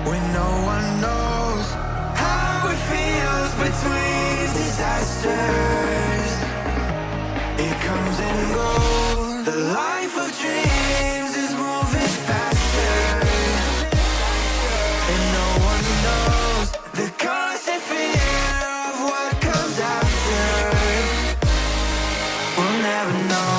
when no one knows how it feels between disasters. It comes and goes. The life of dreams is moving faster, and no one knows the constant fear of what comes after. We'll never know.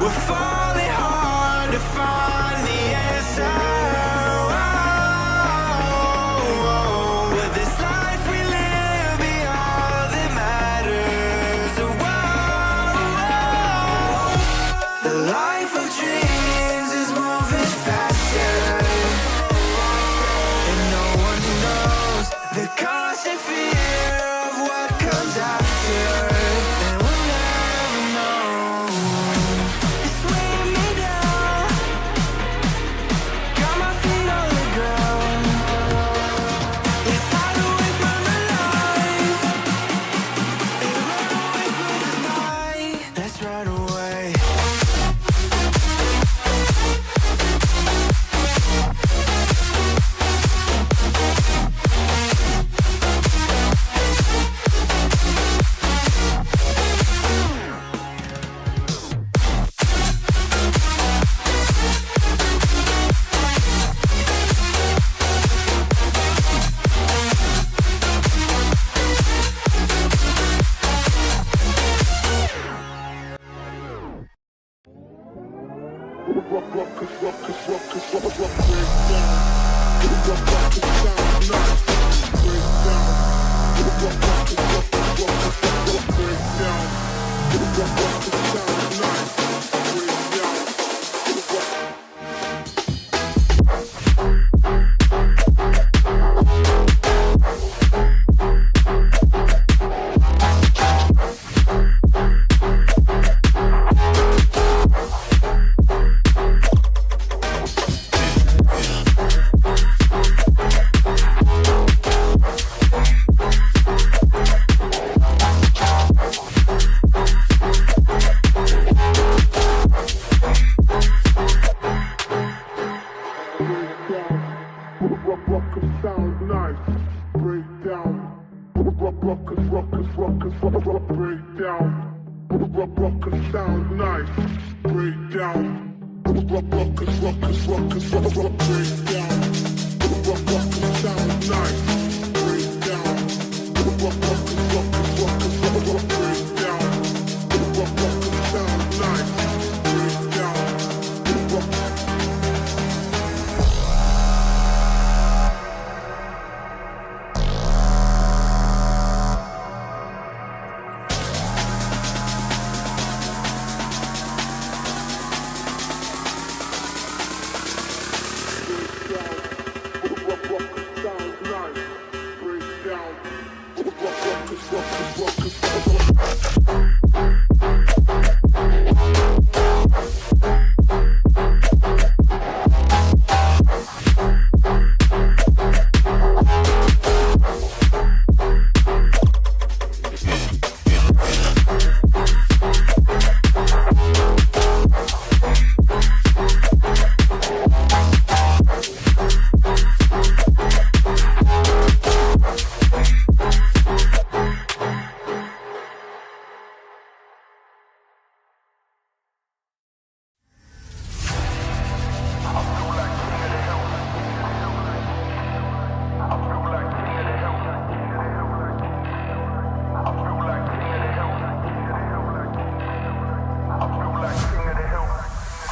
We're falling hard to find the answer. With this life we live, be all that matters. The life of dreams is moving faster, and no one knows the constant fear of what comes after. And we'll never know.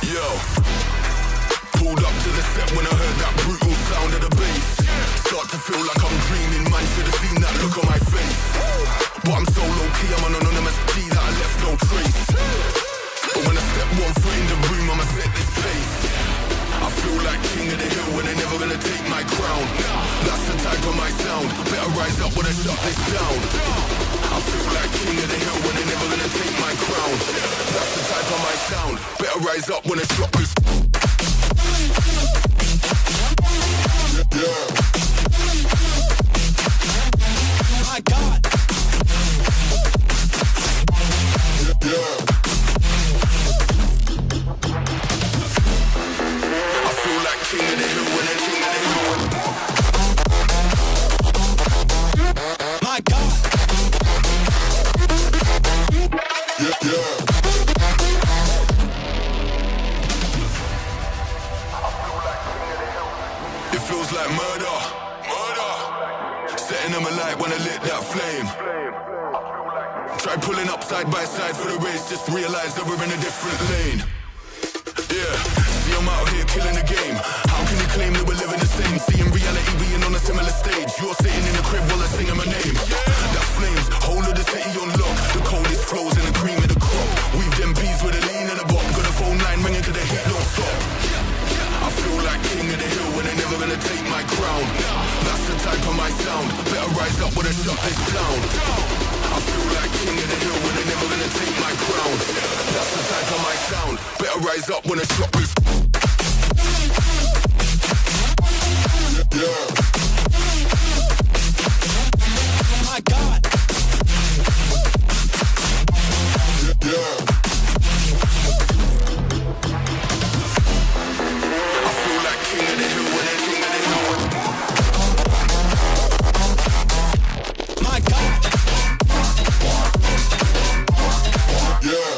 Yo, pulled up to the set when I heard that brutal sound of the bass. Start to feel like I'm dreaming, man, should've seen that look on my face. But I'm so low-key, I'm an anonymous G that I left no trace. But when I step 1 foot in the room, I'ma set this pace. I feel like king of the hill when they're never gonna take my crown. That's the type of my sound, better rise up when I shut this down. I feel like king of the hill when they're never gonna take my crown. That's the type of my sound, better rise up when I shut this. Yeah. My God. Yeah. I feel like king of the hill when they're king of the hill. My God. Yeah, yeah. It feels like murder, murder. Setting them alight when I lit that flame. Try pulling up side by side for the race, just realize that we're in a different lane. Yeah, see I'm out here killing the game. How can you claim that we're living the same? See in reality being on a similar stage. You're sitting in the crib while I'm singing my name. That's flames, whole of the city on lock. The coldest flows and the cream of the crop. We've them bees with a lean and a bop. Got a phone line ringing to the heat don't stop. I feel like king of the hill when they're never gonna take my crown. That's the type of my sound, better rise up when I shut this down. I feel like king of the hill when they're never gonna take my crown. That's the type of my sound, better rise up when I shut this. Yeah. My God. Yeah. I feel like king of the hill when they're king of the hill. My God. Yeah.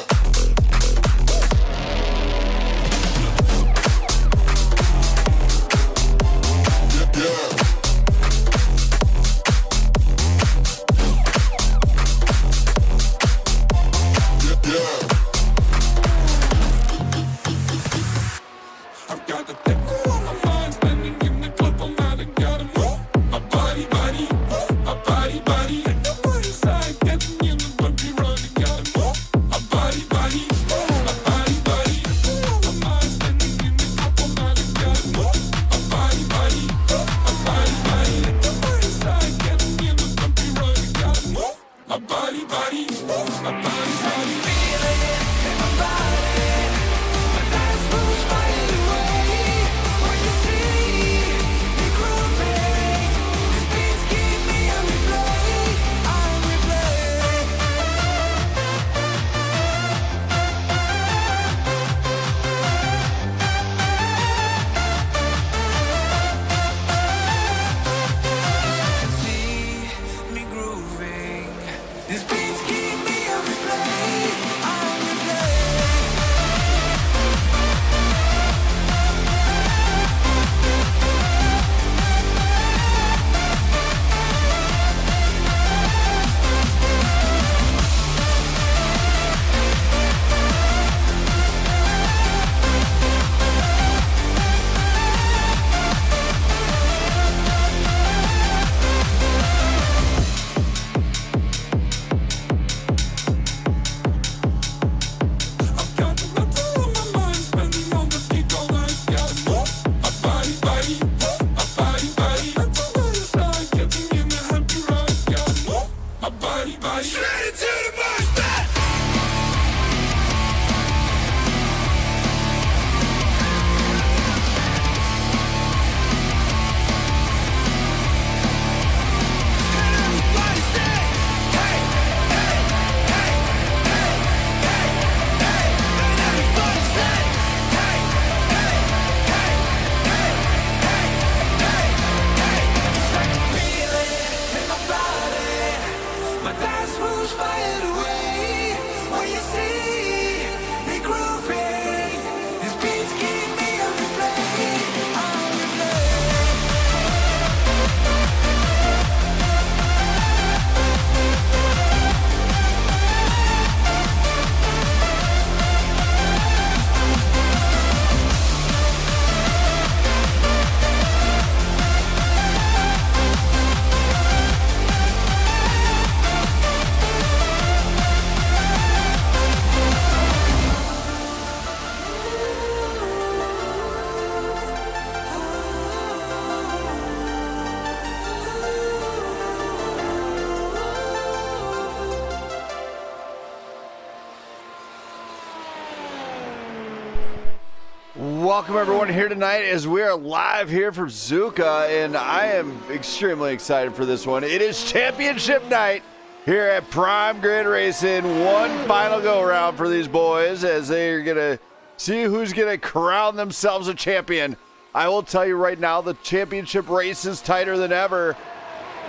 Welcome everyone here tonight as we are live here from Zuka, and I am extremely excited for this one. It is championship night here at Prime Grid Racing. One final go around for these boys as they're gonna see who's gonna crown themselves a champion. I will tell you right now, the championship race is tighter than ever,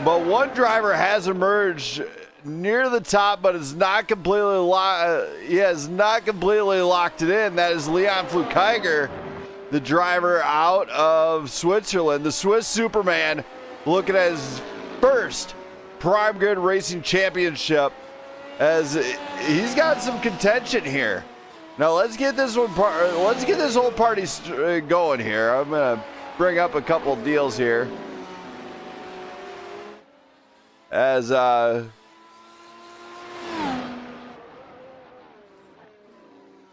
but one driver has emerged near the top, but it's not completely locked it in. That is Leon Flukeiger, the driver out of Switzerland, the Swiss Superman, looking at his first Prime Grid Racing Championship, as he's got some contention here. Now let's get this one. Let's get this whole party going here. I'm gonna bring up a couple deals here, as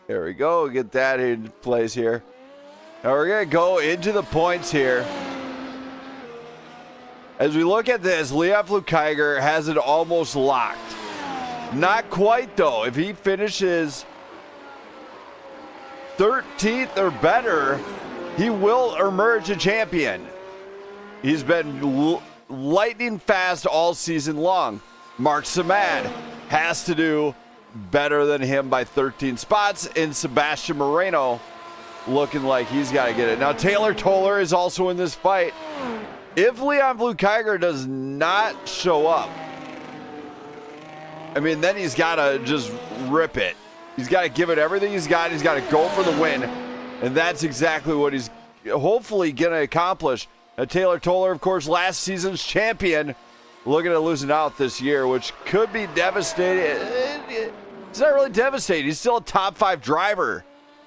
there we go. Get that in place here. Now we're going to go into the points here. As we look at this, Leon Flukeiger has it almost locked. Not quite, though. If he finishes 13th or better, he will emerge a champion. He's been lightning fast all season long. Mark Samad has to do better than him by 13 spots, and Sebastian Moreno looking like he's got to get it. Now Taylor Toller is also in this fight. If Leon Flukeiger does not show up, I mean, then he's got to just rip it. He's got to give it everything he's got. He's got to go for the win, and that's exactly what he's hopefully going to accomplish. Now, Taylor Toller, of course, last season's champion, looking at losing out this year, which could be devastating. It's not really devastating. He's still a top 5 driver,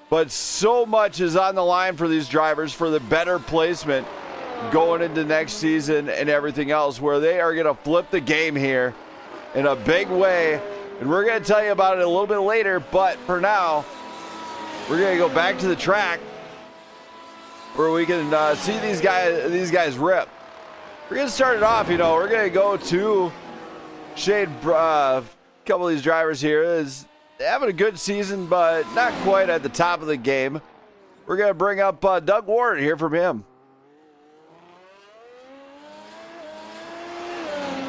but so much is on the line for these drivers for the better placement going into next season and everything else, where they are going to flip the game here in a big way. And we're going to tell you about it a little bit later, but for now, we're going to go back to the track where we can see these guys rip. We're going to start it off, we're going to go to Shade. A couple of these drivers here is having a good season, but not quite at the top of the game. We're going to bring up Doug Ward here from him.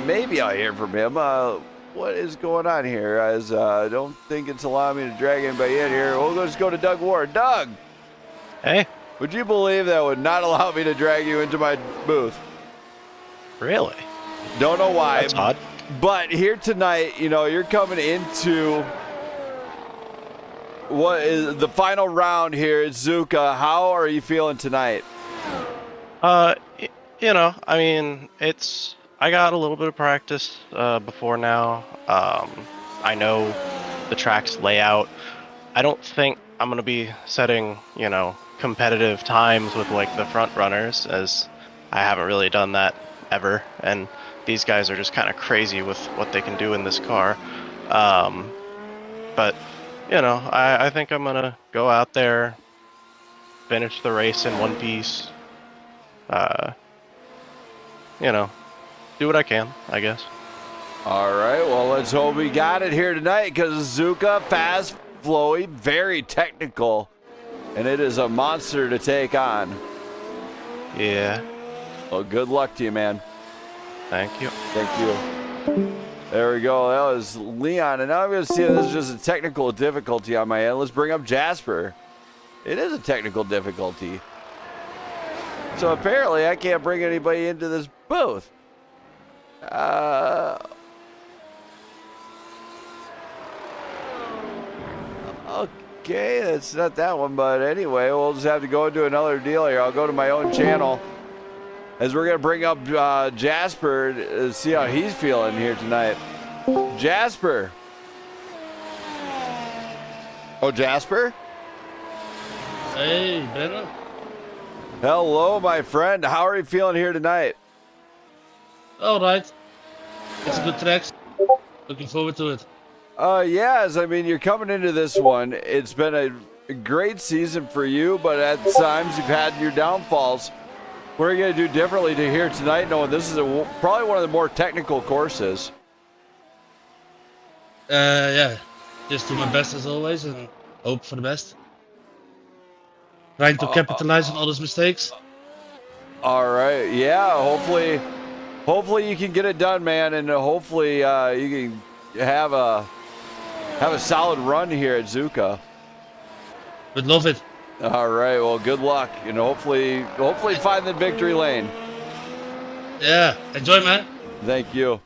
Maybe I'll hear from him. What is going on here? As I don't think it's allowing me to drag anybody in here. We'll just go to Doug Ward. Doug! Hey. Would you believe that would not allow me to drag you into my booth? Really? Don't know why. That's odd. But here tonight, you're coming into what is the final round here at Zuka. How are you feeling tonight? I mean, I got a little bit of practice before now. I know the track's layout. I don't think I'm going to be setting, competitive times with like the front runners, as I haven't really done that ever. And these guys are just kind of crazy with what they can do in this car. But, I think I'm going to go out there, finish the race in one piece, do what I can, I guess. All right, well, let's hope we got it here tonight, because Zuka, fast, flowy, very technical, and it is a monster to take on. Yeah. Well, good luck to you, man. Thank you. Thank you. There we go. That was Leon, and now I'm going to see if this is just a technical difficulty on my end. Let's bring up Jasper. It is a technical difficulty. So apparently I can't bring anybody into this booth. Okay, that's not that one, but anyway, we'll just have to go into another deal here. I'll go to my own channel, as we're going to bring up Jasper to see how he's feeling here tonight. Jasper. Oh, Jasper? Hey, Benno. Hello, my friend. How are you feeling here tonight? All right. It's a good track. Looking forward to it. Yes. I mean, you're coming into this one. It's been a great season for you, but at times you've had your downfalls. What are you going to do differently to here tonight, knowing this is probably one of the more technical courses? Yeah. Just do my best as always and hope for the best. trying to capitalize on all those mistakes. All right. Yeah. Hopefully you can get it done, man, and hopefully you can have a solid run here at Zuka. Would love it. All right. Well, good luck, and hopefully find the victory lane. Yeah, enjoy, man. Thank you.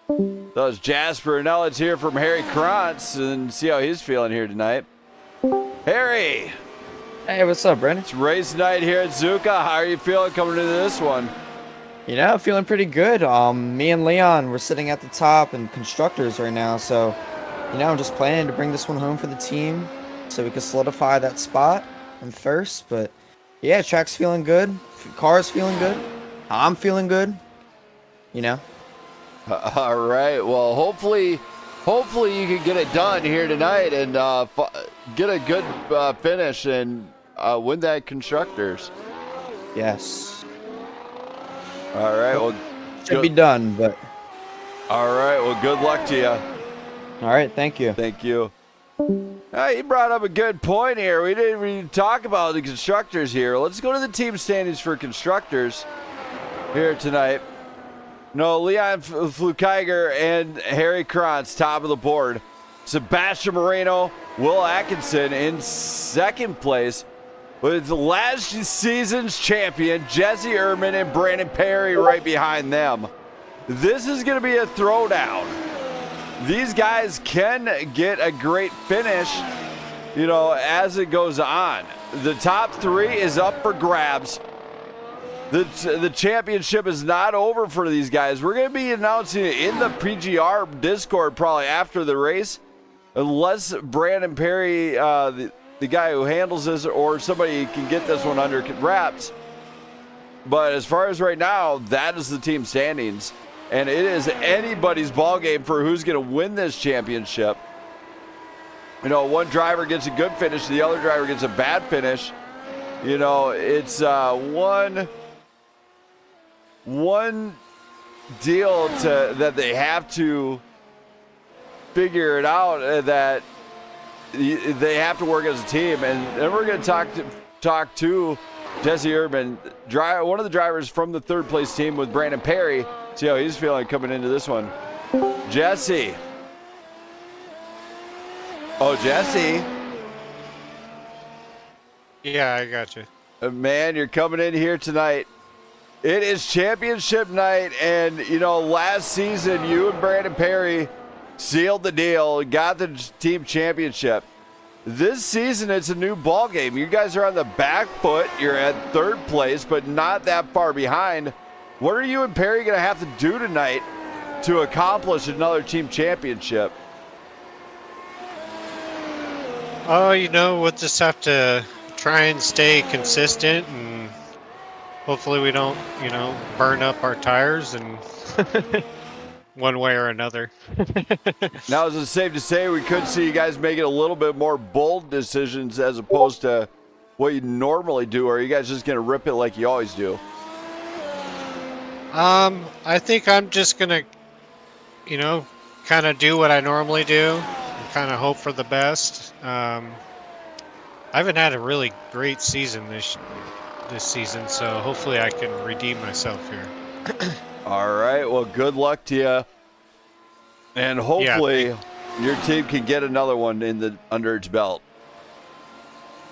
That was Jasper. Now let's hear from Harry Krantz and see how he's feeling here tonight. Harry. Hey, what's up, Brandon? It's race night here at Zuka. How are you feeling coming into this one? You know, feeling pretty good. Me and Leon, we're sitting at the top in constructors right now, so you know, I'm just planning to bring this one home for the team so we can solidify that spot in first. But yeah, track's feeling good, car's feeling good, I'm feeling good. You know. All right. Well, hopefully you can get it done here tonight and get a good finish and win that constructors. Yes. All right. Well, should be done, but. All right. Well, good luck to you. All right. Thank you. Thank you. You brought up a good point here. We didn't even talk about the constructors here. Let's go to the team standings for constructors here tonight. No, Leon Flukeiger and Harry Krantz, top of the board. Sebastian Moreno, Will Atkinson in second place, with last season's champion Jesse Ehrman and Brandon Perry right behind them. This is going to be a throwdown. These guys can get a great finish, you know, as it goes on. The top three is up for grabs. The championship is not over for these guys. We're going to be announcing it in the PGR Discord probably after the race, unless Brandon Perry, the guy who handles this, or somebody can get this one under wraps. But as far as right now, that is the team standings. And it is anybody's ball game for who's going to win this championship. You know, one driver gets a good finish, the other driver gets a bad finish. You know, it's one deal that they have to figure it out, that they have to work as a team. And then we're going to talk to Jesse Ehrman, one of the drivers from the third place team with Brandon Perry, see how he's feeling coming into this one. Jesse. Oh, Jesse. Yeah, I got you. Man, you're coming in here tonight. It is championship night, and, you know, last season you and Brandon Perry sealed the deal, got the team championship. This season, it's a new ball game. You guys are on the back foot. You're at third place, but not that far behind. What are you and Perry going to have to do tonight to accomplish another team championship? Oh, you know, we'll just have to try and stay consistent, and hopefully we don't, you know, burn up our tires and one way or another. Now, is it safe to say we could see you guys making a little bit more bold decisions as opposed to what you normally do, or are you guys just going to rip it like you always do? I think I'm just gonna, you know, kind of do what I normally do and kind of hope for the best. I haven't had a really great season this season, so hopefully I can redeem myself here. All right. Well, good luck to you, and hopefully your team can get another one under its belt.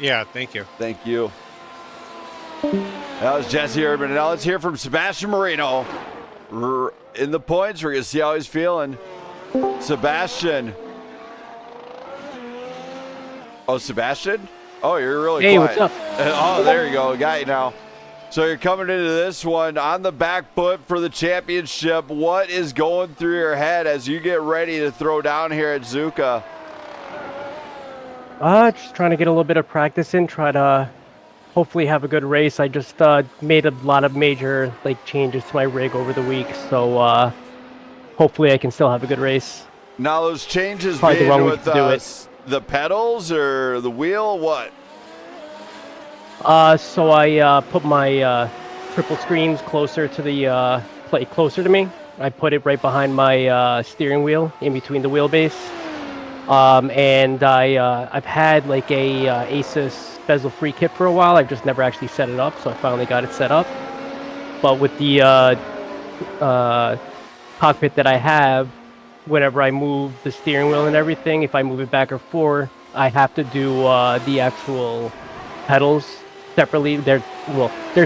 Yeah, thank you. Thank you. That was Jesse Ehrman. And now let's hear from Sebastian Moreno. In the points, we're going to see how he's feeling. Sebastian. Oh, Sebastian? Oh, you're really quiet. Hey, what's up? Oh, there you go. Got you now. So you're coming into this one on the back foot for the championship. What is going through your head as you get ready to throw down here at Zuka? Just trying to get a little bit of practice in, try to hopefully have a good race. I just made a lot of major changes to my rig over the week, so hopefully I can still have a good race. Now those changes Probably the wrong being way with to do it. the pedals or the wheel, what? So I put my triple screens closer to the plate, closer to me. I put it right behind my steering wheel, in between the wheelbase. And I've had like a Asus bezel-free kit for a while. I've just never actually set it up, so I finally got it set up. But with the cockpit that I have, whenever I move the steering wheel and everything, if I move it back or forth, I have to do the actual pedals separately. They're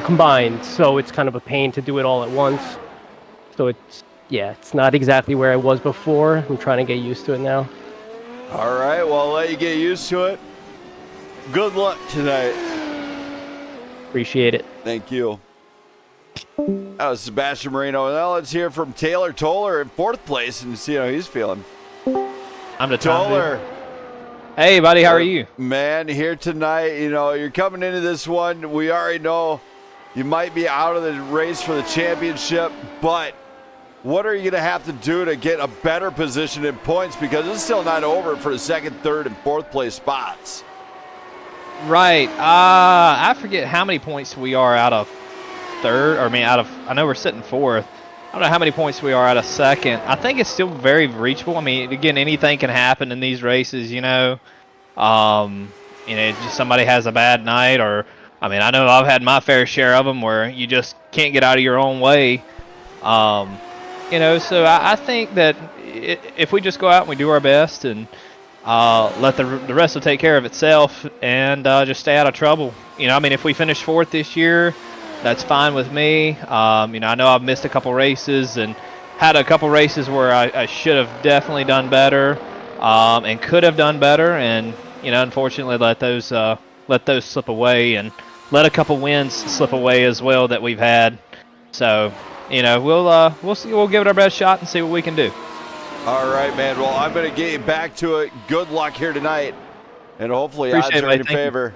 combined, so it's kind of a pain to do it all at once. So it's not exactly where I was before. I'm trying to get used to it now. All right, well, I'll let you get used to it. Good luck tonight. Appreciate it. Thank you. That was Sebastian Marino. Now let's hear from Taylor Toller in 4th place and see how he's feeling. I'm the Toller. Hey, buddy, how are you? Man, here tonight, you're coming into this one. We already know you might be out of the race for the championship, but what are you going to have to do to get a better position in points? Because it's still not over for the 2nd, 3rd, and 4th place spots. Right. I forget how many points we are out of 3rd. I know we're sitting 4th. I don't know how many points we are out of 2nd. I think it's still very reachable. I mean, again, anything can happen in these races, just somebody has a bad night, or, I know I've had my fair share of them where you just can't get out of your own way. So I think that if we just go out and we do our best and let the rest will take care of itself and just stay out of trouble. If we finish 4th this year, that's fine with me. I know I've missed a couple races and had a couple races where I should have definitely done better and could have done better, and unfortunately let those slip away, and let a couple wins slip away as well that we've had. So we'll see. We'll give it our best shot and see what we can do. All right, man. Well, I'm going to get you back to it. Good luck here tonight, and hopefully odds are in your favor.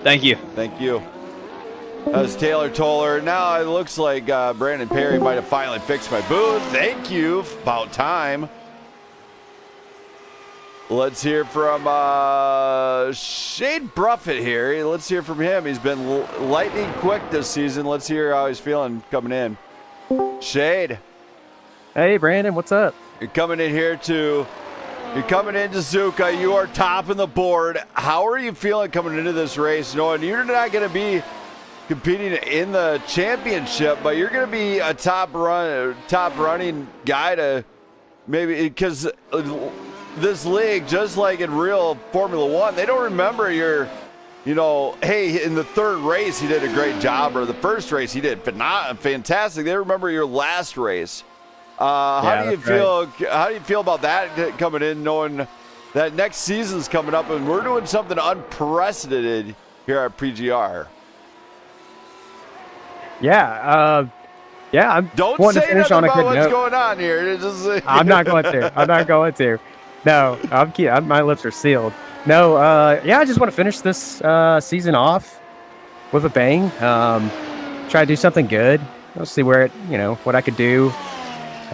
Thank you. Thank you. That was Taylor Toller. Now it looks like Brandon Perry might have finally fixed my booth. Thank you. About time. Let's hear from Shane Bruffett here. Let's hear from him. He's been lightning quick this season. Let's hear how he's feeling coming in. Shade. Hey, Brandon, what's up? You're coming into Zuka. You are topping the board. How are you feeling coming into this race, knowing you're not going to be competing in the championship, but you're going to be a top running guy to maybe, because this league, just like in real Formula One, they don't remember your, hey, in the 3rd race he did a great job, or the 1st race he did fantastic. They remember your last race. How do you feel? Right. How do you feel about that coming in, knowing that next season's coming up and we're doing something unprecedented here at PGR? Yeah, I'm Don't wanting say to finish nothing on a about good what's note. going on here. I'm not going to. No, my lips are sealed. No, I just want to finish this season off with a bang. Try to do something good. Let's see where what I could do.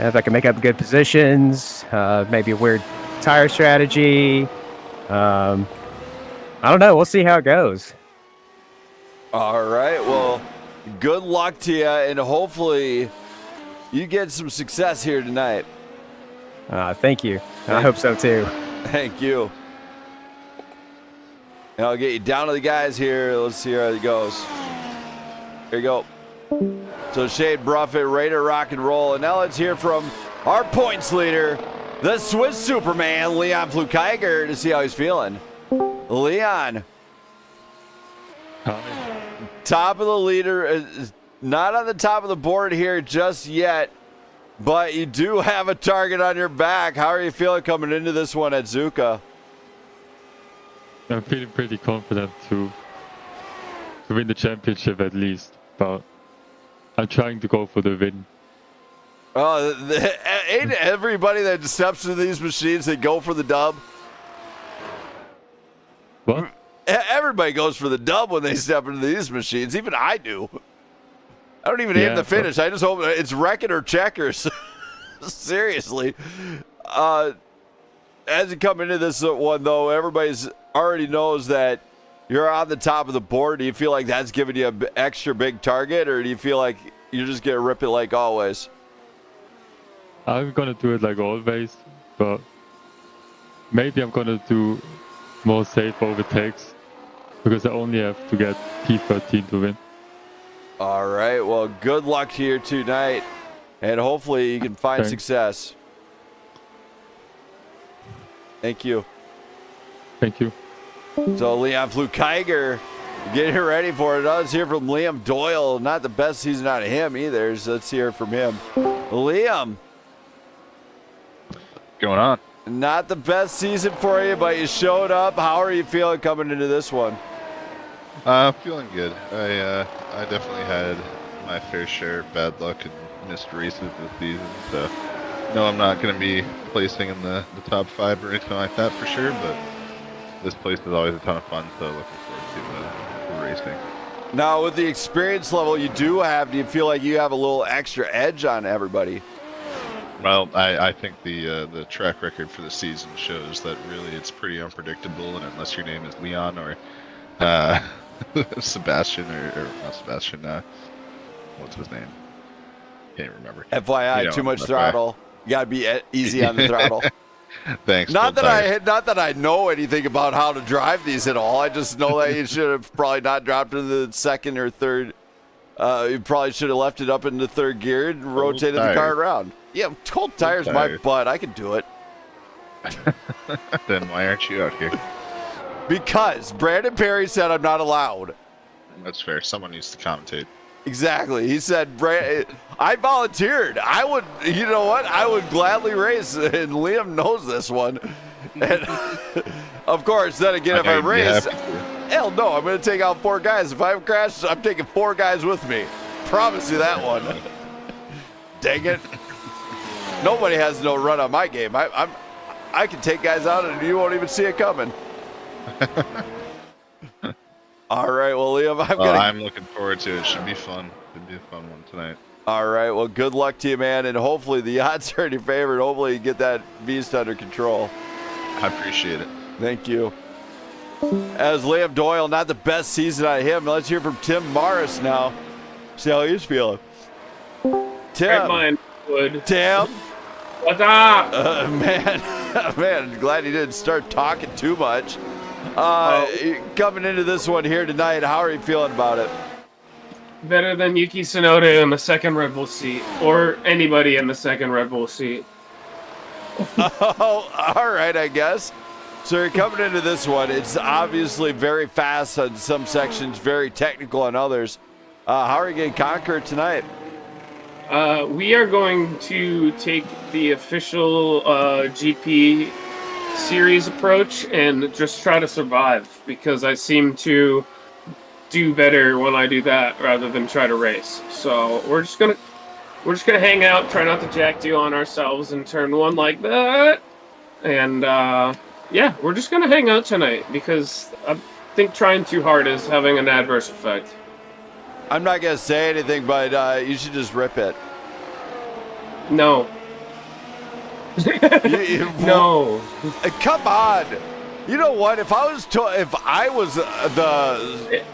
If I can make up good positions, maybe a weird tire strategy. I don't know. We'll see how it goes. All right. Well, good luck to you, and hopefully you get some success here tonight. Thank you. I hope so too. Thank you. And I'll get you down to the guys here. Let's see how it goes. Here you go. So Shane Bruffett, ready to rock and roll. And now let's hear from our points leader, the Swiss Superman, Leon Flukeiger, to see how he's feeling. Leon. Top of the leader, not on the top of the board here just yet, but you do have a target on your back. How are you feeling coming into this one at Zuka? I'm feeling pretty confident to win the championship at least, but I'm trying to go for the win. Ain't everybody that steps into these machines, they go for the dub? What? Everybody goes for the dub when they step into these machines. Even I do. I don't even aim the finish. I just hope it's record or checkers. Seriously. As you come into this one, though, everybody's already knows that you're on the top of the board. Do you feel like that's giving you an extra big target, or do you feel like you're just going to rip it like always? I'm going to do it like always, but maybe I'm gonna do more safe overtakes because I only have to get P13 to win. All right. Well, good luck here tonight, and hopefully you can find Thanks. success. Thank you. Thank you. So Leon Flukiger getting ready for it. Let's hear from Liam Doyle. Not the best season out of him either. So let's hear from him. Liam. Going on? Not the best season for you, but you showed up. How are you feeling coming into this one? Feeling good. I definitely had my fair share of bad luck and missed races this season, so no, I'm not going to be placing in the top 5 or anything like that for sure, but this place is always a ton of fun, so looking forward to racing. Now, with the experience level you do have, do you feel like you have a little extra edge on everybody? Well, I think the track record for the season shows that really it's pretty unpredictable, and unless your name is Leon or Sebastian or not Sebastian, what's his name? Can't remember. FYI, You know, too much FYI. throttle. You gotta be easy on the throttle. Thanks. Not Bill that Dyer. I know anything about how to drive these at all. I just know that you should have probably not dropped into the second or third. You probably should have left it up in the third gear and rotated the car tires. around. Yeah, cold tires, my tires. butt. I can do it. Then why aren't you out here? Because Brandon Perry said I'm not allowed. That's fair. Someone needs to commentate. Exactly. He said, I volunteered. I would, you know what? I would gladly race. And Liam knows this one. And of course, then again, if I race, hell no, I'm going to take out 4 guys. If I crash, I'm taking 4 guys with me. Promise you that one. Dang it. Nobody has no run on my game. I can take guys out and you won't even see it coming. All right, well, Liam, I'm looking forward to it. Should be fun. Should be a fun one tonight. All right, well, good luck to you, man, and hopefully the odds are in your favor, and hopefully you get that beast under control. I appreciate it. Thank you. As Liam Doyle, not the best season out of him. Let's hear from Tim Morris now. See how he's feeling. Tim. Tim. What's up? Man, glad he didn't start talking too much. Coming into this one here tonight, how are you feeling about it? Better than Yuki Tsunoda in the second Red Bull seat, or anybody in the second Red Bull seat. Oh, all right, I guess. So you're coming into this one. It's obviously very fast on some sections, very technical on others. How are you going to conquer it tonight? We are going to take the official GP series approach and just try to survive, because I seem to do better when I do that rather than try to race. So we're just gonna hang out, try not to jack deal on ourselves in turn 1 like that, and yeah, we're just gonna hang out tonight because I think trying too hard is having an adverse effect. I'm not gonna say anything, but you should just rip it. No. No. Come on. You know what? If I was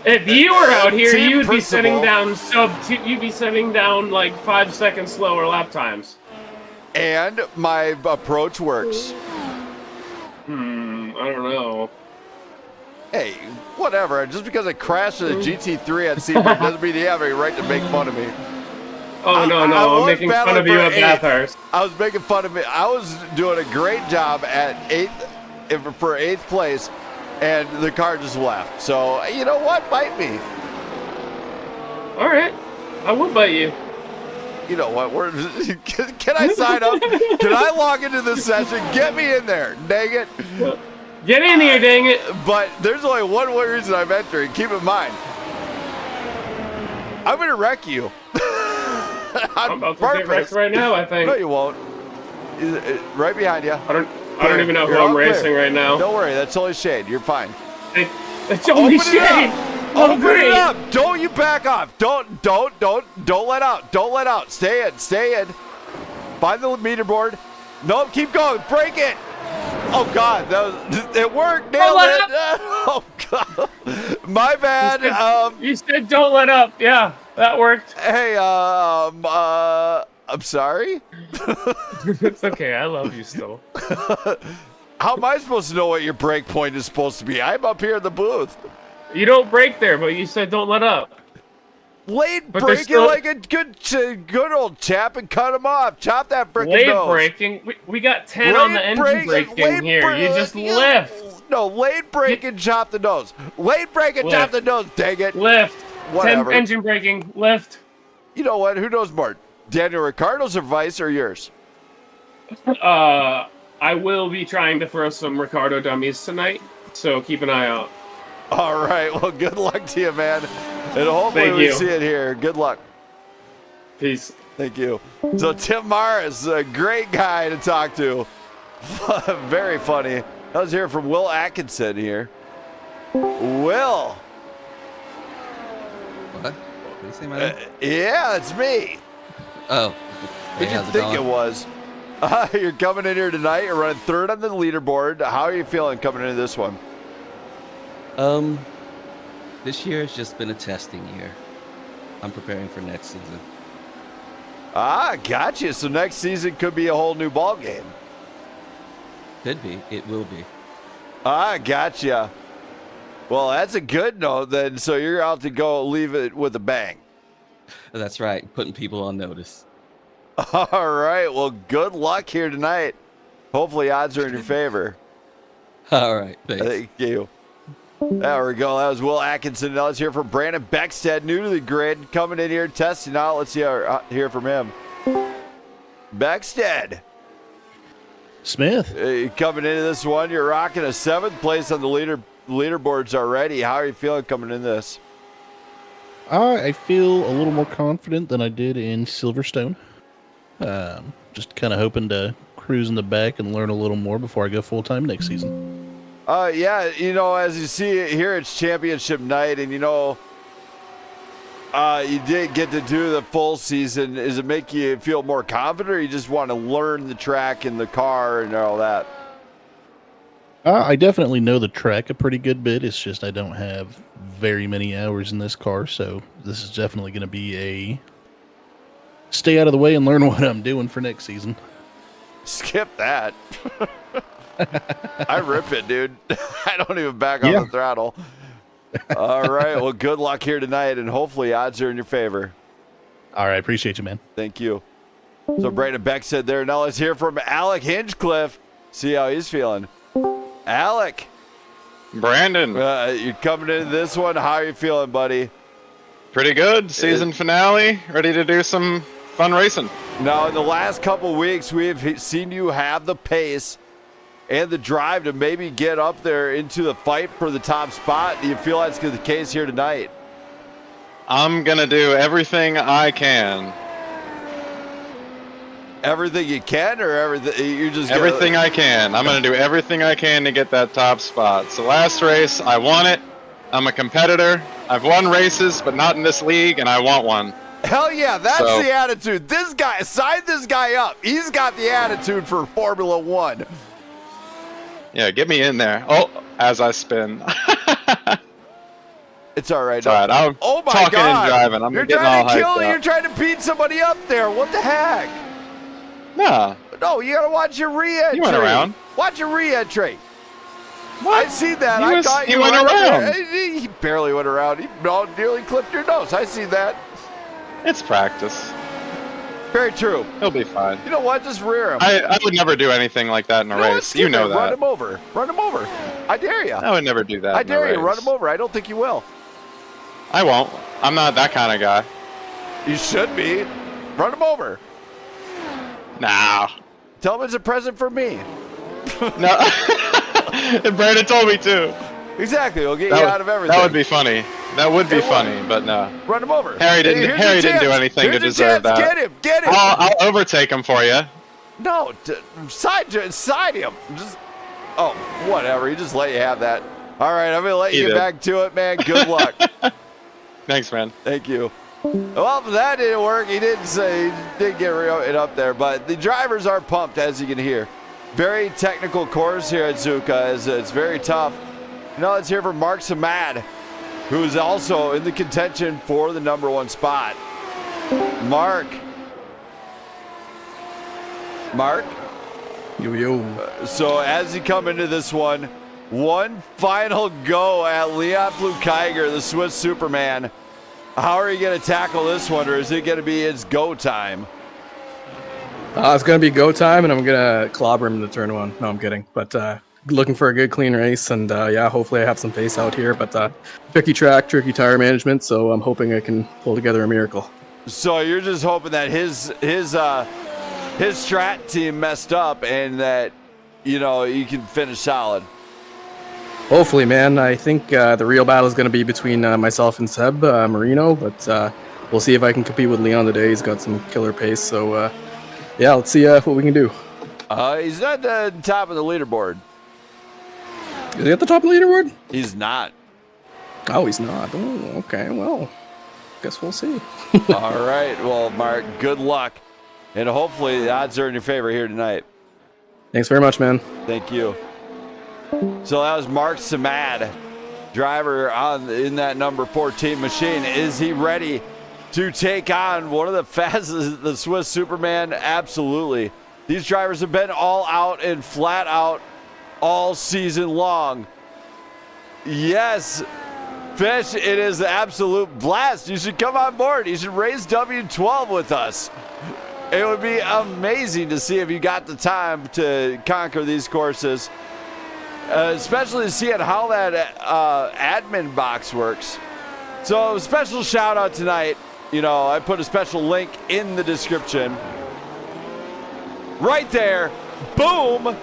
if you were out here, team you'd be principal- you'd be setting down like 5 seconds slower lap times. And my approach works. I don't know. Hey, whatever. Just because I crashed in a GT3 at Sebring doesn't mean you have a right to make fun of me. Oh, no, I'm making fun of you at Bathurst. I was making fun of me. I was doing a great job at 8th place, and the car just left. So, you know what? Bite me. All right. I will bite you. You know what? Can I sign up? Can I log into this session? Get me in there. Dang it. Get in here, dang it. But there's only one reason I'm entering. Keep in mind. I'm going to wreck you. I'm about to get wrecked right now, I think. No, you won't. Right behind you. I don't even know who I'm racing right now. Don't worry. That's only Shade. You're fine. It's only Shade. Open it up. Don't you back off. Don't let out. Don't let out. Stay in. Stay in. Find the meter board. Nope. Keep going. Break it. Oh God, it worked. Nailed it. Oh God, my bad. You said don't let up. Yeah, that worked. Hey, I'm sorry. It's okay. I love you still. How am I supposed to know what your break point is supposed to be? I'm up here in the booth. You don't break there, but you said don't let up. Late But breaking still- like a good old chap and cut him off. Chop that frickin' Late nose. breaking. We got 10 on the engine braking here. You just lift. No, late break and chop the nose. Late break and chop the nose. Dang it. Lift. Whatever. 10 engine braking. Lift. You know what? Who knows more? Daniel Ricciardo's advice or yours? I will be trying to throw some Ricardo dummies tonight, so keep an eye out. All right. Well, good luck to you, man. And hopefully Thank we you. see it here. Good luck. Peace. Thank you. So Tim Morris, a great guy to talk to. Very funny. I was hearing from Will Atkinson here. Will. What? Did you say my name? Yeah, it's me. Oh. Who'd you think it was? You're coming in here tonight. You're running third on the leaderboard. How are you feeling coming into this one? This year has just been a testing year. I'm preparing for next season. Ah, gotcha. So next season could be a whole new ball game. Could be. It will be. Ah, gotcha. Well, that's a good note then. So you're out to go leave it with a bang. That's right. Putting people on notice. All right. Well, good luck here tonight. Hopefully odds are in your favor. All right. Thanks. Thank you. There we go. That was Will Atkinson. Now let's hear from Brandon Beckstead, new to the grid, coming in here, testing out. Let's hear from him. Beckstead. Smith. Coming into this one, you're rocking a 7th place on the leaderboards already. How are you feeling coming in this? I feel a little more confident than I did in Silverstone. Just kind of hoping to cruise in the back and learn a little more before I go full-time next season. Yeah, as you see it here, it's championship night, and you did get to do the full season. Does it make you feel more confident, or you just want to learn the track and the car and all that? I definitely know the track a pretty good bit. It's just I don't have very many hours in this car, so this is definitely going to be a stay out of the way and learn what I'm doing for next season. Skip that. I rip it, dude. I don't even back on the throttle. All right. Well, good luck here tonight, and hopefully odds are in your favor. All right. Appreciate you, man. Thank you. So Brandon Beck said there. Now let's hear from Alec Hinchcliffe. See how he's feeling. Alec. Brandon. You're coming into this one. How are you feeling, buddy? Pretty good. Season finale. Ready to do some fun racing. Now, in the last couple weeks, we've seen you have the pace and the drive to maybe get up there into the fight for the top spot. Do you feel that's the case here tonight? I'm going to do everything I can. Everything you can, or everything you're just everything I can. I'm going to do everything I can to get that top spot. So last race, I won it. I'm a competitor. I've won races, but not in this league, and I want one. Hell yeah, that's the attitude. This guy, sign this guy up. He's got the attitude for Formula One. Yeah, get me in there. Oh, as I spin. It's all right. It's all right. I'm oh my talking God. and driving. I'm You're getting trying all to hyped kill. up. You're trying to beat somebody up there. What the heck? Nah. No, you gotta watch your re-entry. You went around. Watch your re-entry. I see that. He went around. He barely went around. He nearly clipped your nose. I see that. It's practice. Very true. He'll be fine. You know what? Just rear him. I would never do anything like that in a race. You know that. Run him over. Run him over. I dare you. I would never do that. I in a dare you. race. Run him over. I don't think you will. I won't. I'm not that kind of guy. You should be. Run him over. Nah. Tell him it's a present for me. No. And Brandon told me to. Exactly. We'll get you out of everything. That would be funny. That would be funny, but no. Run him over. Harry didn't do anything to deserve that. Get him. Get him. I'll overtake him for you. No, side him. Just whatever. He just let you have that. All right, I'm gonna let you get back to it, man. Good luck. Thanks, man. Thank you. Well, that didn't work. He didn't get it up there, but the drivers are pumped, as you can hear. Very technical course here at Zuka. It's very tough. Now let's hear from Mark Samad, who's also in the contention for the #1 spot. Mark. So as you come into this one final go at Leon Flukeiger, the Swiss Superman. How are you going to tackle this one, or is it going to be its go time? It's going to be go time, and I'm going to clobber him in the turn one. No, I'm kidding. But looking for a good, clean race, and yeah, hopefully I have some pace out here. But tricky track, tricky tire management, so I'm hoping I can pull together a miracle. So you're just hoping that his strat team messed up and that, you can finish solid. Hopefully, man. I think the real battle is going to be between myself and Seb Marino, but we'll see if I can compete with Leon today. He's got some killer pace, so yeah, let's see what we can do. He's not the top of the leaderboard. Is he at the top of the leaderboard? He's not. Oh, he's not. Oh, okay, well, guess we'll see. All right, well, Mark, good luck, and hopefully the odds are in your favor here tonight. Thanks very much, man. Thank you. So that was Mark Samad, driver in that number 14 machine. Is he ready to take on one of the fastest, the Swiss Superman? Absolutely. These drivers have been all out and flat out all season long. Yes, Fish, it is an absolute blast. You should come on board. You should race W12 with us. It would be amazing to see if you got the time to conquer these courses. Especially seeing how that admin box works. So a special shout out tonight. I put a special link in the description. Right there. Boom.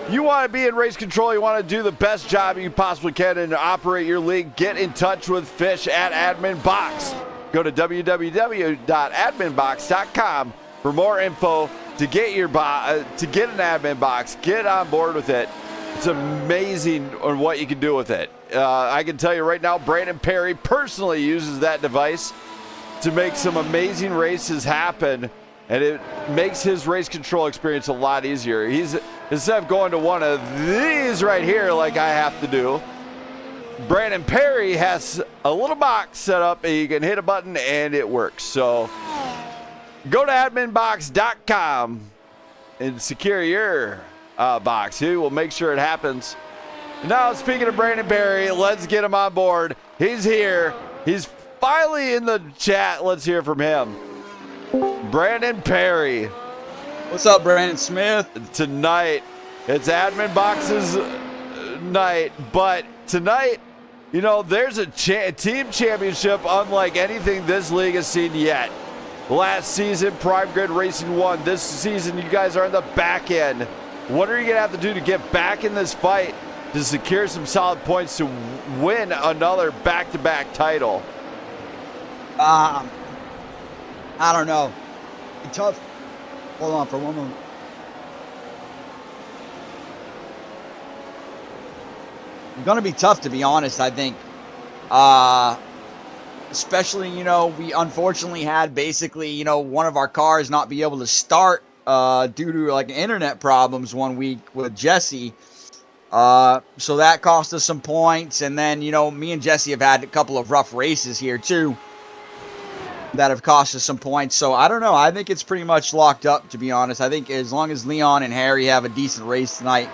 You want to be in race control. You want to do the best job you possibly can and operate your league. Get in touch with Fish at Admin Box. Go to www.adminbox.com for more info to get an admin box. Get on board with it. It's amazing on what you can do with it. I can tell you right now, Brandon Perry personally uses that device to make some amazing races happen, and it makes his race control experience a lot easier. Instead of going to one of these right here like I have to do, Brandon Perry has a little box set up, and you can hit a button and it works. So go to adminbox.com and secure your box. He will make sure it happens. Now, speaking of Brandon Perry, let's get him on board. He's here. He's finally in the chat. Let's hear from him. Brandon Perry. What's up, Brandon Smith? Tonight, it's Admin Box's night, but tonight, there's a team championship unlike anything this league has seen yet. Last season, Prime Grid Racing won. This season, you guys are on the back end. What are you going to have to do to get back in this fight to secure some solid points to win another back-to-back title? I don't know. It's tough. Hold on for one moment. It's going to be tough, to be honest, I think. Especially, we unfortunately had basically, one of our cars not be able to start due to internet problems one week with Jesse. So that cost us some points. And then, me and Jesse have had a couple of rough races here too that have cost us some points. So I don't know. I think it's pretty much locked up, to be honest. I think as long as Leon and Harry have a decent race tonight,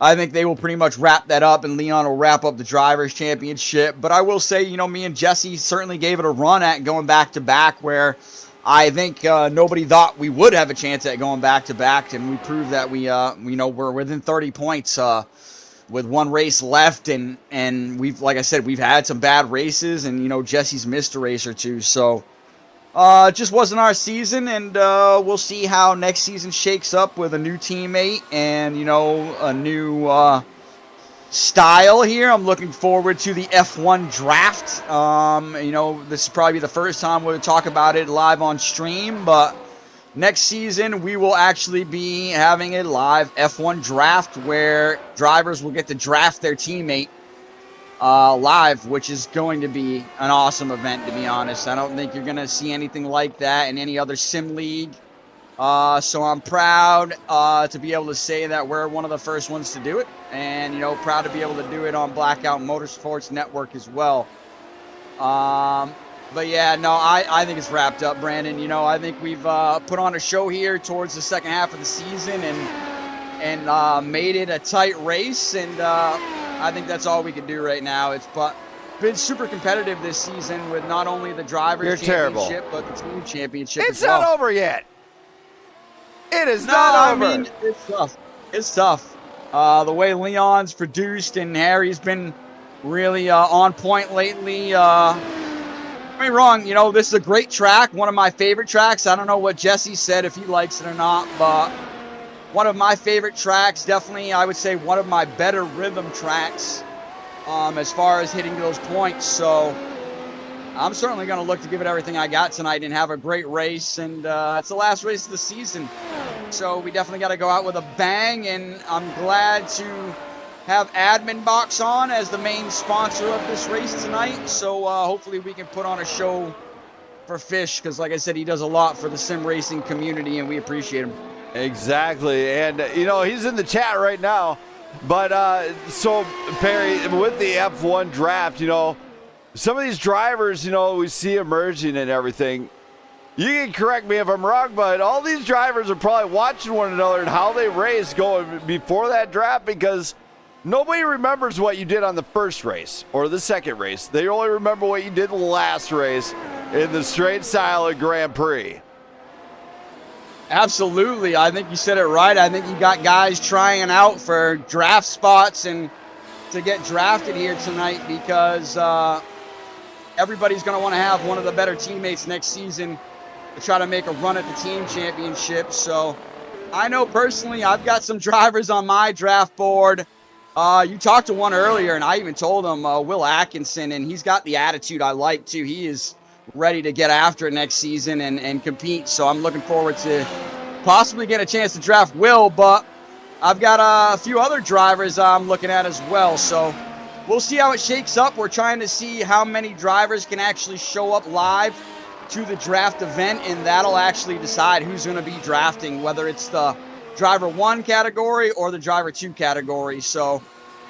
I think they will pretty much wrap that up, and Leon will wrap up the Drivers' Championship. But I will say, me and Jesse certainly gave it a run at going back-to-back, where I think nobody thought we would have a chance at going back-to-back, and we proved that we're within 30 points with one race left, and we've, like I said, we've had some bad races, and, Jesse's missed a race or two, so it just wasn't our season, and we'll see how next season shakes up with a new teammate and, a new style here. I'm looking forward to the F1 draft. This is probably the first time we'll talk about it live on stream, but next season we will actually be having a live F1 draft where drivers will get to draft their teammate live, which is going to be an awesome event, to be honest. I don't think you're going to see anything like that in any other sim league. So I'm proud to be able to say that we're one of the first ones to do it, and proud to be able to do it on Blackout Motorsports Network as well. But yeah, no, I think it's wrapped up, Brandon. I think we've put on a show here towards the second half of the season, and and made it a tight race. And I think that's all we can do right now. It's been super competitive this season with not only the drivers' championship, but the team championship It's as well. not over yet. It is No, not over. I mean, it's tough. It's tough. The way Leon's produced and Harry's been really on point lately. Don't get me wrong, this is a great track, one of my favorite tracks. I don't know what Jesse said, if he likes it or not, but one of my favorite tracks, definitely, I would say one of my better rhythm tracks as far as hitting those points. So I'm certainly going to look to give it everything I got tonight and have a great race. And it's the last race of the season. So we definitely got to go out with a bang. And I'm glad to have Admin Boxx on as the main sponsor of this race tonight. So hopefully we can put on a show for Fish, because like I said, he does a lot for the sim racing community and we appreciate him. Exactly. And, he's in the chat right now. But so, Perry, with the F1 draft, some of these drivers, we see emerging and everything. You can correct me if I'm wrong, but all these drivers are probably watching one another and how they race going before that draft, because nobody remembers what you did on the first race or the second race. They only remember what you did the last race in the straight style of Grand Prix. Absolutely. I think you said it right. I think you got guys trying out for draft spots and to get drafted here tonight, because everybody's going to want to have one of the better teammates next season to try to make a run at the team championship. So I know personally I've got some drivers on my draft board. You talked to one earlier, and I even told him Will Atkinson, and he's got the attitude I like too. He is ready to get after it next season and compete. So I'm looking forward to possibly get a chance to draft Will, but I've got a few other drivers I'm looking at as well. So we'll see how it shakes up. We're trying to see how many drivers can actually show up live to the draft event, and that'll actually decide who's going to be drafting, whether it's the driver 1 category or the driver 2 category. So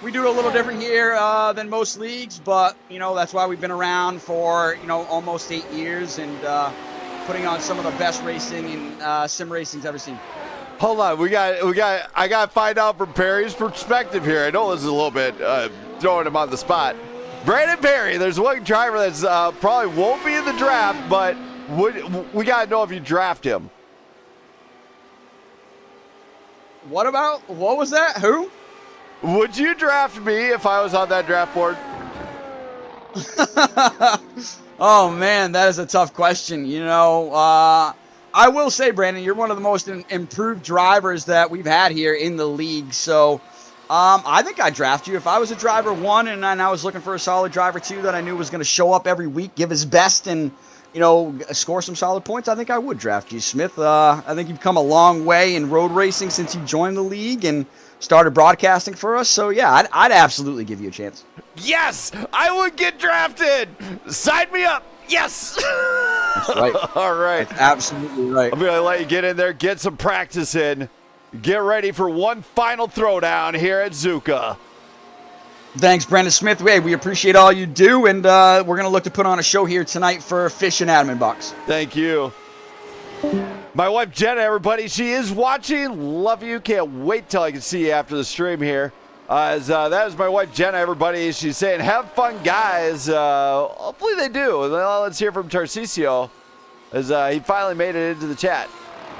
we do it a little different here than most leagues, but that's why we've been around for almost 8 years and putting on some of the best racing and sim racing's ever seen. Hold on, I got to find out from Perry's perspective here. I know this is a little bit throwing him on the spot. Brandon Perry, there's one driver that's probably won't be in the draft, but we got to know if you draft him. What was that? Who? Would you draft me if I was on that draft board? Oh man, that is a tough question. I will say, Brandon, you're one of the most improved drivers that we've had here in the league. So I think I'd draft you if I was a driver 1 and I was looking for a solid driver 2 that I knew was going to show up every week, give his best, and score some solid points. I think I would draft you, Smith. I think you've come a long way in road racing since you joined the league and started broadcasting for us. So yeah, I'd absolutely give you a chance. Yes, I would get drafted. Sign me up. Yes. That's right. All right. That's absolutely right. I'm going to let you get in there, get some practice in, get ready for one final throwdown here at Zuka. Thanks, Brandon Smith. Hey, we appreciate all you do, and we're going to look to put on a show here tonight for Fish and Admin Boxx. Thank you. My wife, Jenna, everybody, she is watching. Love you. Can't wait till I can see you after the stream here. That is my wife, Jenna, everybody. She's saying, have fun, guys. Hopefully they do. Well, let's hear from Tarcisio, as he finally made it into the chat.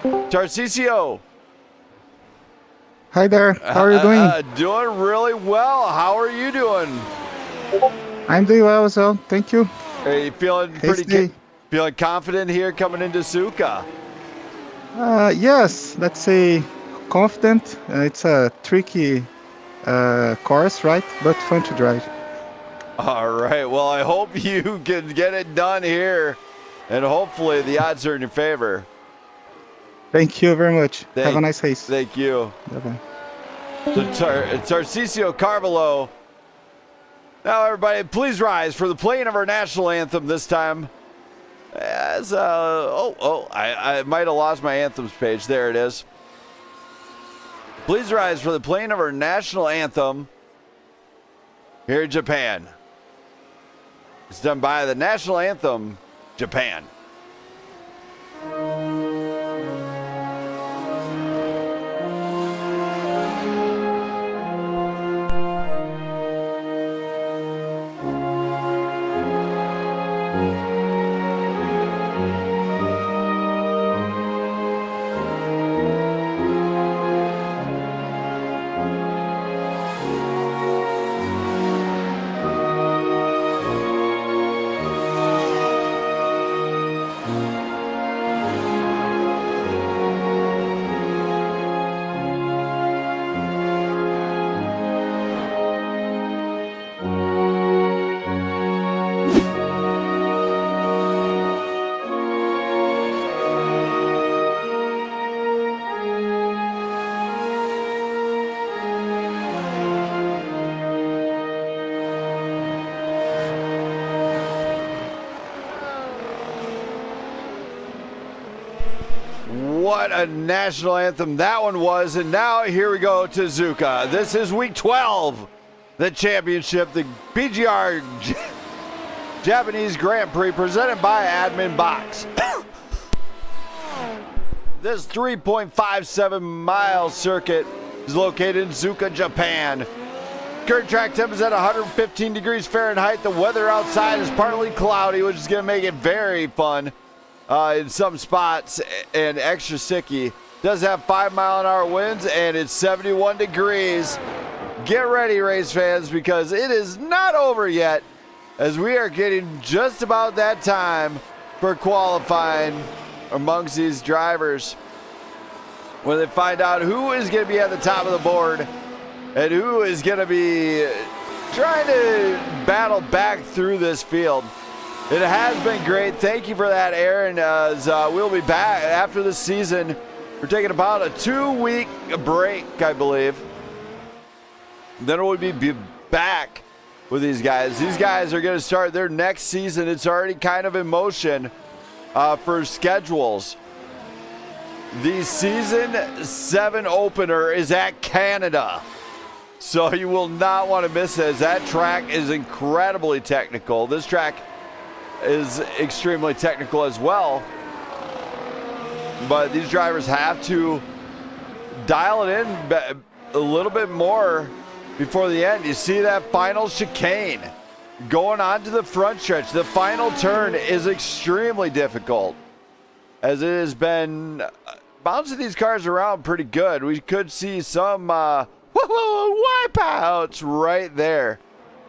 Tarcisio. Hi there. How are you doing? Doing really well. How are you doing? I'm doing well as well. Thank you. Are you feeling feeling confident here coming into Suka? Yes, let's say confident. It's a tricky course, right? But fun to drive. All right. Well, I hope you can get it done here, and hopefully the odds are in your favor. Thank you very much. Have a nice race. Thank you. Bye-bye. So Tarcisio Carvalho. Now, everybody, please rise for the playing of our national anthem this time. As I might have lost my anthems page. There it is. Please rise for the playing of our national anthem here in Japan. It's done by the National Anthem Japan. What a national anthem that one was. And now here we go to Zuka. This is week 12, the championship, the PGR Japanese Grand Prix presented by Admin Boxx. This 3.57 mile circuit is located in Zuka, Japan. Current track temp is at 115 degrees Fahrenheit. The weather outside is partly cloudy, which is going to make it very fun in some spots and extra sticky. Does have 5-mile-an-hour winds, and it's 71 degrees. Get ready, race fans, because it is not over yet, as we are getting just about that time for qualifying amongst these drivers, when they find out who is going to be at the top of the board and who is going to be trying to battle back through this field. It has been great. Thank you for that, Aaron. As we'll be back after the season. We're taking about a 2-week break, I believe. Then we'll be back with these guys. These guys are going to start their next season. It's already kind of in motion for schedules. The season 7 opener is at Canada. So you will not want to miss this. That track is incredibly technical. This track is extremely technical as well. But these drivers have to dial it in a little bit more before the end. You see that final chicane going on to the front stretch. The final turn is extremely difficult, as it has been bouncing these cars around pretty good. We could see some wipeouts right there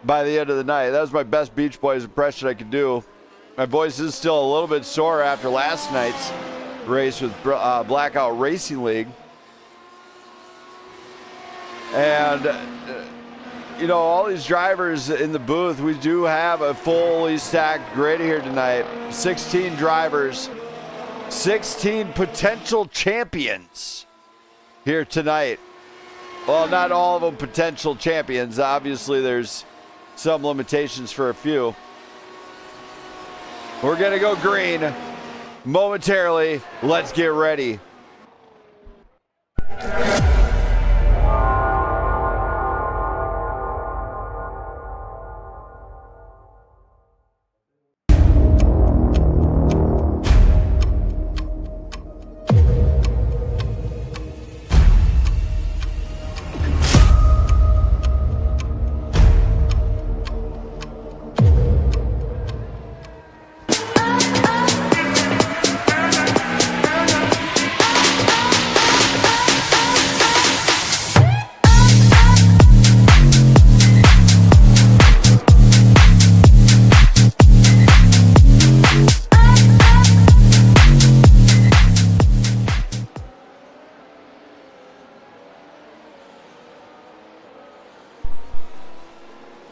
by the end of the night. That was my best Beach Boys impression I could do. My voice is still a little bit sore after last night's race with Blackout Racing League. And, you know, all these drivers in the booth, we do have a fully stacked grid here tonight. 16 drivers, 16 potential champions here tonight. Well, not all of them potential champions. Obviously, there's some limitations for a few. We're going to go green momentarily. Let's get ready.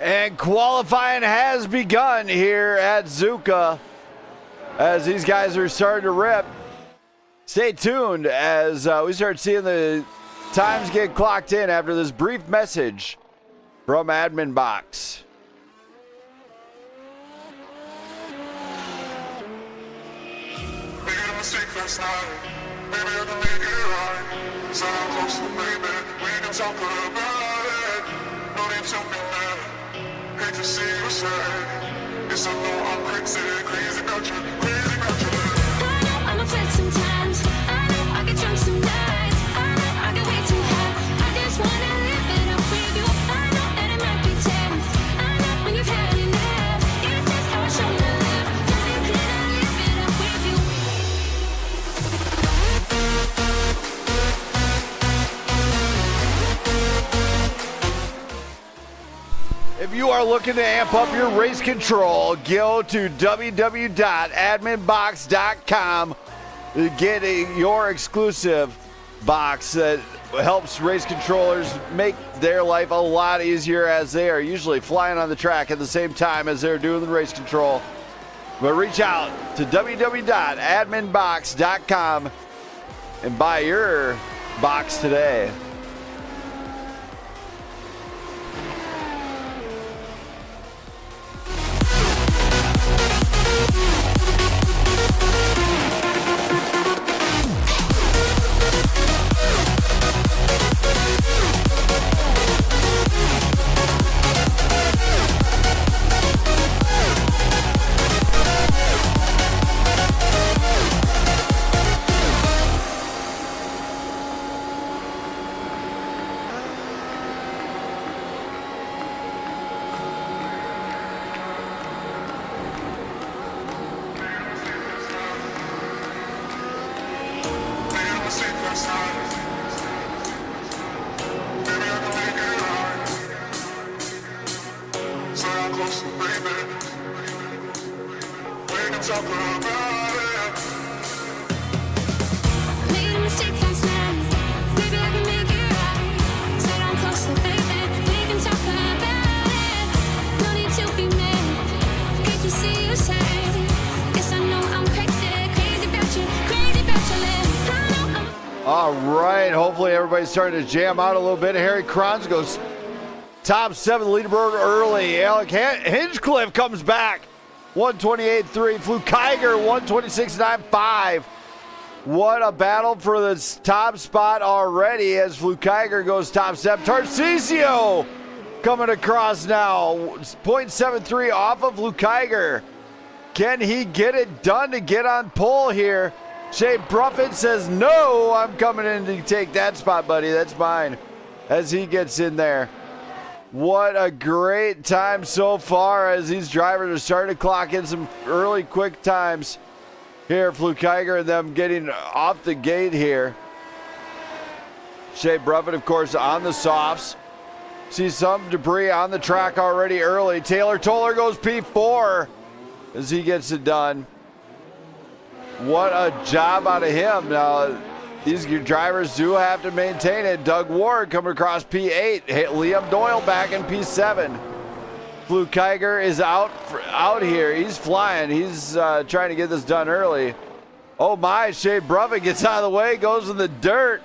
And qualifying has begun here at Zuka, as these guys are starting to rip. Stay tuned as we start seeing the times get clocked in after this brief message from Admin Boxx. Hate to see you sad. It's a little I'm crazy, crazy about you, crazy about you. I know I'm upset sometimes. I know I get drunk some nights. I know I get way too high. I just wanna live it up with you. I know that it might be tense. I know when you've had enough. It's just how I show my love. looking to amp up your race control, go to www.adminbox.com to get your exclusive box that helps race controllers make their life a lot easier, as they are usually flying on the track at the same time as they're doing the race control. But reach out to www.adminbox.com and buy your box today. All right, hopefully everybody's starting to jam out a little bit. Harry Kranz goes top 7 leaderboard early. Alec Hinchcliffe comes back, 128.3. Flew Kiger, 126.95. What a battle for the top spot already as Flew Kiger goes top 7. Tarcisio coming across now, 0.73 off of Flew Kiger. Can he get it done to get on pole here? Shea Bruffett says, no, I'm coming in to take that spot, buddy. That's mine, as he gets in there. What a great time so far as these drivers are starting to clock in some early quick times here. Flew Kiger and them getting off the gate here. Shea Bruffett, of course, on the softs. See some debris on the track already early. Taylor Toller goes P4 as he gets it done. What a job out of him. Now, these drivers do have to maintain it. Doug Ward coming across P8. Liam Doyle back in P7. Flew Kiger is out here. He's flying. He's trying to get this done early. Oh my, Shea Bruffett gets out of the way, goes in the dirt.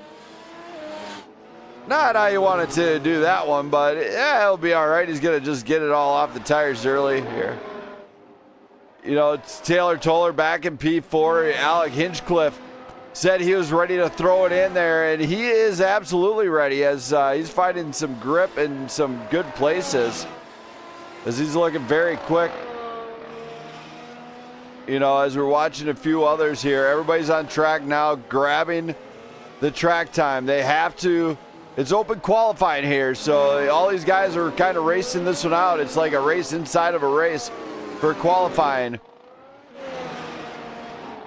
Not how you wanted to do that one, but yeah, it'll be all right. He's going to just get it all off the tires early here. You know, it's Taylor Toller back in P4. Alec Hinchcliffe said he was ready to throw it in there, and he is absolutely ready as he's finding some grip in some good places as he's looking very quick. You know, as we're watching a few others here, everybody's on track now grabbing the track time. They have to. It's open qualifying here, so all these guys are kind of racing this one out. It's like a race inside of a race for qualifying.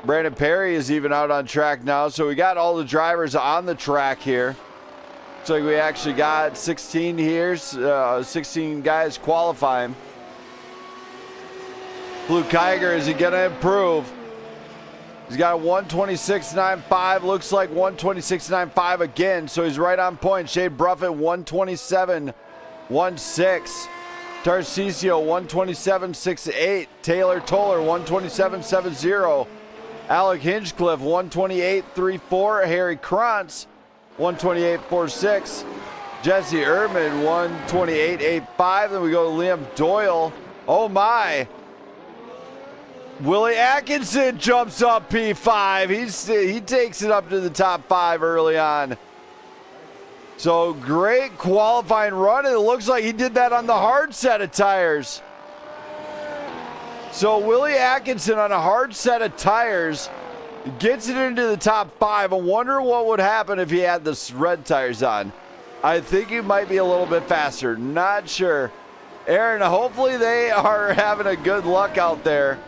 Brandon Perry is even out on track now, so we got all the drivers on the track here. Looks like we actually got 16 here, 16 guys qualifying. Flew Kiger, is he gonna improve? He's got a 126.95, looks like 126.95 again, so he's right on point. Shea Bruffett, 127.16. Tarcisio, 127.68. Taylor Toller, 127.70. Alec Hinchcliffe, 128.34. Harry Krantz, 128.46. Jesse Erdman, 128.85. Then we go to Liam Doyle. Oh my. Willie Atkinson jumps up P5. He takes it up to the top 5 early on. So great qualifying run, and it looks like he did that on the hard set of tires. So Willie Atkinson on a hard set of tires gets it into the top 5. I wonder what would happen if he had the red tires on. I think he might be a little bit faster. Not sure. Aaron, hopefully they are having a good luck out there.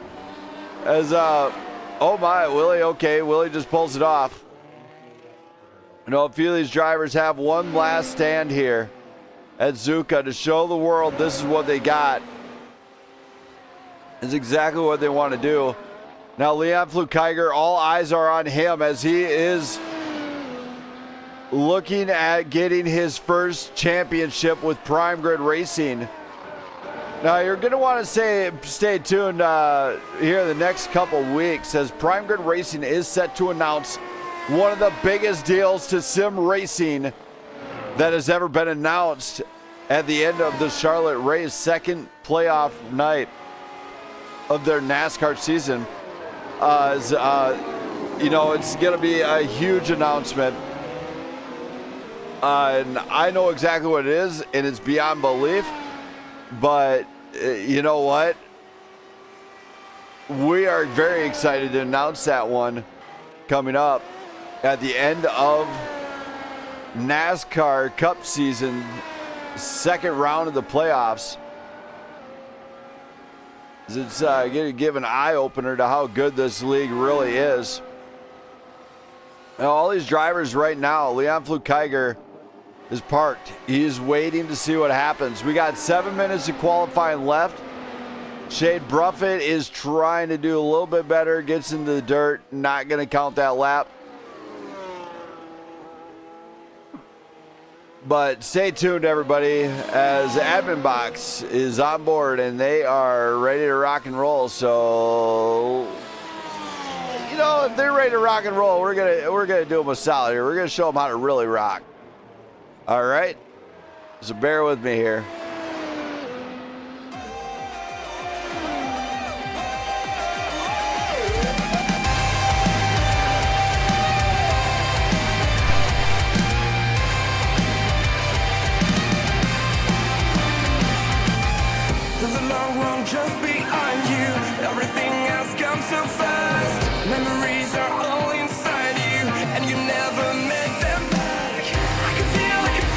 As, oh my, Willie, okay, Willie just pulls it off. You know, a few of these drivers have one last stand here. at Zuka to show the world this is what they got. It's exactly what they want to do. Now, Leon Flukeiger, all eyes are on him as he is looking at getting his first championship with Prime Grid Racing. Now, you're going to want to stay tuned here the next couple weeks as Prime Grid Racing is set to announce one of the biggest deals to sim racing that has ever been announced at the end of the Charlotte race, second playoff night of their NASCAR season. You know, it's going to be a huge announcement. And I know exactly what it is, and it's beyond belief. But you know what? We are very excited to announce that one coming up at the end of NASCAR Cup season, second round of the playoffs. It's going to give an eye-opener to how good this league really is. Now, all these drivers right now, Leon Flukeiger is parked. He's waiting to see what happens. We got 7 minutes of qualifying left. Shade Bruffett is trying to do a little bit better, gets into the dirt, not going to count that lap. But stay tuned, everybody, as Admin Boxx is on board and they are ready to rock and roll. So, you know, if they're ready to rock and roll, we're gonna do them a solid here. We're gonna show them how to really rock. All right, so bear with me here. There's a long road just behind you. Everything has come so fast. Memories are all inside you, and you never make them back. I can feel that you're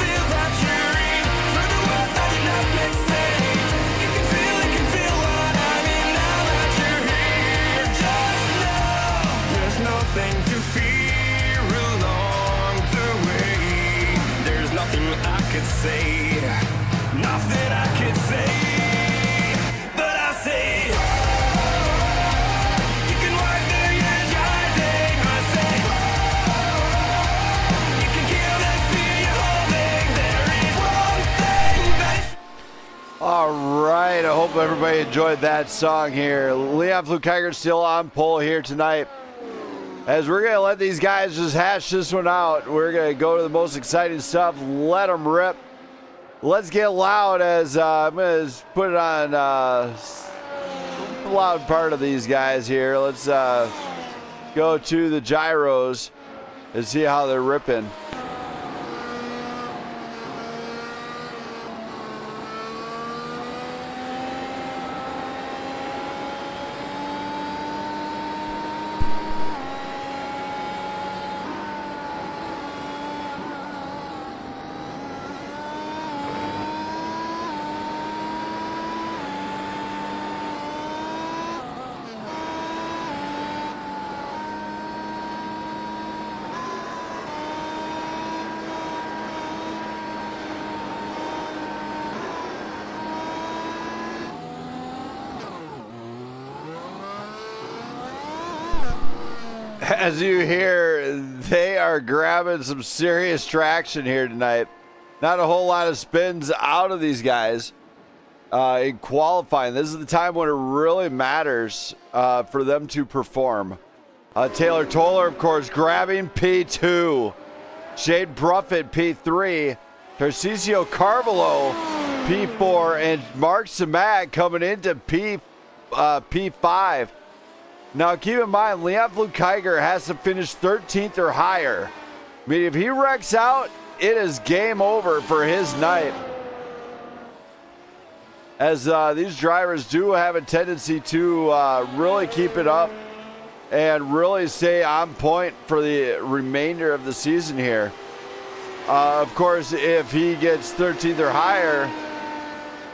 for the world that did not make sense. You can feel what I mean now that you're here. Just know there's nothing to fear along the way. There's nothing I could say, nothing I could say. All right, I hope everybody enjoyed that song here. Leon Flukeiger still on pole here tonight. As we're going to let these guys just hash this one out, we're going to go to the most exciting stuff. Let them rip. Let's get loud as I'm going to put it on loud part of these guys here. Let's go to the gyros and see how they're ripping. As you hear, they are grabbing some serious traction here tonight. Not a whole lot of spins out of these guys in qualifying. This is the time when it really matters for them to perform. Taylor Toller, of course, grabbing P2. Shade Bruffett, P3. Tarcisio Carvalho, P4. And Mark Samat coming into P5. Now, keep in mind, Leon Flukeiger has to finish 13th or higher. I mean, if he wrecks out, it is game over for his night. As these drivers do have a tendency to really keep it up and really stay on point for the remainder of the season here. Of course, if he gets 13th or higher,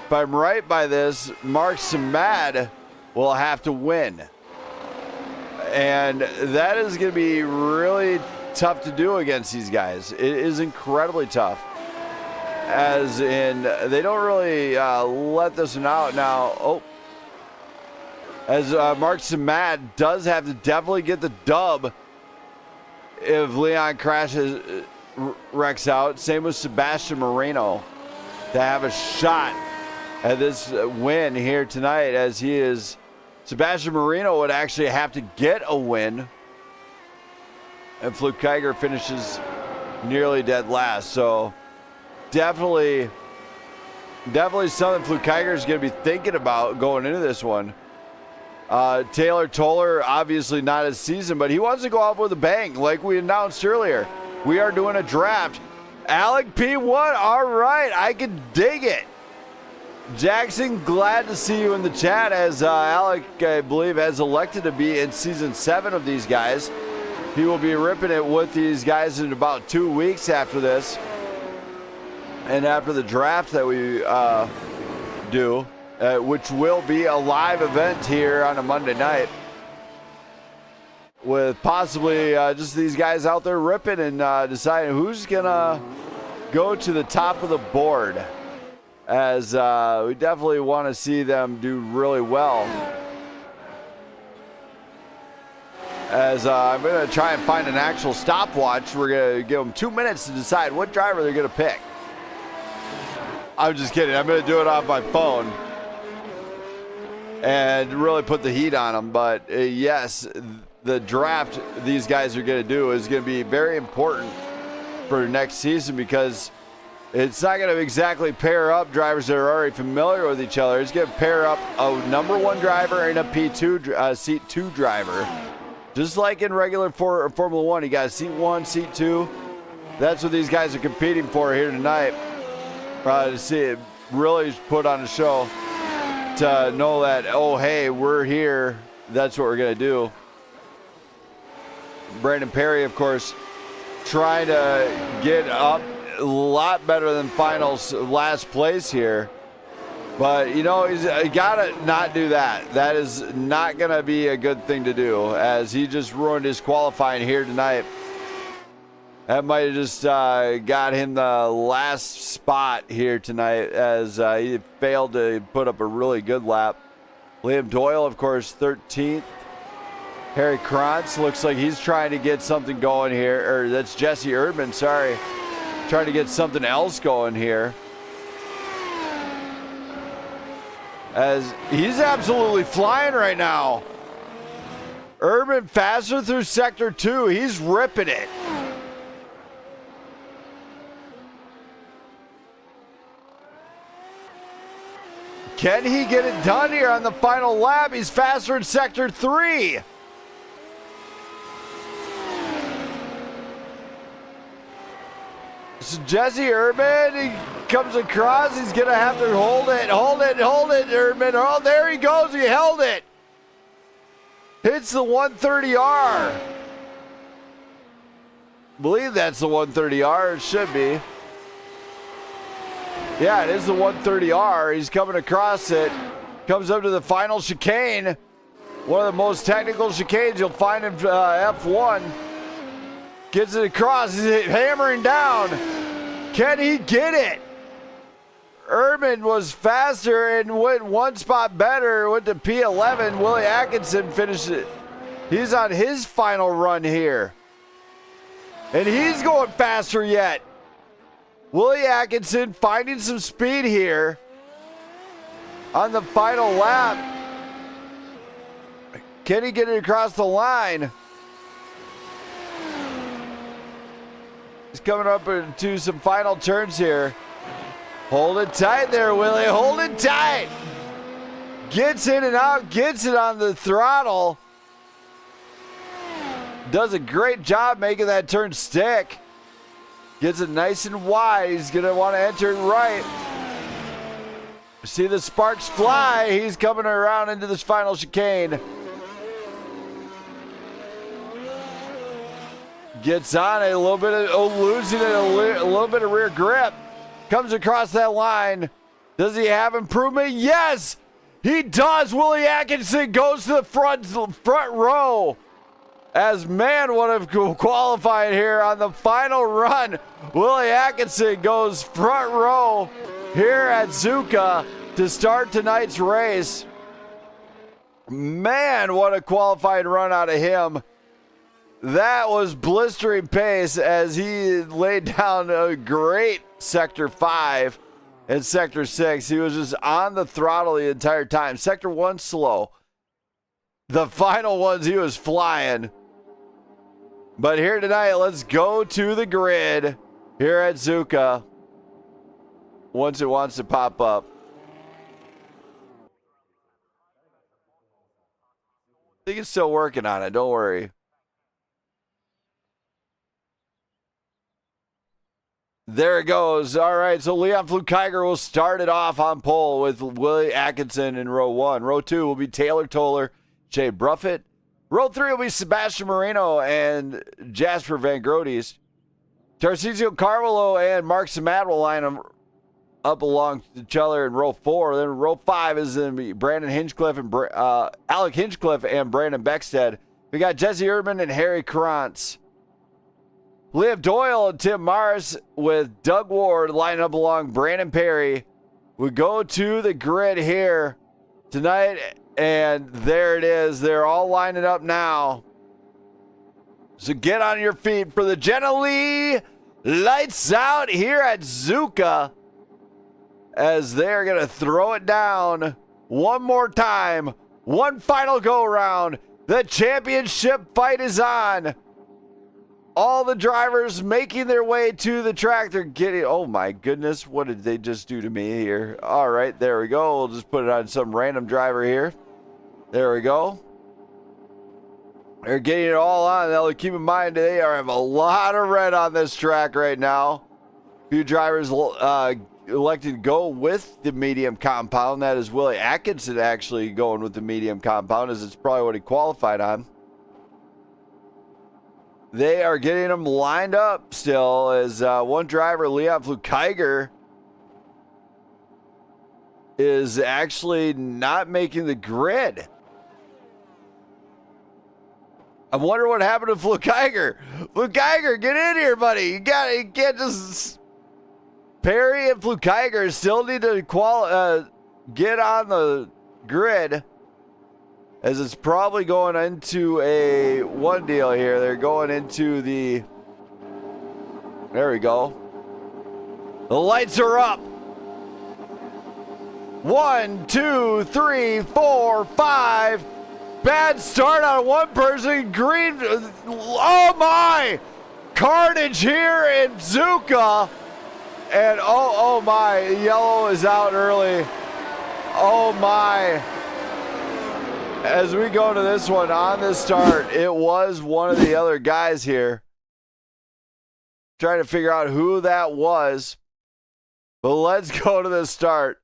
if I'm right by this, Mark Samat will have to win. And that is going to be really tough to do against these guys. It is incredibly tough. as in they don't really let this one out now. Oh, as Mark Samad does have to definitely get the dub if Leon crashes, wrecks out. Same with Sebastian Moreno to have a shot at this win here tonight, as he is. Sebastian Moreno would actually have to get a win, and Fluke Kiger finishes nearly dead last. So definitely something Fluke Kiger is going to be thinking about going into this one. Taylor Toller, obviously not his season, but he wants to go out with a bang like we announced earlier. We are doing a draft. Alec P1, all right, I can dig it. Jackson, glad to see you in the chat, as Alec, I believe, has elected to be in season 7 of these guys. He will be ripping it with these guys in about 2 weeks after this, and after the draft that we do, which will be a live event here on a Monday night, with possibly just these guys out there ripping and deciding who's gonna go to the top of the board, as we definitely want to see them do really well. As I'm going to try and find an actual stopwatch. We're going to give them 2 minutes to decide what driver they're going to pick. I'm just kidding. I'm going to do it off my phone and really put the heat on them. But yes, the draft these guys are going to do is going to be very important for next season, because it's not going to exactly pair up drivers that are already familiar with each other. It's going to pair up a number 1 driver and a P2 seat 2 driver. Just like in regular Formula 1, you got seat 1, seat 2. That's what these guys are competing for here tonight. To see it really put on a show, to know that, oh, hey, we're here. That's what we're going to do. Brandon Perry, of course, trying to get up a lot better than finals last place here. But, you know, he's got to not do that. That is not going to be a good thing to do, as he just ruined his qualifying here tonight. That might have just got him the last spot here tonight, as he failed to put up a really good lap. Liam Doyle, of course, 13th. Harry Krantz looks like he's trying to get something going here. Or that's Jesse Erdman, sorry. Trying to get something else going here, as he's absolutely flying right now. Urban faster through sector 2. He's ripping it. Can he get it done here on the final lap? He's faster in sector 3. So Jesse Urban, he comes across. He's going to have to hold it, Urban. Oh, there he goes. He held it. Hits the 130R. Believe that's the 130R. It should be. Yeah, it is the 130R. He's coming across it. Comes up to the final chicane. One of the most technical chicanes you'll find in F1. Gets it across. He's hammering down. Can he get it? Urban was faster and went 1 spot better. Went to P11. Willie Atkinson finished it. He's on his final run here. And he's going faster yet. Willie Atkinson finding some speed here on the final lap. Can he get it across the line? He's coming up into some final turns here. Hold it tight there, Willie. Hold it tight. Gets in and out. Gets it on the throttle. Does a great job making that turn stick. Gets it nice and wide. He's going to want to enter it right. See the sparks fly. He's coming around into this final chicane. Gets on it, a little bit of losing it, a little bit of rear grip. Comes across that line. Does he have improvement? Yes, he does. Willie Atkinson goes to the front row. As man would have qualified here on the final run. Willie Atkinson goes front row here at Zuka to start tonight's race. Man, what a qualifying run out of him. That was blistering pace as he laid down a great Sector 5 and Sector 6. He was just on the throttle the entire time. Sector 1 slow. The final ones he was flying. But here tonight, let's go to the grid here at Zuka once it wants to pop up. I think it's still working on it. Don't worry. There it goes. All right, so Leon Flukiger will start it off on pole with Willie Atkinson in row 1. Row 2 will be Taylor Toller, Jay Bruffett. Row 3 will be Sebastian Marino and Jasper Van Grotes. Tarcisio Carvalho and Mark Samat will line them up along each other in row 4. Then row 5 is going to be Brandon Hinchcliffe and Alec Hinchcliffe and Brandon Beckstead. We got Jesse Erdman and Harry Krantz. Liv Doyle and Tim Morris with Doug Ward lining up along Brandon Perry. We go to the grid here tonight, and there it is. They're all lining up now. So get on your feet for the Jenna Lee lights out here at Zuka as they're going to throw it down one more time. One final go around. The championship fight is on. All the drivers making their way to the track. They're getting, oh my goodness, what did they just do to me here? All right, there we go. We'll just put it on some random driver here. There we go. They're getting it all on. Now, keep in mind, they have a lot of red on this track right now. A few drivers elected to go with the medium compound. That is Willie Atkinson actually going with the medium compound, as it's probably what he qualified on. They are getting them lined up still as one driver, Leon Flukiger, is actually not making the grid. I'm wondering what happened to Flukiger. Flukiger, get in here, buddy. You can't just... Perry and Flukiger still need to get on the grid, as it's probably going into a one deal here. They're going into the... There we go. The lights are up. 1, 2, 3, 4, 5. Bad start on one person. Green. Oh my! Carnage here in Zuka. And oh my, yellow is out early. Oh my. As we go to this one on the start, it was one of the other guys here. Trying to figure out who that was. But let's go to the start,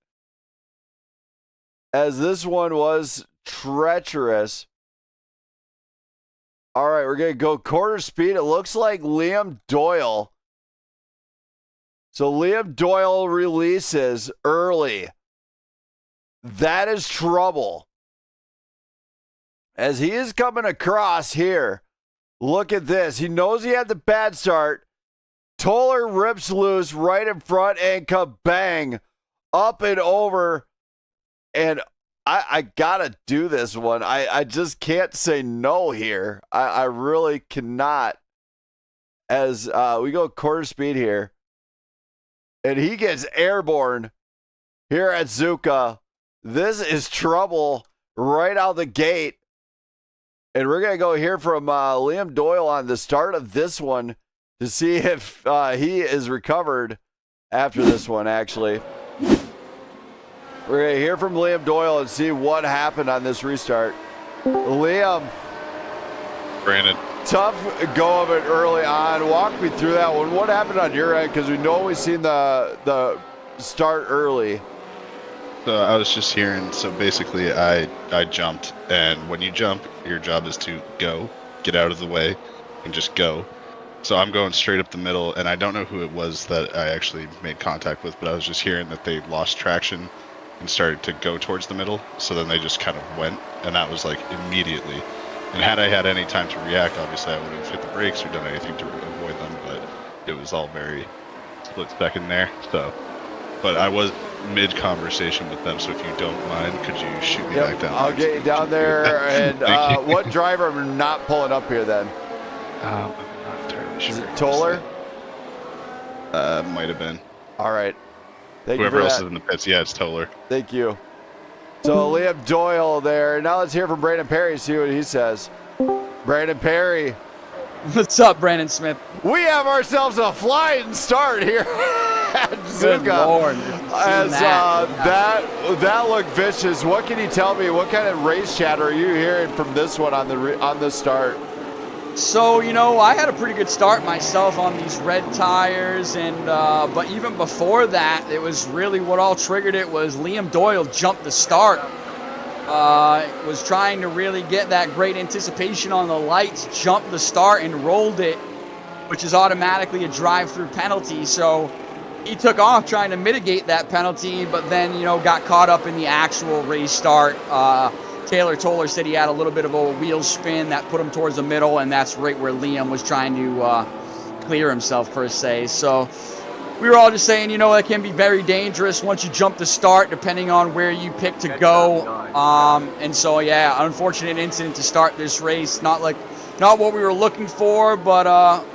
as this one was treacherous. All right, we're going to go quarter speed. It looks like Liam Doyle. So Liam Doyle releases early. That is trouble, as he is coming across here. Look at this. He knows he had the bad start. Toller rips loose right in front and kabang, up and over. And I gotta do this one. I just can't say no here. I really cannot. As we go quarter speed here. And he gets airborne here at Zuka. This is trouble right out the gate. And we're going to go hear from Liam Doyle on the start of this one to see if he is recovered after this one, actually. We're going to hear from Liam Doyle and see what happened on this restart. Liam. Brandon. Tough go of it early on. Walk me through that one. What happened on your end? Because we know we've seen the start early. So I was just hearing, so basically I jumped, and when you jump, your job is to go, get out of the way, and just go. So I'm going straight up the middle, and I don't know who it was that I actually made contact with, but I was just hearing that they lost traction and started to go towards the middle, so then they just kind of went, and that was like immediately. And had I had any time to react, obviously I would have hit the brakes or done anything to avoid them, but it was all very split second there. So, but I was mid-conversation with them, so if you don't mind, could you shoot me back down? I'll get you down there. And what driver am not pulling up here then? I'm not entirely sure. Is it Toller? Might have been. All right. Thank Whoever you for else that. is in the pits, yeah, it's Toller. Thank you. So Liam Doyle there. Now let's hear from Brandon Perry, see what he says. Brandon Perry. What's up, Brandon Smith? We have ourselves a flying start here at Good Zuka. Lord. As that looked vicious. What can you tell me? What kind of race chatter are you hearing from this one on the start? So, I had a pretty good start myself on these red tires, and but even before that, it was really what all triggered it was Liam Doyle jumped the start. Was trying to really get that great anticipation on the lights, jumped the start and rolled it, which is automatically a drive-through penalty. So he took off trying to mitigate that penalty, but then, got caught up in the actual race start. Taylor Toller said he had a little bit of a wheel spin that put him towards the middle, and that's right where Liam was trying to clear himself, per se. So we were all just saying, it can be very dangerous once you jump the start, depending on where you pick to go. And so, yeah, unfortunate incident to start this race. Not what we were looking for, but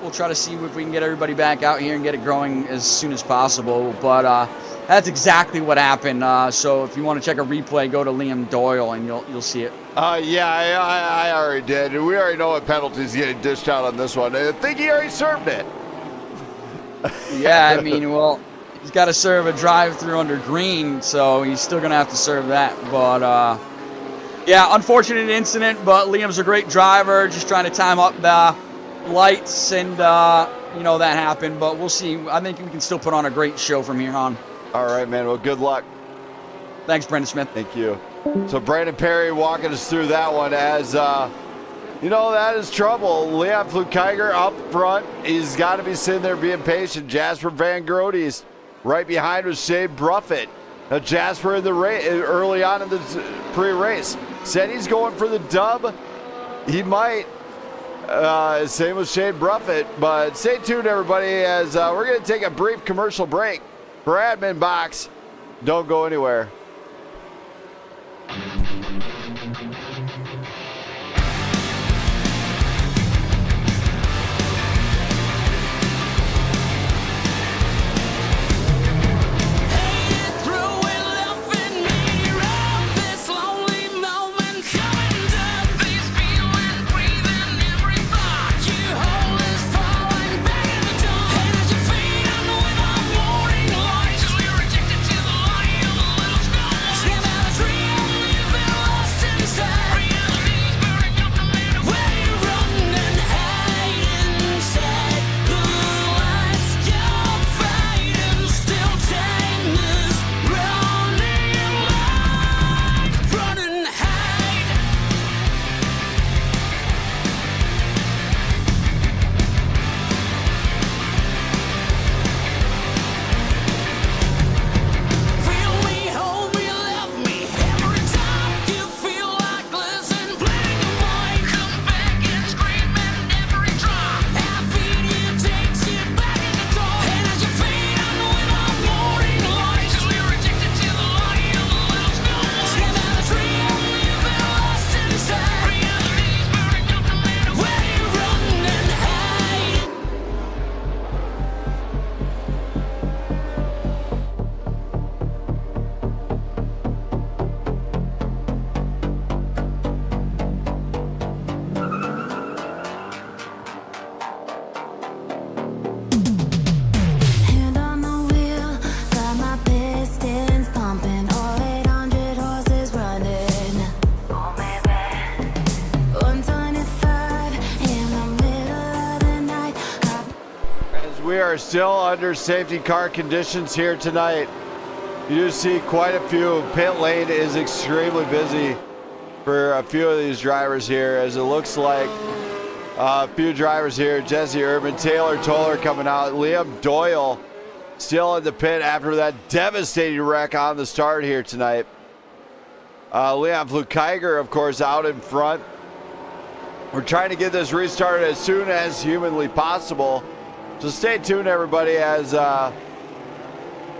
we'll try to see if we can get everybody back out here and get it growing as soon as possible. But that's exactly what happened. So if you want to check a replay, go to Liam Doyle and you'll see it. Yeah, I already did. We already know what penalty's getting dished out on this one. I think he already served it. Yeah, I mean, well, he's got to serve a drive-through under green, so he's still going to have to serve that. But, yeah, unfortunate incident, but Liam's a great driver, just trying to time up the lights, and, that happened. But we'll see. I think we can still put on a great show from here on. All right, man. Well, good luck. Thanks, Brandon Smith. Thank you. So Brandon Perry walking us through that one as, that is trouble. Leon Flukiger up front. He's got to be sitting there being patient. Jasper Van Grote's right behind with Shane Bruffett. Now Jasper in the race early on in the pre-race said he's going for the dub. He might. Same with Shane Bruffett. But stay tuned, everybody, as we're going to take a brief commercial break for Admin Boxx. Don't go anywhere. We are still under safety car conditions here tonight. You do see quite a few. Pit lane is extremely busy for a few of these drivers here, as it looks like a few drivers here. Jesse Urban, Taylor Toller coming out. Liam Doyle still in the pit after that devastating wreck on the start here tonight. Leon Flukiger, of course, out in front. We're trying to get this restarted as soon as humanly possible. So stay tuned, everybody, as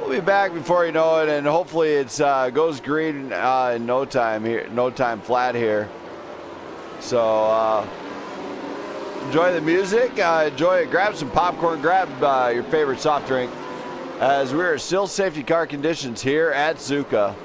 we'll be back before you know it, and hopefully it's goes green in no time here, no time flat here. So enjoy the music, enjoy it. Grab some popcorn, grab your favorite soft drink, as we are still safety car conditions here at Zuka.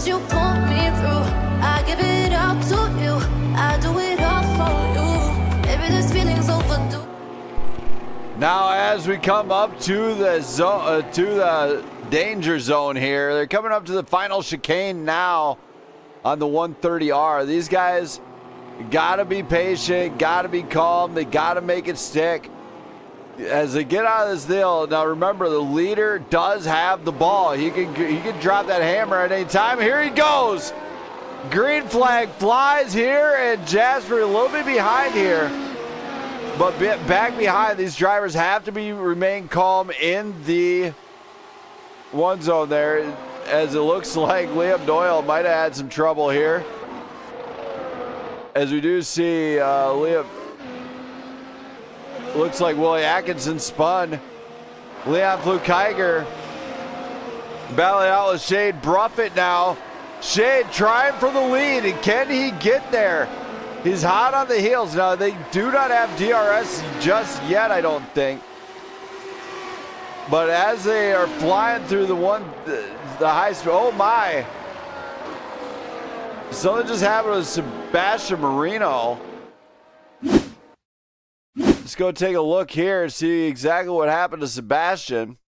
You put me through. I give it up to you. I do it all for you. Maybe this feeling's overdue. Now, as we come up to the zone, to the danger zone here, they're coming up to the final chicane now on the 130R. These guys gotta be patient, gotta be calm. They gotta make it stick as they get out of this deal. Now remember, the leader does have the ball. He can drop that hammer at any time. Here he goes. Green flag flies here, and Jasper a little bit behind here, but back behind. These drivers have to remain calm in the one zone there, as it looks like Liam Doyle might have had some trouble here, as we do see Liam. Looks like Willie Atkinson spun. Leon Flukiger battling out with Shade Bruffett now. Shade trying for the lead, and can he get there? He's hot on the heels. Now, they do not have DRS just yet, I don't think. But as they are flying through the high speed, oh my. Something just happened with Sebastian Marino. Let's go take a look here and see exactly what happened to Sebastian.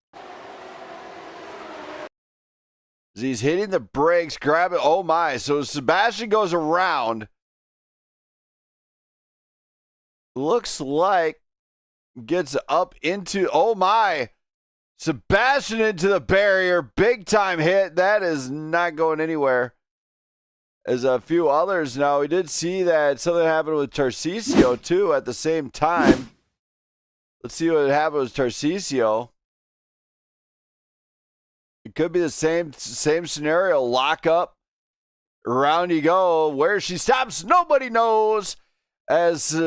He's hitting the brakes, grabbing. Oh my. So Sebastian goes around. Looks like gets up into. Oh my. Sebastian into the barrier. Big time hit. That is not going anywhere. As a few others now, we did see that something happened with Tarcisio too at the same time. Let's see what happened with Tarcisio. It could be the same scenario. Lock up. Around you go. Where she stops, nobody knows. As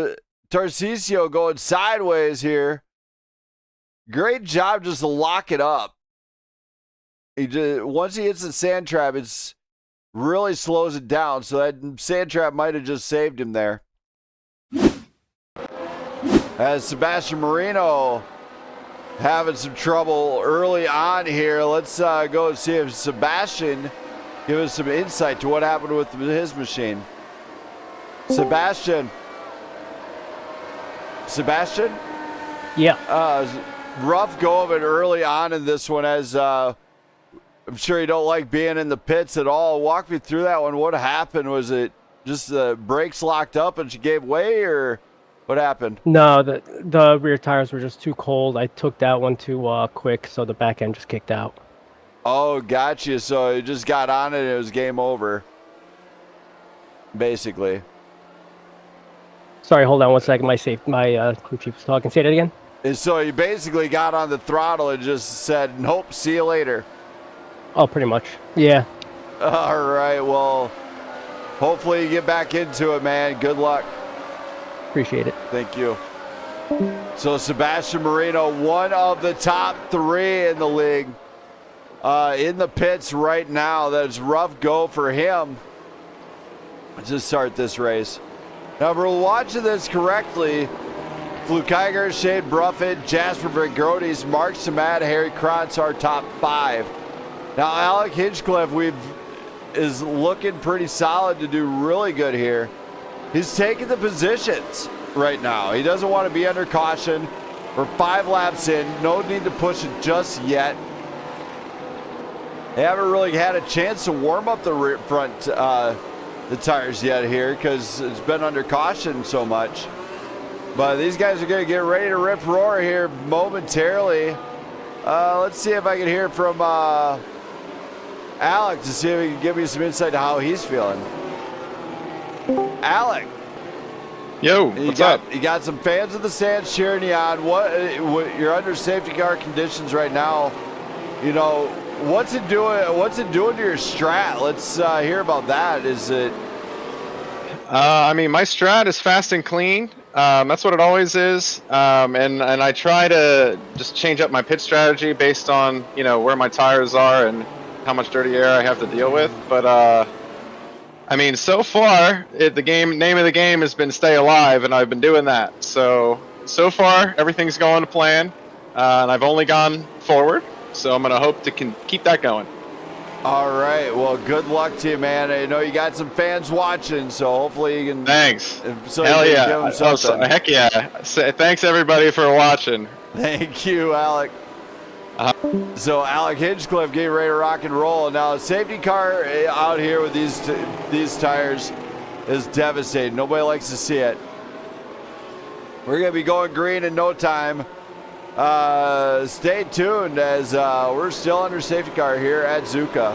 Tarcisio going sideways here. Great job just to lock it up. Once he hits the sand trap, it's really slows it down. So that sand trap might have just saved him there. As Sebastian Marino having some trouble early on here. Let's go and see if Sebastian give us some insight to what happened with his machine. Sebastian? Yeah. Rough go of it early on in this one, as I'm sure you don't like being in the pits at all. Walk me through that one. What happened? Was it just the brakes locked up and she gave way, or what happened? No, the rear tires were just too cold. I took that one too quick, so the back end just kicked out. Oh, gotcha. So it just got on it and it was game over, basically. Sorry, hold on one second. My crew chief was talking. Say that again. And so you basically got on the throttle and just said, nope, see you later. Oh, pretty much. Yeah. All right. Well, hopefully you get back into it, man. Good luck. Appreciate it. Thank you. So Sebastian Marino, one of the top 3 in the league, in the pits right now. That's rough go for him to start this race. Now, if we're watching this correctly, Flukiger, Shade Bruffett, Jasper Vigrodes, Mark Samad, Harry Krantz are top 5. Now, Alec Hinchcliffe is looking pretty solid to do really good here. He's taking the positions right now. He doesn't want to be under caution. We're 5 laps in. No need to push it just yet. They haven't really had a chance to warm up the front the tires yet here because it's been under caution so much. But these guys are going to get ready to rip roar here momentarily. Let's see if I can hear from Alec to see if he can give me some insight to how he's feeling. Alec. Yo, what's up? You got some fans of the stands cheering you on. What you're under safety car conditions right now. You know, what's it doing? What's it doing to your strat? Let's hear about that. Is it? I mean, my strat is fast and clean. That's what it always is. And I try to just change up my pit strategy based on, you know, where my tires are and how much dirty air I have to deal with. But I mean, so far, name of the game has been stay alive, and I've been doing that. So far, everything's going to plan, and I've only gone forward. So I'm gonna hope to keep that going. All right. Well, good luck to you, man. I know you got some fans watching, so hopefully you can. Thanks. So Hell you yeah. can give them something. Heck yeah. Thanks everybody for watching. Thank you, Alec. So Alec Hinchcliffe getting ready to rock and roll. Now, a safety car out here with these tires is devastating. Nobody likes to see it. We're going to be going green in no time. Stay tuned as we're still under safety car here at Zuka.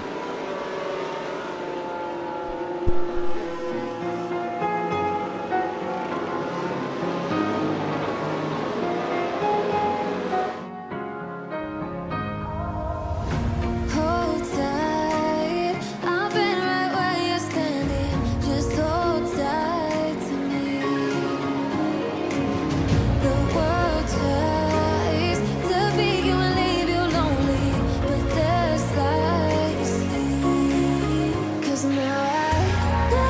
Hold tight, I've been right where you're standing. Just hold tight to me. The world tries to beat you and leave you lonely, but there's light you see. 'Cause now I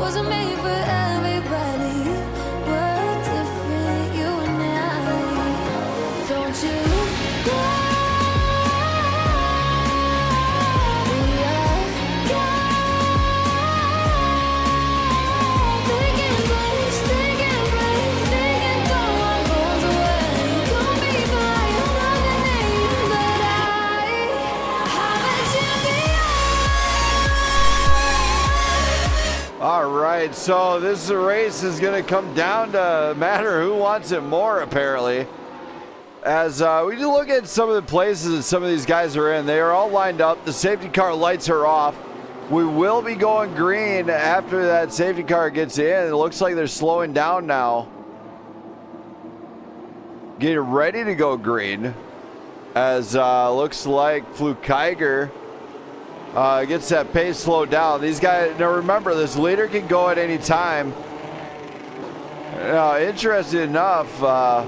wasn't made for everybody. We're different, you and I. Don't you go. We are taking place, taking place, taking gone goes away. Call me by another name, but I'm a champion. All right, so this race is going to come down to a matter who wants it more, apparently. As we look at some of the places that some of these guys are in, they are all lined up. The safety car lights are off. We will be going green after that safety car gets in. It looks like they're slowing down now. Getting ready to go green. As looks like Fluke Kiger gets that pace slowed down. These guys, now remember, this leader can go at any time. Interesting enough, a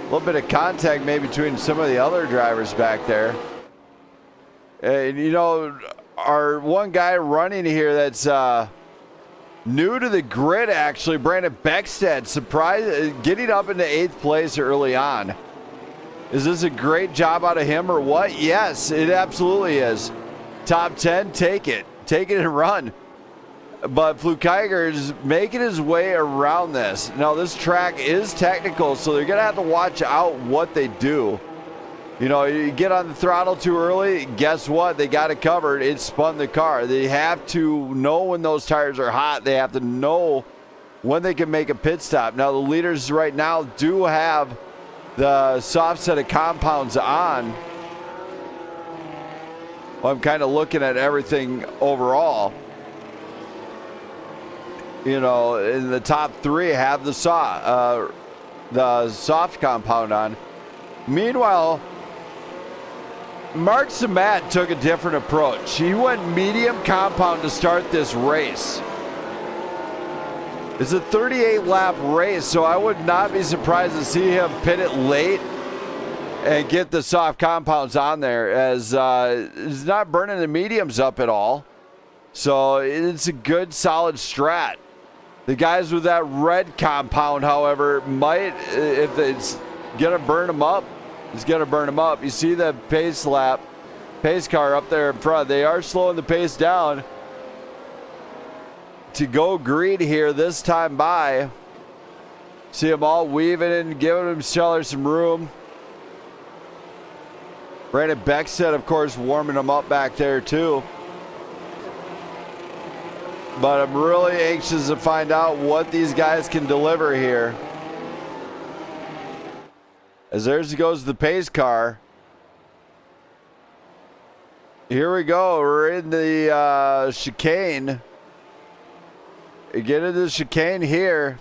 little bit of contact maybe between some of the other drivers back there. And you know, our one guy running here that's new to the grid, actually, Brandon Beckstead, surprised getting up into 8th place early on. Is this a great job out of him or what? Yes, it absolutely is. Top 10, take it and run. But Fluke Kiger is making his way around this. Now, this track is technical, so they're going to have to watch out what they do. You know, you get on the throttle too early, guess what? They got it covered. It spun the car. They have to know when those tires are hot. They have to know when they can make a pit stop. Now, the leaders right now do have the soft set of compounds on. Well, I'm kind of looking at everything overall. You know, in the top 3 have the soft compound on. Meanwhile, Mark Samat took a different approach. He went medium compound to start this race. It's a 38-lap race, so I would not be surprised to see him pit it late and get the soft compounds on there, as he's not burning the mediums up at all. So it's a good, solid strat. The guys with that red compound, however, might, if it's going to burn them up, it's going to burn them up. You see the pace car up there in front. They are slowing the pace down to go green here this time by. See them all weaving and giving each other some room. Brandon Beckstead, of course, warming them up back there too. But I'm really anxious to find out what these guys can deliver here. As there goes the pace car. Here we go. We're in the chicane. We get into the chicane here.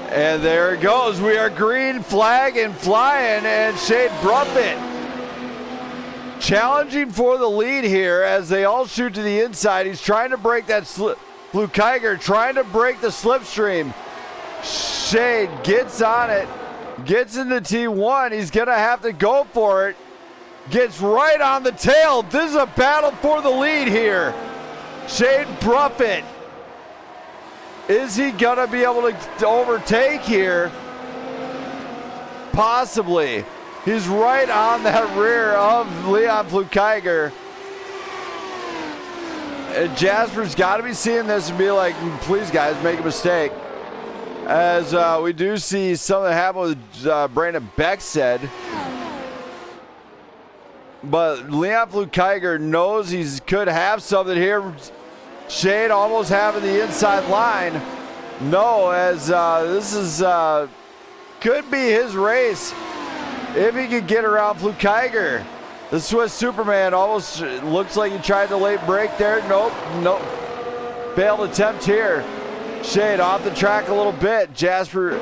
And there it goes. We are green, flag, and flying. And Shade Bruffett challenging for the lead here as they all shoot to the inside. He's trying to break that Fluke Kiger trying to break the slipstream. Shade gets on it, gets into T1. He's going to have to go for it. Gets right on the tail. This is a battle for the lead here. Shade Bruffett. Is he going to be able to overtake here? Possibly. He's right on that rear of Leon Fluke Kiger. And Jasper's got to be seeing this and be like, please, guys, make a mistake. As we do see something happen with Brandon Beckstead. But Leon Fluke Kiger knows he could have something here. Shade almost having the inside line. No, as this is could be his race if he could get around Fluke Kiger. The Swiss Superman almost looks like he tried the late break there. Nope. Failed attempt here. Shade off the track a little bit. Jasper,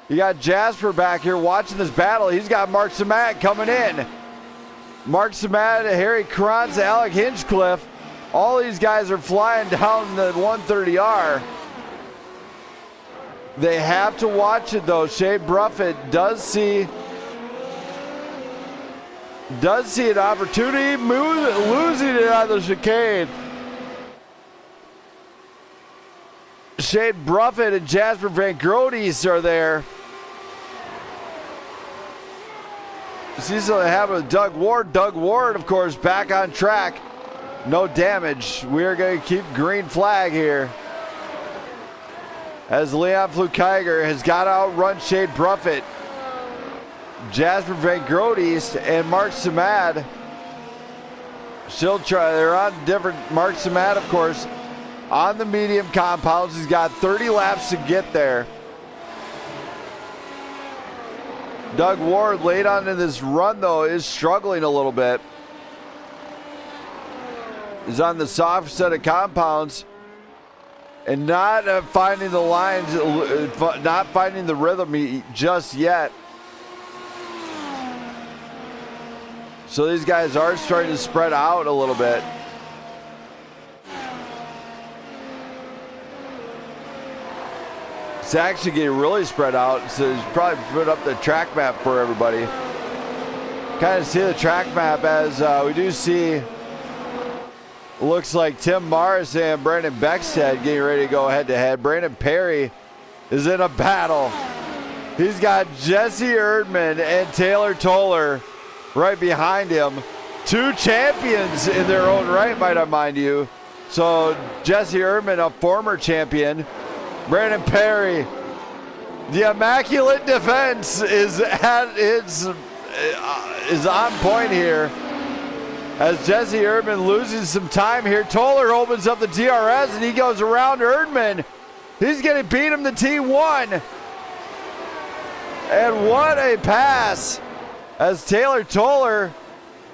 you got Jasper back here watching this battle. He's got Mark Samat coming in. Mark Samat, Harry Krantz, Alec Hinchcliffe. All these guys are flying down the 130R. They have to watch it though. Shade Bruffett does see an opportunity, losing it on the chicane. Shane Bruffett and Jasper Van Grotes are there. Sees what happened with Doug Ward. Doug Ward, of course, back on track. No damage. We are going to keep green flag here. As Leon Flukiger has got to outrun Shane Bruffett, Jasper Van Grotes, and Mark Samad. Still try. They're on different. Mark Samad, of course, on the medium compounds. He's got 30 laps to get there. Doug Ward, late on in this run, though, is struggling a little bit. He's on the soft set of compounds and not finding the lines, not finding the rhythm just yet. So these guys are starting to spread out a little bit. It's actually getting really spread out, so he's probably put up the track map for everybody. Kind of see the track map as we do see, looks like Tim Morris and Brandon Beckstead getting ready to go head to head. Brandon Perry is in a battle. He's got Jesse Erdman and Taylor Toller right behind him. Two champions in their own right, might I mind you. So Jesse Erdman, a former champion. Brandon Perry, the immaculate defense is at its is on point here. As Jesse Erdman loses some time here, Toller opens up the DRS and he goes around Erdman. He's going to beat him to T1. And what a pass! As Taylor Toller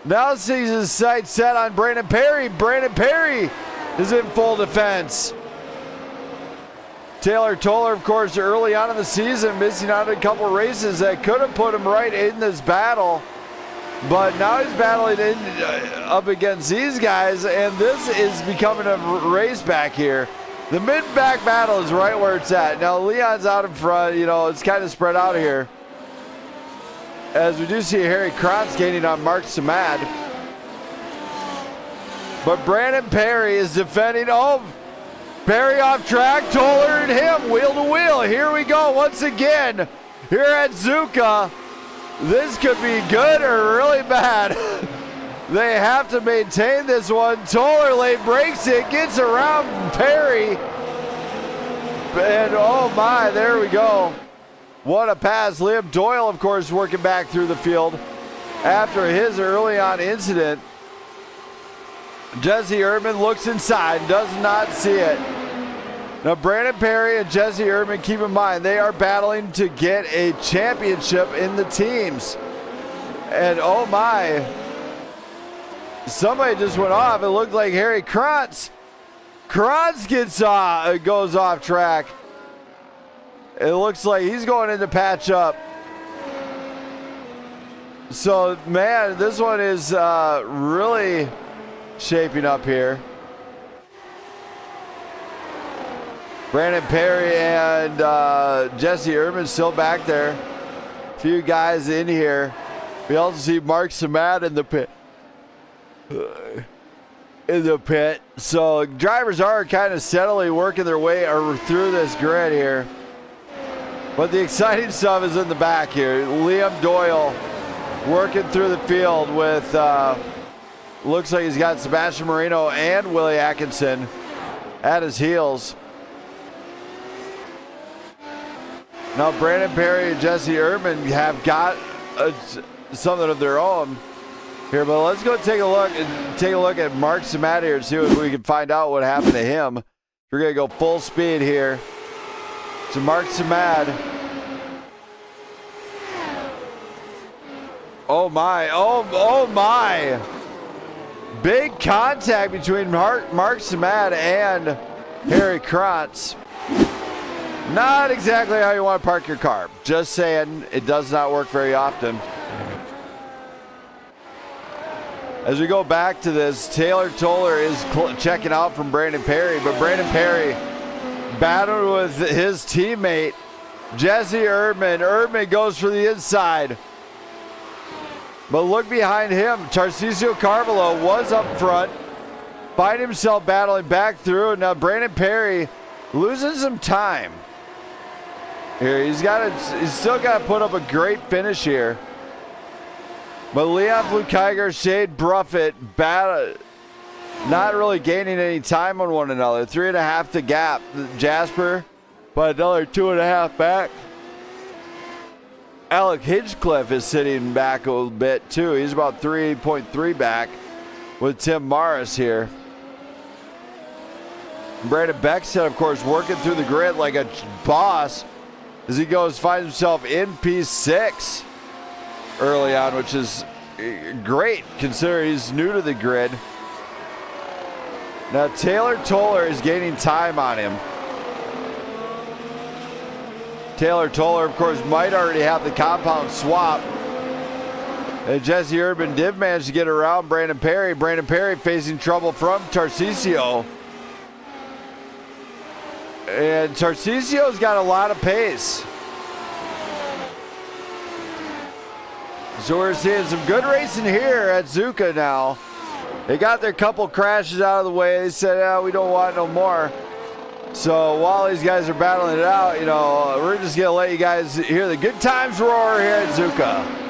now sees his sights set on Brandon Perry. Brandon Perry is in full defense. Taylor Toller, of course, early on in the season, missing out on a couple races that could have put him right in this battle. But now he's battling up against these guys, and this is becoming a race back here. The mid-back battle is right where it's at. Now, Leon's out in front. You know, it's kind of spread out here. As we do see Harry Kranz gaining on Mark Samad. But Brandon Perry is defending. Oh, Perry off track, Toller and him, wheel to wheel. Here we go once again. Here at Zuka. This could be good or really bad. They have to maintain this one. Toller late breaks it, gets around Perry. And oh my, there we go. What a pass. Liam Doyle, of course, working back through the field after his early on incident. Jesse Erdman looks inside, does not see it. Now, Brandon Perry and Jesse Erdman, keep in mind, they are battling to get a championship in the teams. And oh my, somebody just went off. It looked like Harry Kranz. Kranz goes off track. It looks like he's going into patch up. So, man, this one is really shaping up here. Brandon Perry and Jesse Erdman still back there. A few guys in here. We also see Mark Samad in the pit. So drivers are kind of steadily working their way through this grid here. But the exciting stuff is in the back here. Liam Doyle working through the field with, looks like he's got Sebastian Marino and Willie Atkinson at his heels. Now Brandon Perry and Jesse Erdman have got something of their own here, but let's go take a look at Mark Samad here and see if we can find out what happened to him. We're gonna go full speed here. So Mark Samad. Oh my, oh my. Big contact between Mark Samad and Harry Kranz. Not exactly how you want to park your car. Just saying, it does not work very often. As we go back to this, Taylor Toller is checking out from Brandon Perry, but Brandon Perry battled with his teammate, Jesse Erdman. Erdman goes for the inside. But look behind him. Tarcisio Carvalho was up front, find himself battling back through. Now Brandon Perry losing some time. Here, he's still got to put up a great finish here. But Leon Flukiger, Shade Bruffett, not really gaining any time on one another. 3.5 to gap. Jasper, but another 2.5 back. Alec Hinchcliffe is sitting back a little bit too. He's about 3.3 back with Tim Morris here. Brandon Beckstead, of course, working through the grid like a boss as he finds himself in P6 early on, which is great considering he's new to the grid. Now Taylor Toller is gaining time on him. Taylor Toller, of course, might already have the compound swap. And Jesse Urban did manage to get around Brandon Perry. Brandon Perry facing trouble from Tarcisio. And Tarcisio's got a lot of pace. So we're seeing some good racing here at Zuka now. They got their couple crashes out of the way. They said, we don't want no more. So while these guys are battling it out, we're just going to let you guys hear the good times roar here at Zuka.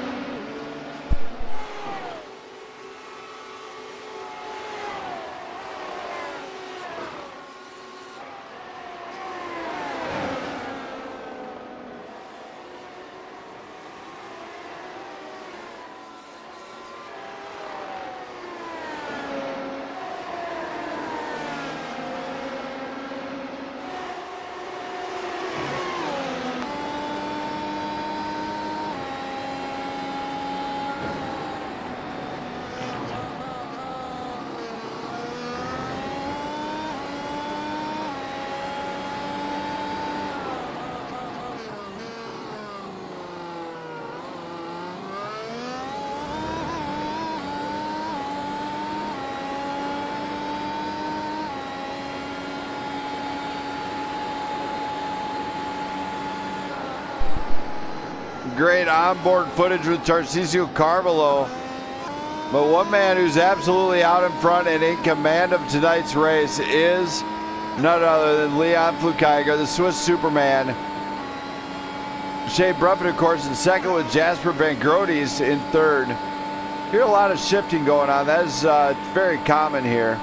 Great onboard footage with Tarcisio Carvalho. But one man who's absolutely out in front and in command of tonight's race is none other than Leon Flukiger, the Swiss Superman. Shea Bruffett, of course, in second with Jasper Van Grotes in third. Hear a lot of shifting going on. That is very common here.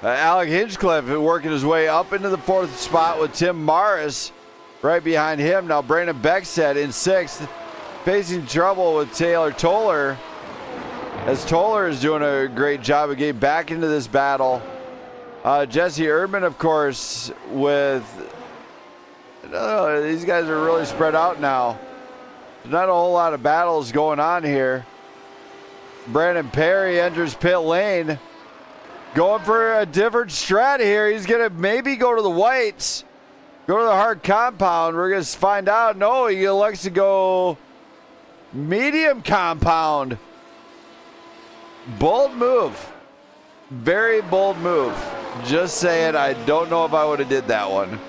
Alec Hinchcliffe working his way up into the fourth spot with Tim Morris right behind him. Now Brandon Beckstead in sixth, facing trouble with Taylor Toller, as Toller is doing a great job of getting back into this battle. Jesse Erdman, of course, with these guys are really spread out now. There's not a whole lot of battles going on here. Brandon Perry enters pit lane, going for a different strat here. He's gonna maybe go to the whites, go to the hard compound. We're gonna find out. No, he elects to go medium compound. Bold move. Very bold move. Just saying, I don't know if I would have did that one.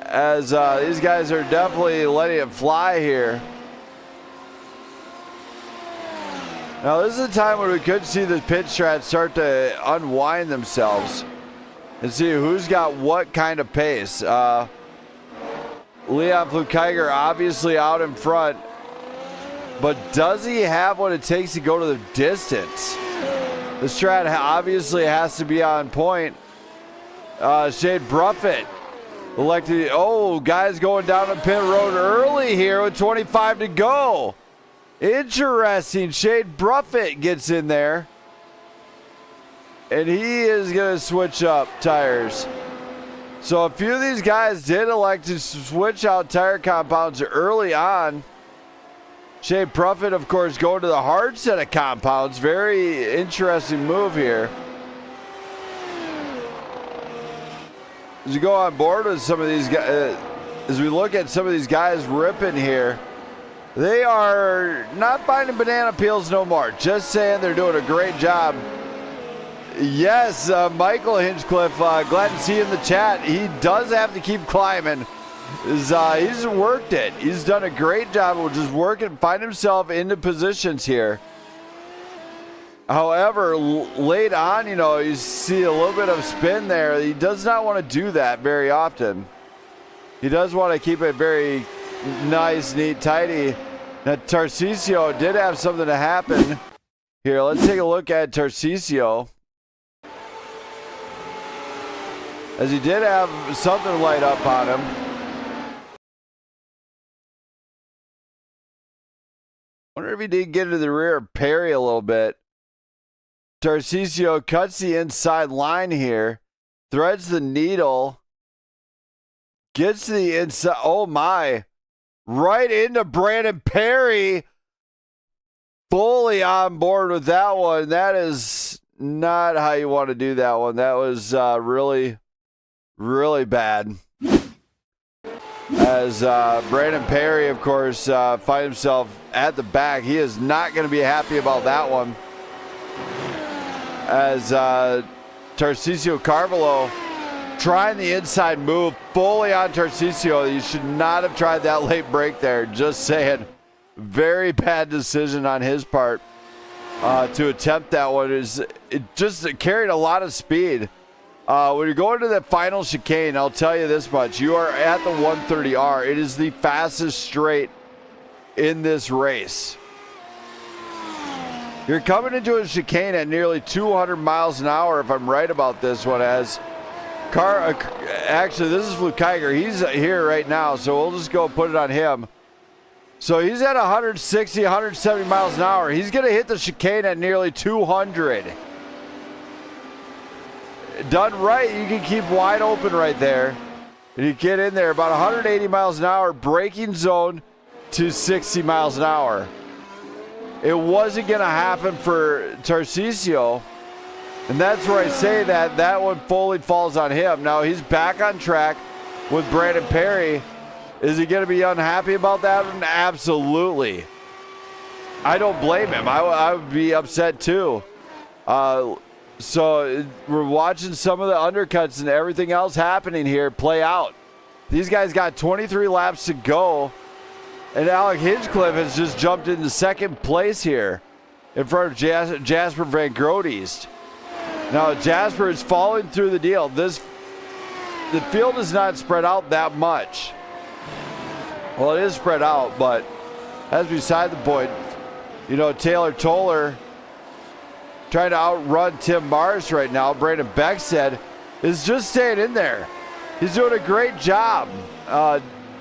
As these guys are definitely letting it fly here. Now this is a time when we could see the pit strats start to unwind themselves and see who's got what kind of pace. Leon Flukiger obviously out in front, but does he have what it takes to go to the distance? The strat obviously has to be on point. Shade Bruffett elected. Oh, guys going down the pit road early here with 25 to go. Interesting. Shade Bruffett gets in there, and he is going to switch up tires. So a few of these guys did elect to switch out tire compounds early on. Shade Bruffett, of course, going to the hard set of compounds. Very interesting move here. As you go on board with some of these guys, as we look at some of these guys ripping here, they are not finding banana peels no more. Just saying, they're doing a great job. Yes, Michael Hinchcliffe, glad to see you in the chat. He does have to keep climbing. He's worked it. He's done a great job of just working, find himself into positions here. However, late on, you see a little bit of spin there. He does not want to do that very often. He does want to keep it very nice, neat, tidy. Now, Tarcisio did have something to happen here. Let's take a look at Tarcisio. As he did have something light up on him. Wonder if he did get into the rear of Perry a little bit. Tarcisio cuts the inside line here. Threads the needle. Gets to the inside. Oh my. Right into Brandon Perry. Fully on board with that one. That is not how you want to do that one. That was really, really bad. As Brandon Perry, of course, finds himself at the back. He is not going to be happy about that one. As Tarcisio Carvalho trying the inside move fully on Tarcisio. You should not have tried that late break there. Just saying. Very bad decision on his part to attempt that one. It just carried a lot of speed. When you're going to the final chicane, I'll tell you this much. You are at the 130R. It is the fastest straight in this race. You're coming into a chicane at nearly 200 miles an hour, if I'm right about this one. Actually, this is Flukiger. He's here right now, so we'll just go put it on him. So he's at 160, 170 miles an hour. He's going to hit the chicane at nearly 200. Done right, you can keep wide open right there. And you get in there about 180 miles an hour, braking zone to 60 miles an hour. It wasn't going to happen for Tarcisio. And that's where I say that one fully falls on him. Now he's back on track with Brandon Perry. Is he going to be unhappy about that one? Absolutely. I don't blame him. I would be upset too. So we're watching some of the undercuts and everything else happening here play out. These guys got 23 laps to go. And Alec Hinchcliffe has just jumped into second place here in front of Jasper Van Groot. Now Jasper is following through the deal. The field is not spread out that much. Well, it is spread out, but that's beside the point. Taylor Toller trying to outrun Tim Mars right now. Brandon Beckstead is just staying in there. He's doing a great job.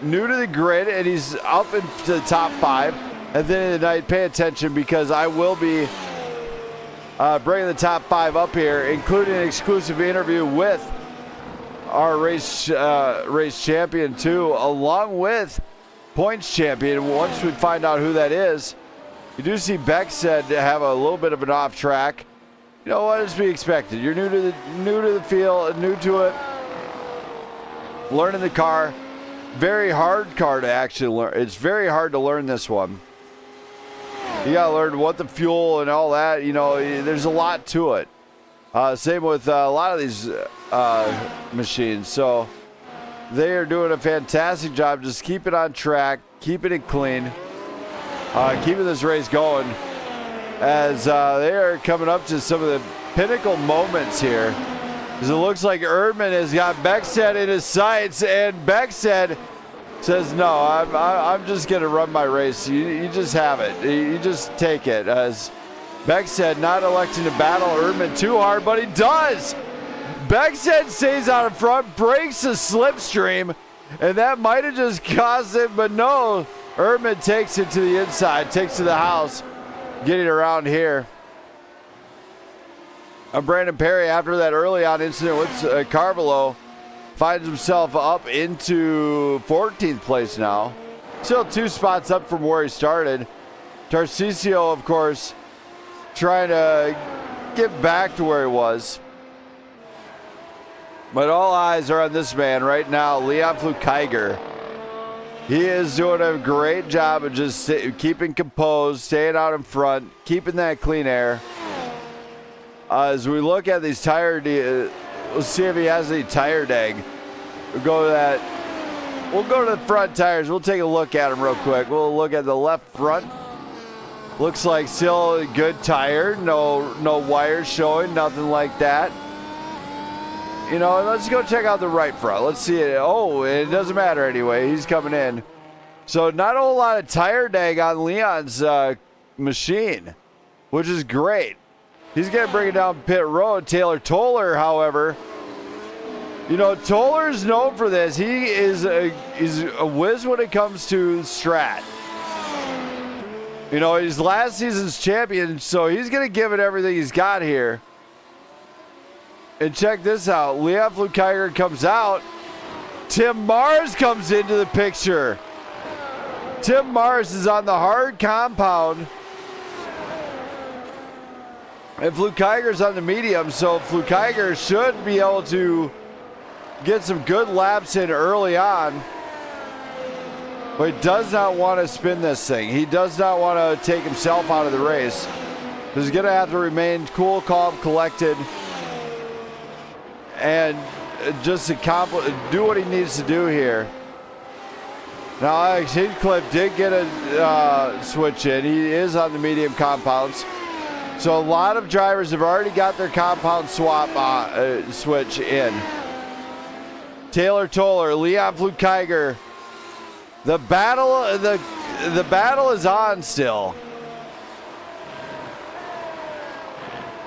New to the grid, and he's up into the top 5. At the end of the night, pay attention because I will be bringing the top 5 up here, including an exclusive interview with our race champion too, along with points champion. Once we find out who that is, you do see Beck said to have a little bit of an off track. You know what is to be expected. You're new to the field, new to it, learning the car. Very hard car to actually learn. It's very hard to learn this one. You gotta learn what the fuel and all that. There's a lot to it. Same with a lot of these machines. So they are doing a fantastic job. Just keep it on track, keeping it clean, keeping this race going. As they are coming up to some of the pinnacle moments here. Because it looks like Erdman has got Beckstead in his sights, and Beckstead says, no, I'm just going to run my race. You just have it. You just take it. As Beckstead not electing to battle Erdman too hard, but he does. Beckstead stays out in front, breaks the slipstream, and that might have just cost it, but no. Erdman takes it to the inside, takes to the house, getting around here. Brandon Perry, after that early on incident with Carvalho, finds himself up into 14th place now. Still 2 spots up from where he started. Tarcisio, of course, trying to get back to where he was. But all eyes are on this man right now, Leon Flukiger. He is doing a great job of just keeping composed, staying out in front, keeping that clean air. As we look at these tire, we'll see if he has any tire deg. We'll go to the front tires. We'll take a look at them real quick. We'll look at the left front. Looks like still a good tire. No wires showing, nothing like that. You know, let's go check out the right front. Let's see it. Oh, it doesn't matter anyway. He's coming in. So not a whole lot of tire drag on Leon's machine, which is great. He's going to bring it down pit road. Taylor Toller, however, you know, Toller's known for this. He's a whiz when it comes to strat. You know, he's last season's champion, so he's going to give it everything he's got here. And check this out. Leon Flukiger comes out. Tim Mars comes into the picture. Tim Mars is on the hard compound. And Flukiger's on the medium, so Flukiger should be able to get some good laps in early on. But he does not want to spin this thing. He does not want to take himself out of the race. He's going to have to remain cool, calm, collected, and just do what he needs to do here. Now, Alex Hinchcliffe did get a switch in. He is on the medium compounds. So a lot of drivers have already got their compound swap switch in. Taylor Toller, Leon Flukiger. The battle is on still.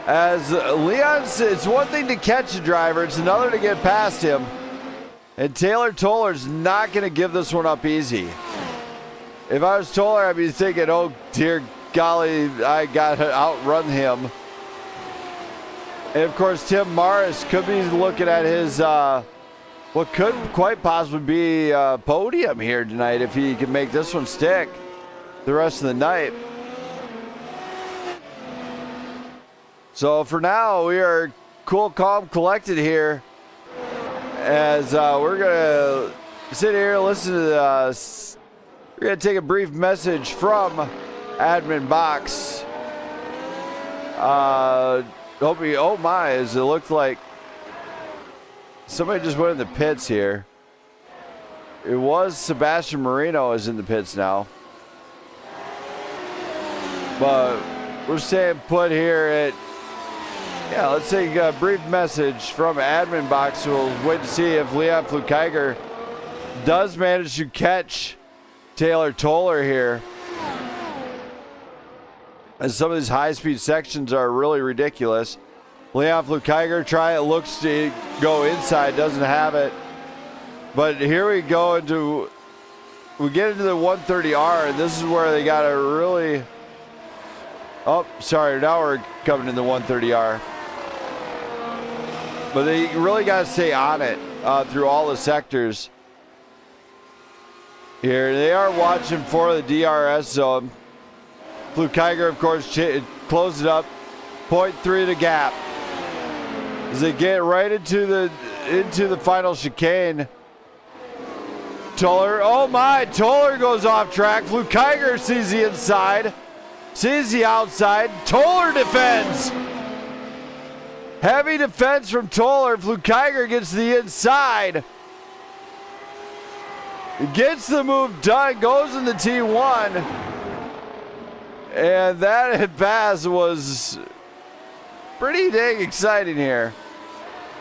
As Leon says, it's one thing to catch a driver, it's another to get past him. And Taylor Toller's not going to give this one up easy. If I was Toller, I'd be thinking, oh, dear golly, I got to outrun him. And, of course, Tim Morris could be looking at his, what could quite possibly be a podium here tonight if he can make this one stick the rest of the night. So, for now, we are cool, calm, collected here. As we're going to sit here and listen to this. We're going to take a brief message from Admin Boxx. Oh my, as it looked like somebody just went in the pits here. It was Sebastian Marino is in the pits now. But we're staying put here at, yeah, let's take a brief message from Admin Boxx. We'll wait to see if Leon Flukiger does manage to catch Taylor Toller here. And some of these high-speed sections are really ridiculous. Leon Flukiger looks to go inside, doesn't have it. But here we go we get into the 130R, and this is where they got to really, oh, sorry, now we're coming in the 130R. But they really got to stay on it through all the sectors. Here, they are watching for the DRS zone. Flukiger, of course, closed it up. 0.3 the gap. As they get right into the final chicane. Toller, oh my, Toller goes off track. Flukiger sees the inside, sees the outside. Toller defends. Heavy defense from Toller. Flukiger gets the inside. Gets the move done, goes in the T1. And that pass was pretty dang exciting here.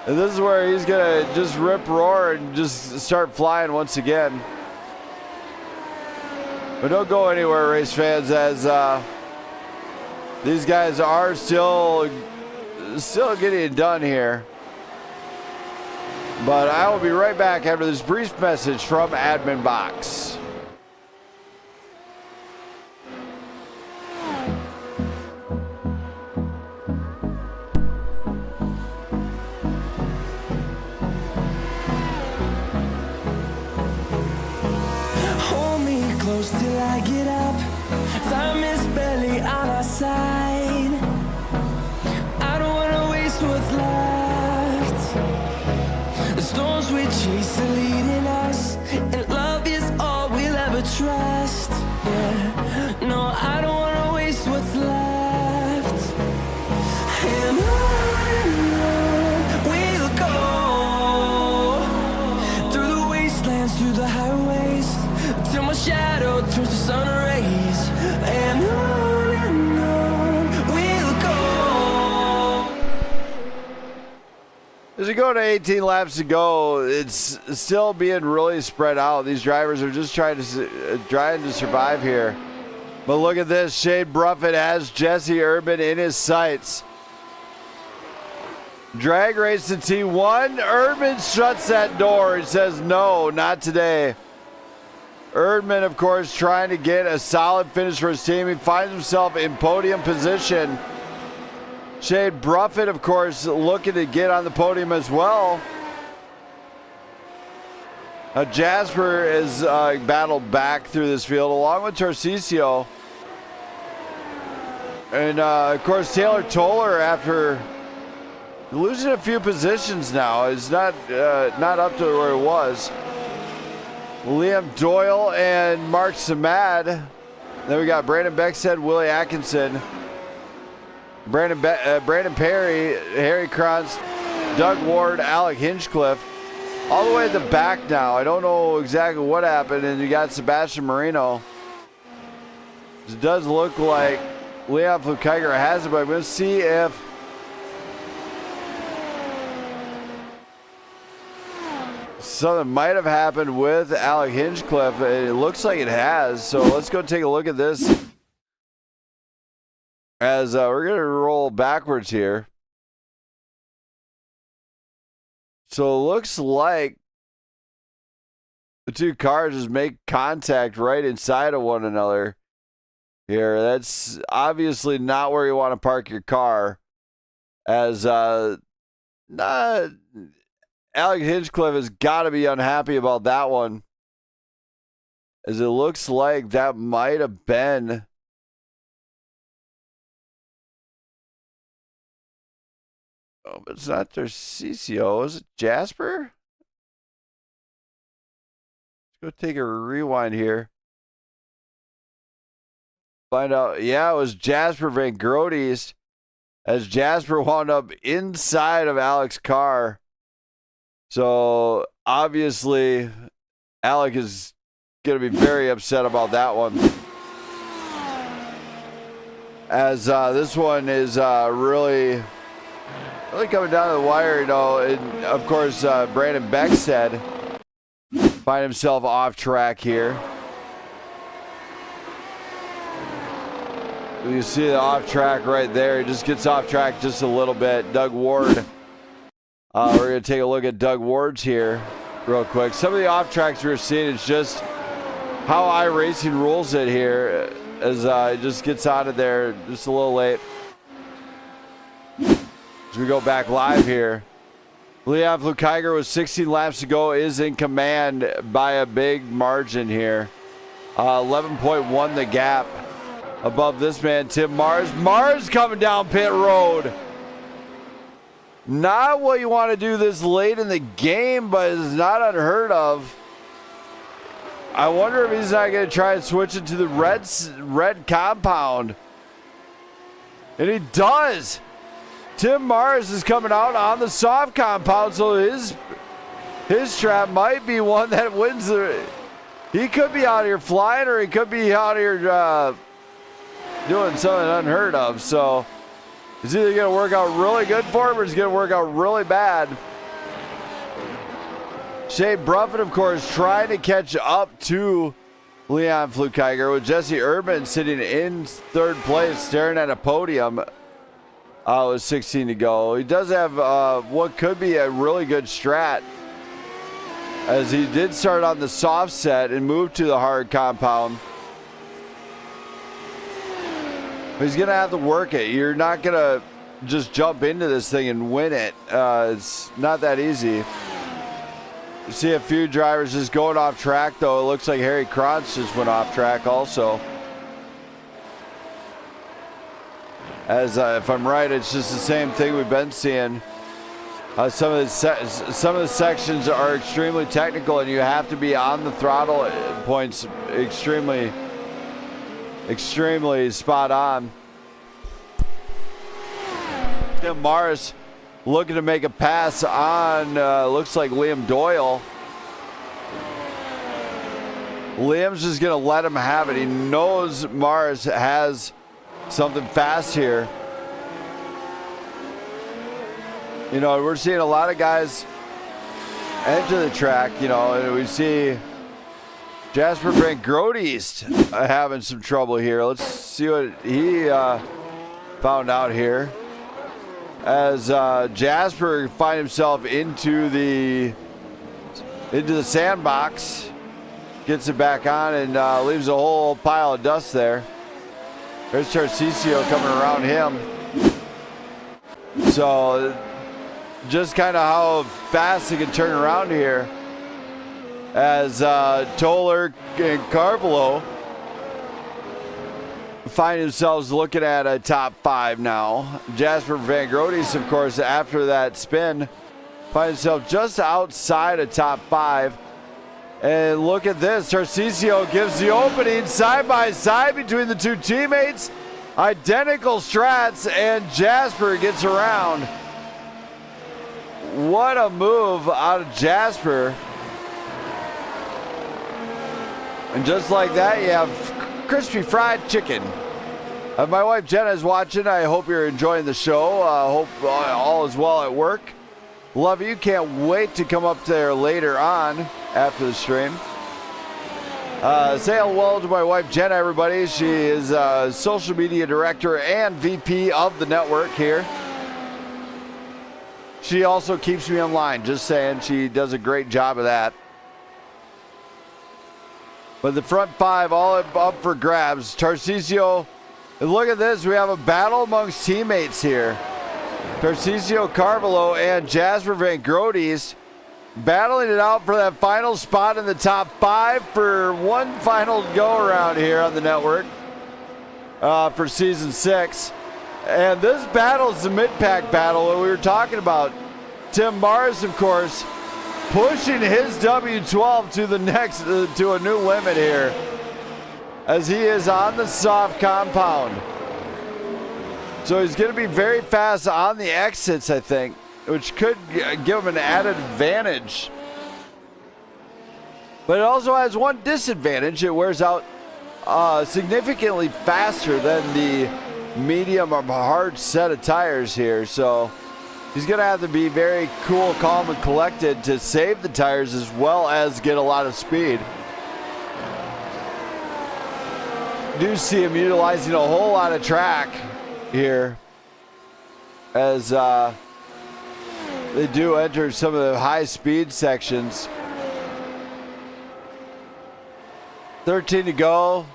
And this is where he's going to just rip roar and just start flying once again. But don't go anywhere, race fans, as these guys are still getting it done here. But I will be right back after this brief message from Admin Boxx. Hold me close till I get up. Time is barely on our side. I don't wanna waste what's left. The storms we chase are leading us, and love is all we'll ever trust. Yeah, no, I don't wanna waste what's left. And on we'll go through the wastelands, through the highways, till my shadow turns to sun rays. And on As we go to 18 laps to go, it's still being really spread out. These drivers are just trying to survive here. But look at this. Shane Bruffett has Jesse Urban in his sights. Drag race to T1. Urban shuts that door. He says, no, not today. Erdman, of course, trying to get a solid finish for his team. He finds himself in podium position. Shane Bruffett, of course, looking to get on the podium as well. Jasper is battled back through this field along with Tarcisio. And, of course, Taylor Toller, after losing a few positions now, is not up to where it was. Liam Doyle and Mark Samad. Then we got Brandon Beckstead, Willie Atkinson, Brandon Perry, Harry Kranz, Doug Ward, Alec Hinchcliffe. All the way at the back now. I don't know exactly what happened. And you got Sebastian Marino. It does look like Leon Flukiger has it, but I'm going to see if something might have happened with Alec Hinchcliffe. It looks like it has. So let's go take a look at this. As we're going to roll backwards here. So it looks like the two cars just make contact right inside of one another here. That's obviously not where you want to park your car. As Alec Hinchcliffe has got to be unhappy about that one. As it looks like that might have been but it's not their CCO. Is it Jasper? Let's go take a rewind here. Find out. Yeah, it was Jasper Van Groot, as Jasper wound up inside of Alec's car. So obviously, Alec is going to be very upset about that one. As this one is really coming down to the wire, you know. And of course, Brandon Beckstead find himself off track here. You see the off track right there. He just gets off track just a little bit. Doug Ward. We're going to take a look at Doug Ward's here real quick. Some of the off tracks we're seeing is just how iRacing rules it here, as it just gets out of there just a little late. As we go back live here, Leon Flukiger with 16 laps to go is in command by a big margin here. 11.1 the gap above this man, Tim Mars. Mars coming down pit road. Not what you want to do this late in the game, but it's not unheard of. I wonder if he's not going to try and switch it to the red compound. And he does. Tim Mars is coming out on the soft compound, so his trap might be one that wins the. He could be out here flying, or he could be out here doing something unheard of. So it's either going to work out really good for him, or it's going to work out really bad. Shane Bruffett, of course, trying to catch up to Leon Flukiger, with Jesse Urban sitting in third place, staring at a podium. With 16 to go. He does have what could be a really good strat, as he did start on the soft set and move to the hard compound. But he's going to have to work it. You're not going to just jump into this thing and win it. It's not that easy. You see a few drivers just going off track, though. It looks like Harry Kranz just went off track also. As if I'm right, it's just the same thing we've been seeing. Some of the sections are extremely technical, and you have to be on the throttle points extremely spot on. Tim Morris looking to make a pass on, looks like Liam Doyle. Liam's just going to let him have it. He knows Morris has something fast here. You know, we're seeing a lot of guys enter the track, you know, and we see Jasper Van Groot having some trouble here. Let's see what he found out here. As Jasper finds himself into the sandbox, gets it back on and leaves a whole pile of dust there. There's Tarcisio coming around him. So just kind of how fast he can turn around here as Toller and Carvalho find themselves looking at a top 5 now. Jasper Van Groot, of course, after that spin, finds himself just outside of top 5. And look at this. Tarcisio gives the opening side by side between the two teammates. Identical strats, and Jasper gets around. What a move out of Jasper. And just like that, you have crispy fried chicken. My wife Jenna is watching. I hope you're enjoying the show. Hope all is well at work. Love you. Can't wait to come up there later on after the stream. Say hello to my wife Jenna, everybody. She is social media director and VP of the network here. She also keeps me online, just saying. She does a great job of that. But the front 5 all up for grabs. Tarcisio, and look at this. We have a battle amongst teammates here. Tarcisio Carvalho and Jasper Van Groot battling it out for that final spot in the top 5 for one final go around here on the network for season 6. And this battle is the mid-pack battle that we were talking about. Tim Mars, of course, pushing his W12 to the next to a new limit here as he is on the soft compound. So he's going to be very fast on the exits, I think, which could give him an added advantage. But it also has one disadvantage. It wears out significantly faster than the medium or hard set of tires here. So he's going to have to be very cool, calm, and collected to save the tires as well as get a lot of speed. Do see him utilizing a whole lot of track here as they do enter some of the high speed sections. 13 to go.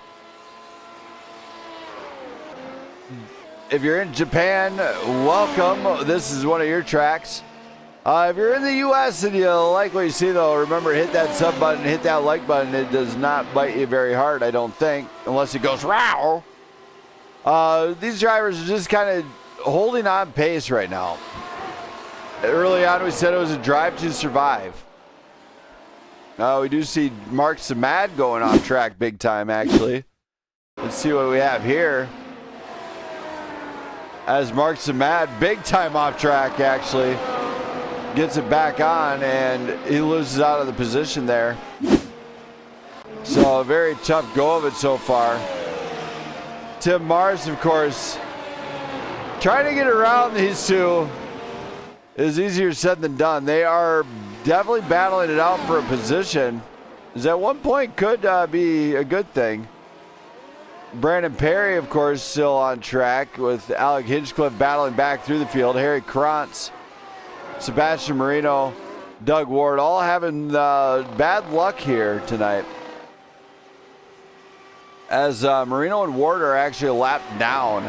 If you're in Japan, welcome. This is one of your tracks. If you're in the U.S. and you like what you see, though, remember, hit that sub button, hit that like button. It does not bite you very hard, I don't think, unless it goes row. These drivers are just kind of holding on pace right now. Early on, we said it was a drive to survive. We do see Mark Samad going off track big time, actually. Let's see what we have here. As Mark Samad, big time off track, actually. Gets it back on, and he loses out of the position there. So a very tough go of it so far. Tim Mars, of course, trying to get around these two is easier said than done. They are definitely battling it out for a position. Is at one point could be a good thing. Brandon Perry, of course, still on track with Alec Hinchcliffe battling back through the field. Harry Krantz, Sebastian Marino, Doug Ward, all having bad luck here tonight. As Marino and Ward are actually a lap down.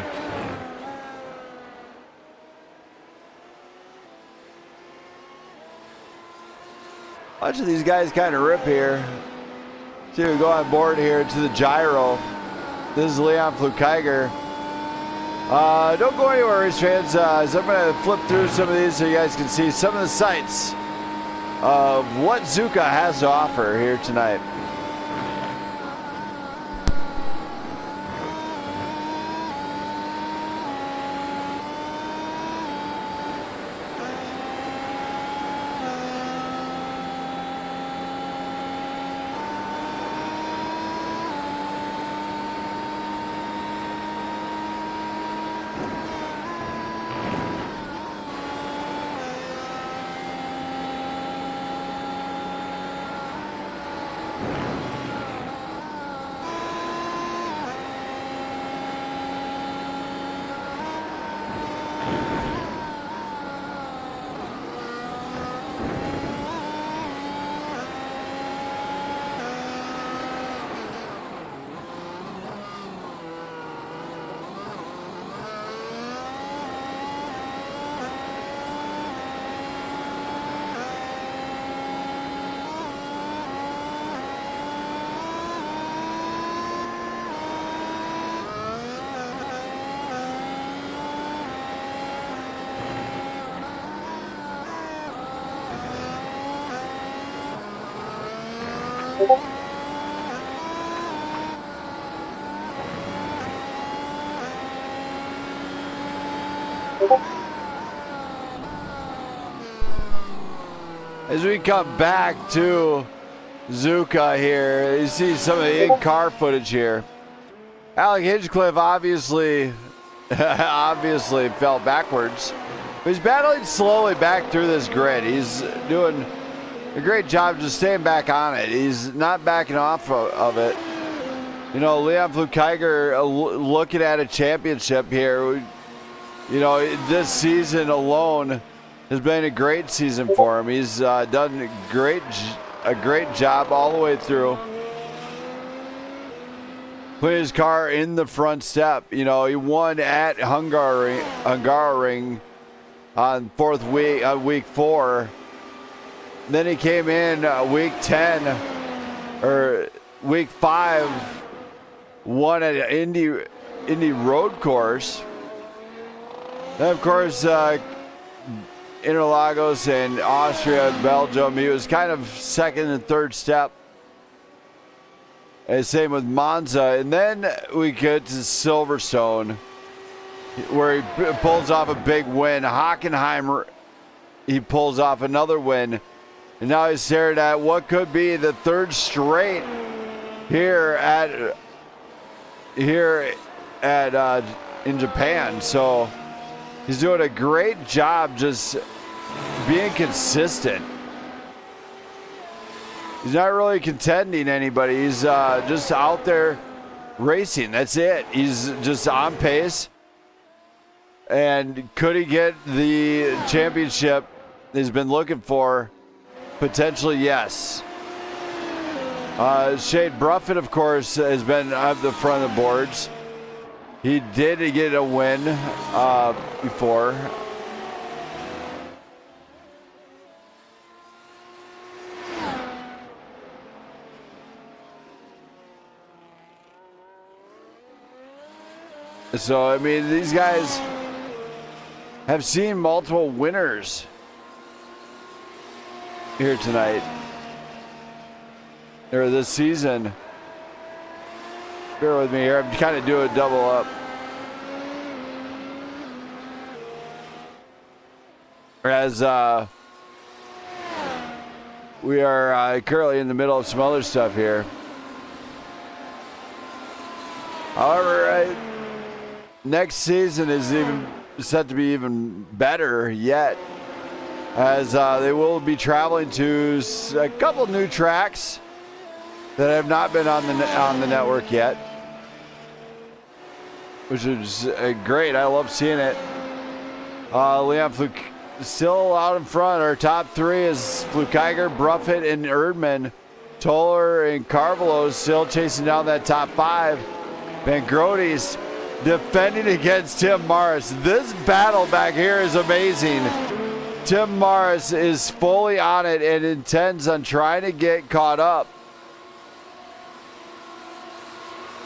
A bunch of these guys kind of rip here. See, we go on board here to the gyro. This is Leon Flukiger. Don't go anywhere, race fans. As I'm going to flip through some of these so you guys can see some of the sights of what Zuka has to offer here tonight. As we come back to Zuka here, you see some of the in-car footage here. Alec Hinchcliffe obviously fell backwards. But he's battling slowly back through this grid. He's doing a great job just staying back on it. He's not backing off of it. You know, Leon Flukeiger looking at a championship here. You know, this season alone has been a great season for him. He's done a great job all the way through. Put his car in the front step. You know, he won at Hungaroring on week 4. Then he came in week 10 or week 5, won at an Indy road course. Then of course Interlagos and Austria, Belgium. He was kind of second and third step. And same with Monza. And then we get to Silverstone, where he pulls off a big win. Hockenheim, he pulls off another win. And now he's staring at what could be the third straight here in Japan. So he's doing a great job just being consistent. He's not really contending anybody. He's just out there racing. That's it. He's just on pace. And could he get the championship he's been looking for? Potentially, yes. Shane Bruffett, of course, has been at the front of the boards. He did get a win before. So, I mean, these guys have seen multiple winners here tonight, or this season. Bear with me here. I'm kind of doing a double up. As we are currently in the middle of some other stuff here. However, next season is even set to be even better yet, as they will be traveling to a couple new tracks that have not been on the network yet, which is great. I love seeing it. Leon Fluke still out in front. Our top 3 is Flukeiger, Bruffett, and Erdmann. Toller and Carvalho still chasing down that top 5. Van Grote's defending against Tim Morris. This battle back here is amazing. Tim Morris is fully on it and intends on trying to get caught up.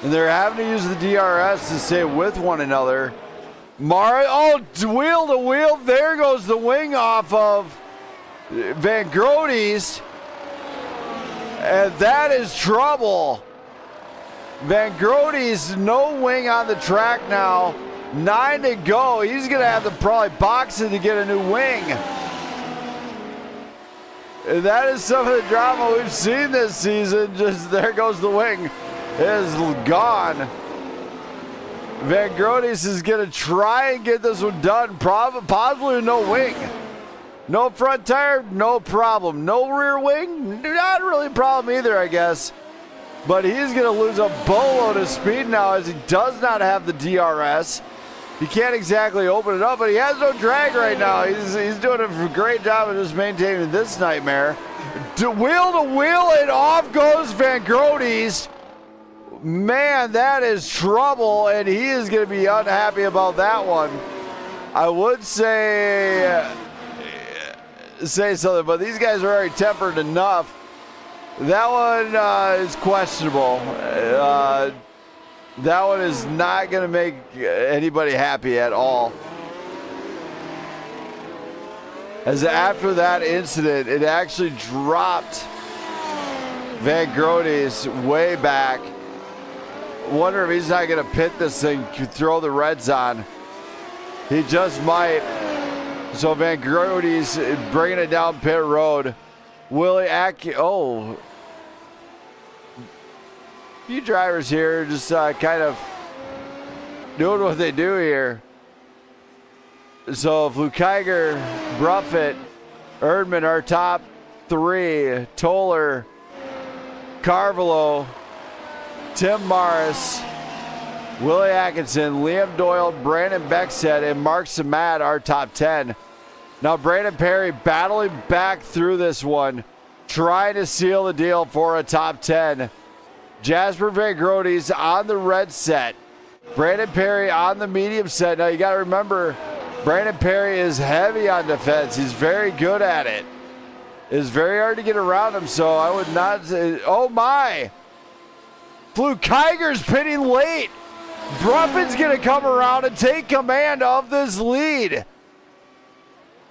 And they're having to use the DRS to stay with one another. Wheel to wheel. There goes the wing off of Van Grote's. And that is trouble. Van Grote's no wing on the track now. 9 to go. He's going to have to probably box it to get a new wing. And that is some of the drama we've seen this season. Just there goes the wing. It is gone. Van Grote's is going to try and get this one done. Possibly no wing. No front tire, no problem. No rear wing, not really a problem either, I guess. But he's going to lose a boatload of speed now, as he does not have the DRS. He can't exactly open it up, but he has no drag right now. He's doing a great job of just maintaining this nightmare. Wheel to wheel, and off goes Van Grote's. Man, that is trouble, and he is going to be unhappy about that one. I would say something, but these guys are already tempered enough. That one is questionable. That one is not going to make anybody happy at all. As after that incident, it actually dropped Van Grote's way back. Wonder if he's not going to pit this thing, throw the reds on. He just might. So Van Grote's bringing it down pit road. Willie a few drivers here just kind of doing what they do here. So Flukiger, Bruffett, Erdman are top three. Toller, Carvalho, Tim Morris, Willie Atkinson, Liam Doyle, Brandon Beckstead, and Mark Samad are top 10. Now Brandon Perry battling back through this one, trying to seal the deal for a top 10. Jasper Van Grote's on the red set. Brandon Perry on the medium set. Now you got to remember, Brandon Perry is heavy on defense. He's very good at it. It's very hard to get around him, so I would not say, oh my! Flukiger's pitting late. Bruffin's going to come around and take command of this lead.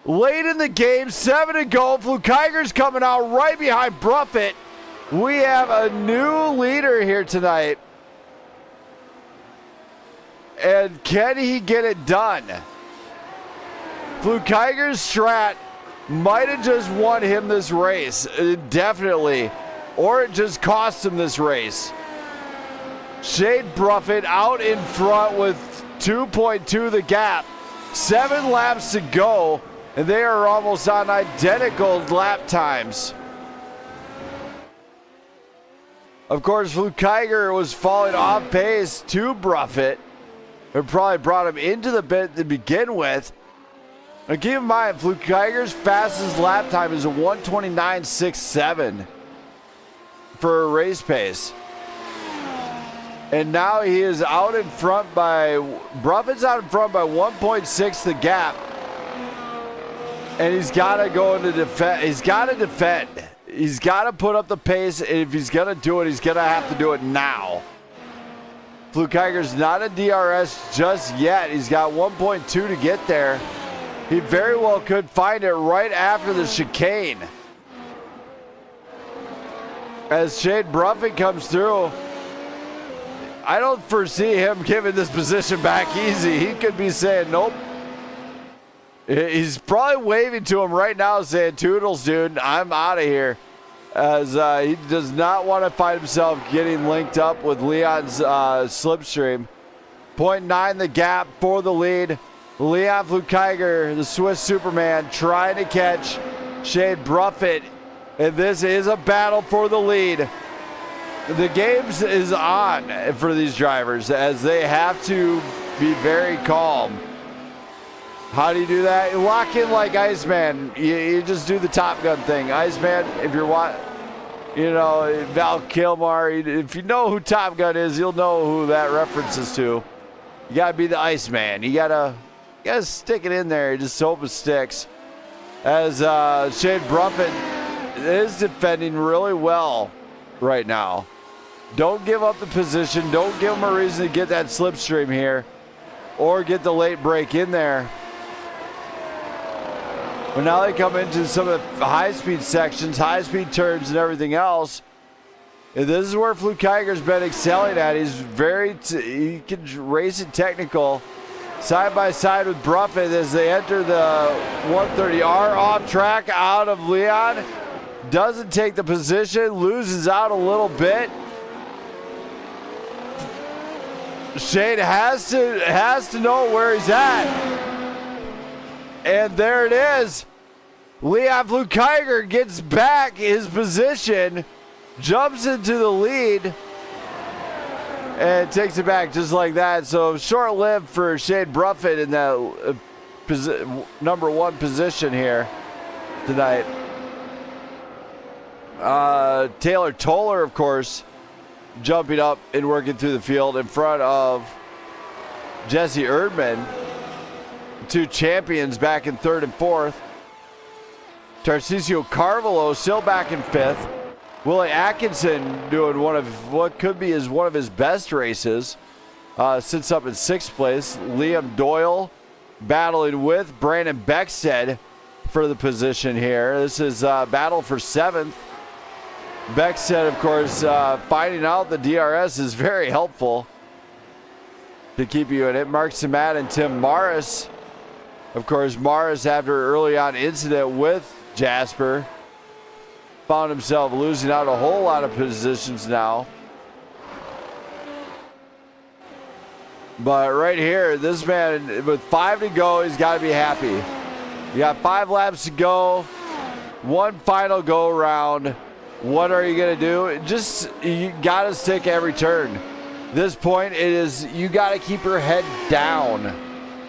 Late in the game, 7 to go. Flukiger's coming out right behind Bruffett. We have a new leader here tonight. And can he get it done? Flukiger's strat might have just won him this race. Definitely. Or it just cost him this race. Shade Bruffett out in front with 2.2 the gap. 7 laps to go, and they are almost on identical lap times. Of course, Flukiger was falling off pace to Bruffett. It probably brought him into the pit to begin with. Now keep in mind, Flukiger's fastest lap time is a 1:29.67 for a race pace. And now he is out in front by, Bruffett's out in front by 1.6 the gap. And he's got to go into defend. He's got to defend. He's got to put up the pace. And if he's going to do it, he's going to have to do it now. Flukiger's not a DRS just yet. He's got 1.2 to get there. He very well could find it right after the chicane. As Shade Bruffett comes through, I don't foresee him giving this position back easy. He could be saying, nope. He's probably waving to him right now saying, toodles, dude, I'm out of here. As he does not want to find himself getting linked up with Leon's slipstream. 0.9 the gap for the lead. Leon Flukiger, the Swiss Superman, trying to catch Shade Bruffett. And this is a battle for the lead. The game is on for these drivers as they have to be very calm. How do you do that? You lock in like Iceman. You just do the Top Gun thing. Iceman, if you're Val Kilmer, if you know who Top Gun is, you'll know who that references to. You gotta be the Iceman. You gotta stick it in there. Just hope it sticks. As Shane Bruffett is defending really well right now. Don't give up the position. Don't give him a reason to get that slipstream here or get the late break in there. But now they come into some of the high-speed sections, high-speed turns and everything else. And this is where Flukiger's been excelling at. He's he can race it technical. Side by side with Bruffett as they enter the 130R off track out of Leon. Doesn't take the position, loses out a little bit. Shane has to know where he's at. And there it is. Leon Flukiger gets back his position, jumps into the lead, and takes it back just like that. So short-lived for Shane Bruffett in that number 1 position here tonight. Taylor Toller, of course, jumping up and working through the field in front of Jesse Erdman. 2 champions back in 3rd and 4th. Tarcisio Carvalho still back in 5th. Willie Atkinson doing one of what could be one of his best races. Sits up in 6th place. Liam Doyle battling with Brandon Beckstead for the position here. This is battle for 7th. Beck said, of course, finding out the DRS is very helpful to keep you in it. Mark Samat and Tim Morris. Of course, Morris, after early on incident with Jasper, found himself losing out a whole lot of positions now. But right here, this man, with 5 to go, he's got to be happy. You got 5 laps to go, one final go around. What are you going to do? Just, you got to stick every turn. This point, it is, you got to keep your head down.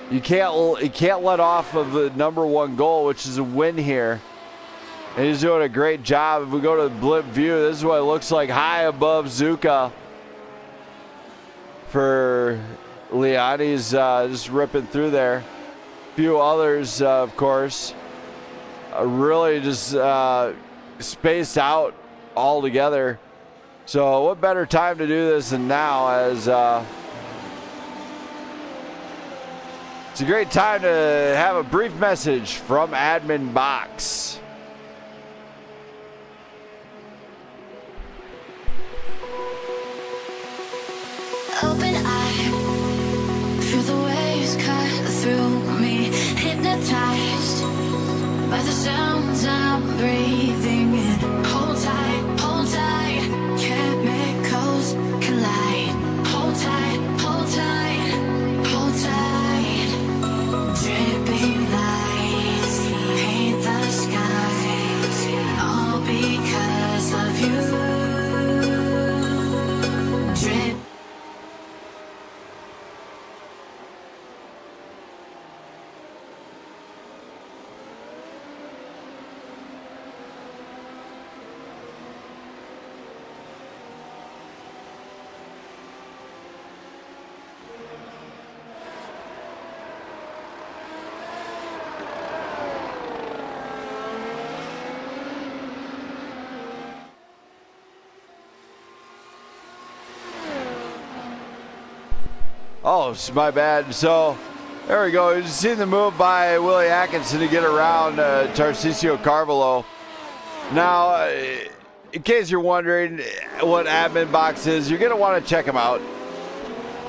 You can't let off of the number 1 goal, which is a win here. And he's doing a great job. If we go to the blip view, this is what it looks like high above Zuka for Leon. He's just ripping through there. A few others, of course, really just spaced out altogether. So what better time to do this than now, as it's a great time to have a brief message from Admin Boxx. Open eye, feel the waves cut through me, hypnotized by the sounds I'm breathing in. Hold tight, chemicals collide. Hold tight, hold tight, hold tight. Dripping lights paint the skies, all because of you. Drip. Oh, it's my bad. So there we go. You seen the move by Willie Atkinson to get around Tarcisio Carvalho. Now, in case you're wondering what Admin Boxx is, you're going to want to check them out.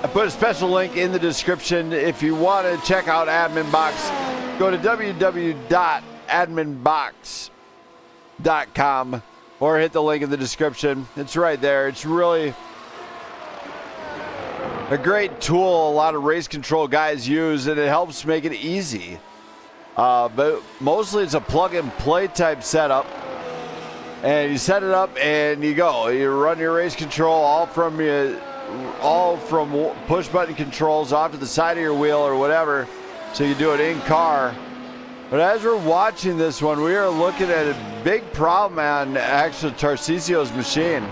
I put a special link in the description. If you want to check out Admin Boxx, go to www.adminboxx.com or hit the link in the description. It's right there. It's really a great tool a lot of race control guys use, and it helps make it easy. But mostly it's a plug and play type setup. And you set it up and you go. You run your race control all from push button controls off to the side of your wheel or whatever. So you do it in car. But as we're watching this one, we are looking at a big problem on actually Tarcisio's machine.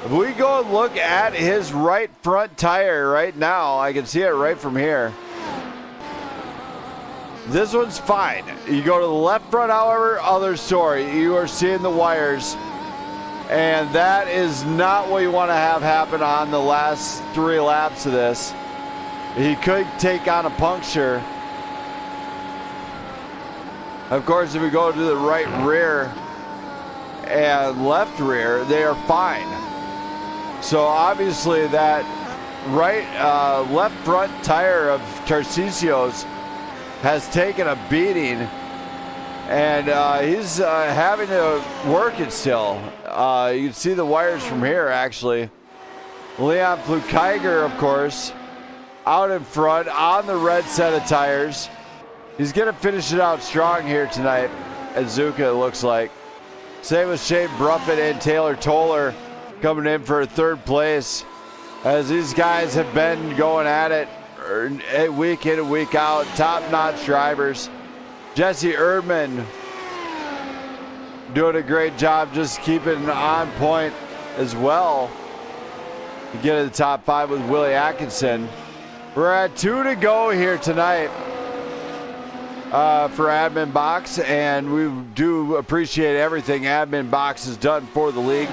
If we go and look at his right front tire right now, I can see it right from here. This one's fine. You go to the left front, however, other story. You are seeing the wires. And that is not what you want to have happen on the last 3 laps of this. He could take on a puncture. Of course, if we go to the right rear and left rear, they are fine. So obviously that left front tire of Tarcisio's has taken a beating, and he's having to work it still. You can see the wires from here, actually. Leon Flukeiger, of course, out in front on the red set of tires. He's going to finish it out strong here tonight at Zuka, it looks like. Same with Shane Bruffett and Taylor Toller coming in for 3rd place, as these guys have been going at it week in and week out. Top-notch drivers. Jesse Erdman doing a great job just keeping on point as well to get to the top 5 with Willie Atkinson. We're at 2 to go here tonight for Admin Boxx, and we do appreciate everything Admin Boxx has done for the league,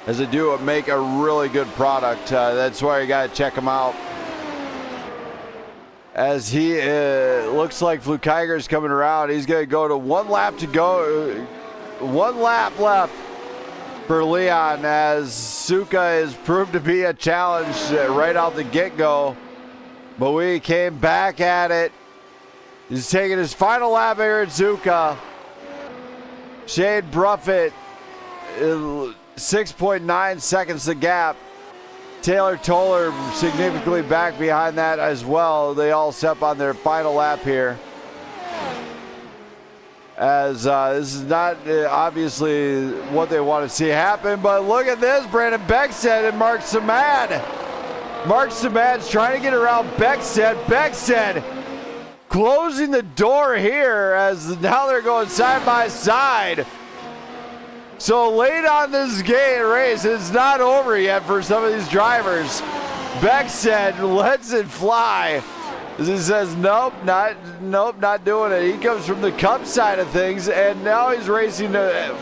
as they do make a really good product. That's why you got to check them out. As he looks like Flukeiger's coming around. He's going to go to 1 lap to go. 1 lap left for Leon as Suka is proved to be a challenge right out the get-go. But we came back at it. He's taking his final lap here at Zuka. Shade Bruffett, 6.9 seconds the gap. Taylor Toller significantly back behind that as well. They all step on their final lap here. As this is not obviously what they want to see happen, but look at this, Brandon Beckstead and Mark Samad. Mark Samad's trying to get around Beckstead. Beckstead closing the door here as now they're going side by side. So late on this race, it's not over yet for some of these drivers. Beckstead lets it fly. As he says, nope, not doing it. He comes from the Cup side of things, and now he's racing to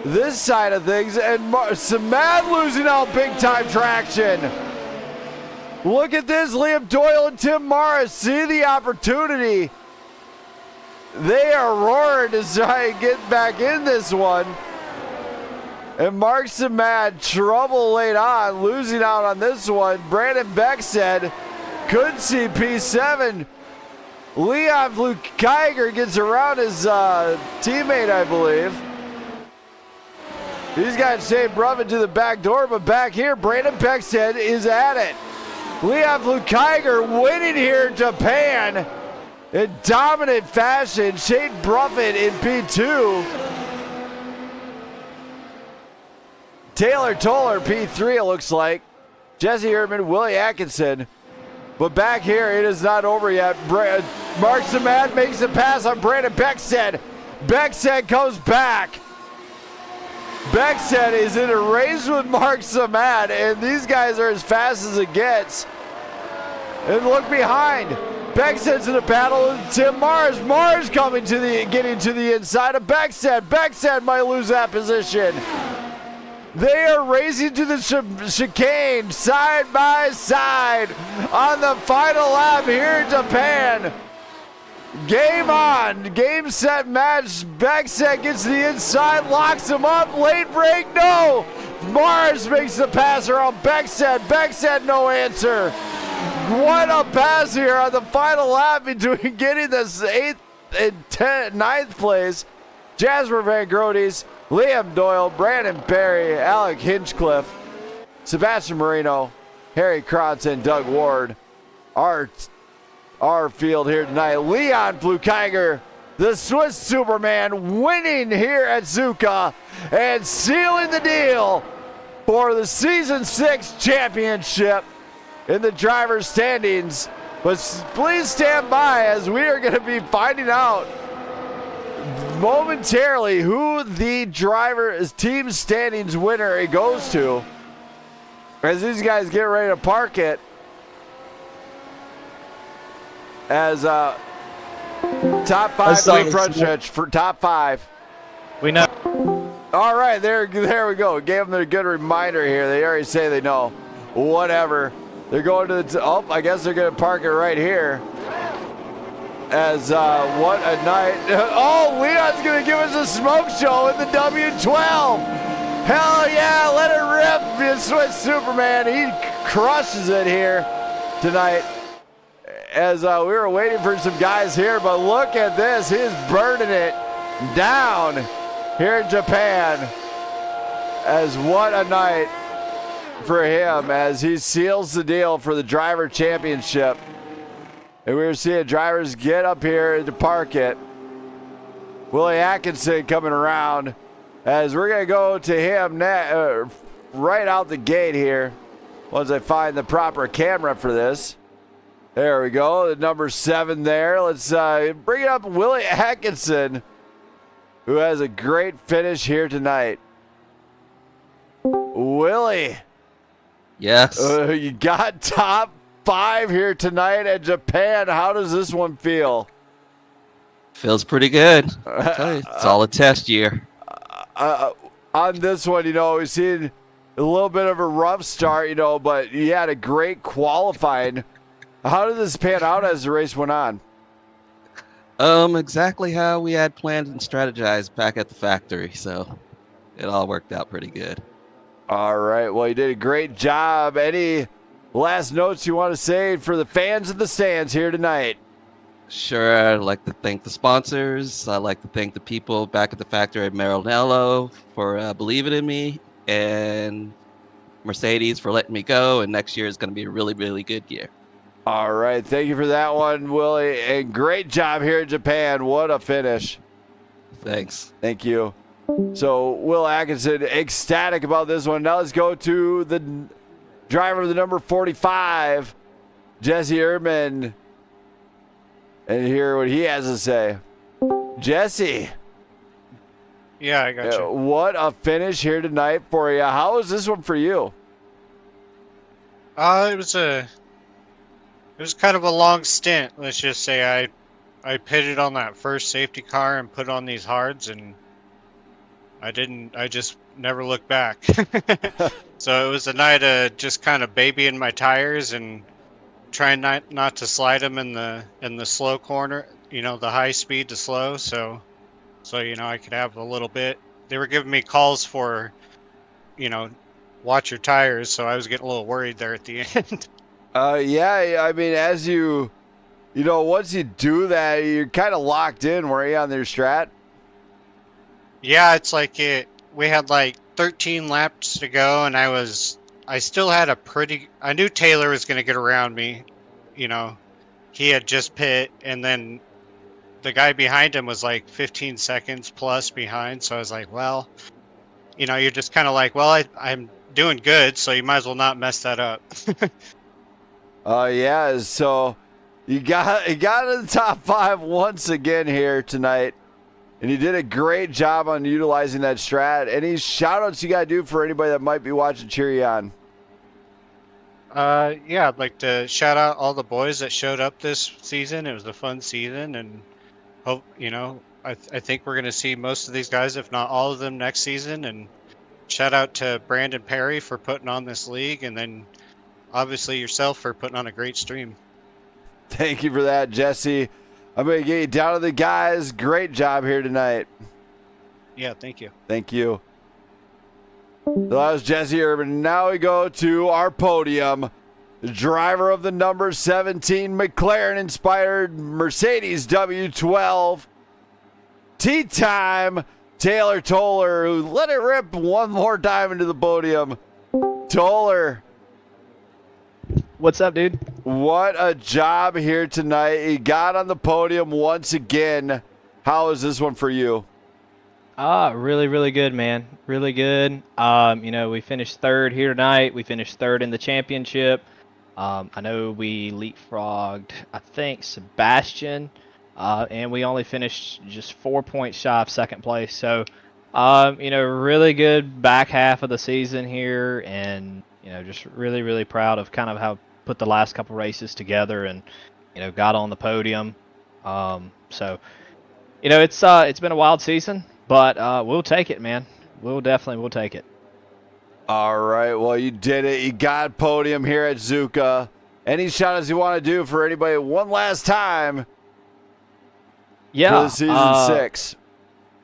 this side of things, and Samad losing out big time traction. Look at this, Liam Doyle and Tim Morris see the opportunity. They are roaring to try and get back in this one. And Mark Samad, trouble late on, losing out on this one. Brandon Beck said, could see P7. Leon Flukiger gets around his teammate, I believe. He's got Shane Bruffett to the back door, but back here, Brandon Beckstead is at it. Leon Flukiger winning here in Japan in dominant fashion. Shane Bruffett in P2. Taylor Toller, P3, it looks like. Jesse Erdman, Willie Atkinson. But back here, it is not over yet. Mark Samad makes a pass on Brandon Beckstead. Beckstead comes back. Beckstead is in a race with Mark Samad, and these guys are as fast as it gets. And look behind. Beckstead's in a battle with Tim Mars. Mars coming getting to the inside of Beckstead. Beckstead might lose that position. They are racing to the chicane side by side on the final lap here in Japan. Game on. Game, set, match. Beckstead gets to the inside, locks him up. Late break, no. Mars makes the pass around Beckstead. Beckstead, no answer. What a pass here on the final lap between getting this 8th and 9th place. Jasper Van Grotes, Liam Doyle, Brandon Perry, Alec Hinchcliffe, Sebastian Marino, Harry Krotz, and Doug Ward. Our field here tonight. Leon Flukiger, the Swiss Superman, winning here at Zuka and sealing the deal for the Season 6 championship in the driver's standings. But please stand by as we are going to be finding out momentarily who the driver's team standings winner it goes to as these guys get ready to park it. As top 5 to front stretch for top 5. We know. All right, there we go. Gave them a good reminder here. They already say they know. Whatever. They're going to the I guess they're going to park it right here. As what a night. Oh, Leon's going to give us a smoke show in the W12. Hell yeah, let it rip. The Swiss Superman, he crushes it here tonight. As we were waiting for some guys here, but look at this. He's burning it down here in Japan. As what a night for him as he seals the deal for the driver championship. And we were seeing drivers get up here to park it. Willie Atkinson coming around as we're going to go to him right out the gate here once I find the proper camera for this. There we go, the number 7 there. Let's bring it up, Willie Atkinson, who has a great finish here tonight. Willie. Yes. You got top 5 here tonight at Japan. How does this one feel? Feels pretty good. I'll tell you, it's all a test year. On this one, we've seen a little bit of a rough start, but you had a great qualifying. How did this pan out as the race went on? Exactly how we had planned and strategized back at the factory, so it all worked out pretty good. All right. Well, you did a great job. Any last notes you want to say for the fans of the stands here tonight? Sure, I'd like to thank the sponsors. I'd like to thank the people back at the factory at Maranello for believing in me, and Mercedes for letting me go. And next year is going to be a really, really good year. All right. Thank you for that one, Willie. And great job here in Japan. What a finish. Thanks. Thank you. So, Will Atkinson, ecstatic about this one. Now let's go to the driver of the number 45, Jesse Erdman, and hear what he has to say. Jesse. Yeah, I got you. What a finish here tonight for you. How was this one for you? It was kind of a long stint. Let's just say I pitted on that first safety car and put on these hards, and I just never looked back. So it was a night of just kind of babying my tires and trying not to slide them in the slow corner, the high speed to slow. So I could have a little bit. They were giving me calls for, watch your tires. So I was getting a little worried there at the end. Yeah, I mean, as once you do that, you're kind of locked in, were you, on their strat? Yeah, it's like we had like 13 laps to go, and I still had I knew Taylor was going to get around me. He had just pit, and then the guy behind him was like 15 seconds plus behind. So I was like, well, you're just kind of like, well, I'm doing good, so you might as well not mess that up. Yeah, so you got into the top 5 once again here tonight, and you did a great job on utilizing that strat. Any shout-outs you got to do for anybody that might be watching cheer you on? Yeah, I'd like to shout out all the boys that showed up this season. It was a fun season, and hope, I think we're going to see most of these guys, if not all of them, next season. And shout out to Brandon Perry for putting on this league, and then obviously yourself for putting on a great stream. Thank you for that, Jesse. I'm going to get you down to the guys. Great job here tonight. Yeah, thank you. Thank you. So that was Jesse Urban. Now we go to our podium. The driver of the number 17 McLaren-inspired Mercedes W12. Tea time, Taylor Toller, who let it rip one more time into the podium. Toller. What's up, dude? What a job here tonight. He got on the podium once again. How is this one for you? Really, really good, man. Really good. We finished third here tonight. We finished third in the championship. I know we leapfrogged, I think, Sebastian, and we only finished just 4 points shy of second place. So, really good back half of the season here, and just really, really proud of kind of how put the last couple races together, and got on the podium. So, it's been a wild season, but we'll take it, man. We'll take it. All right, well, you did it. You got podium here at Zuka. Any shout-outs you want to do for anybody one last time? Yeah, for the season 6.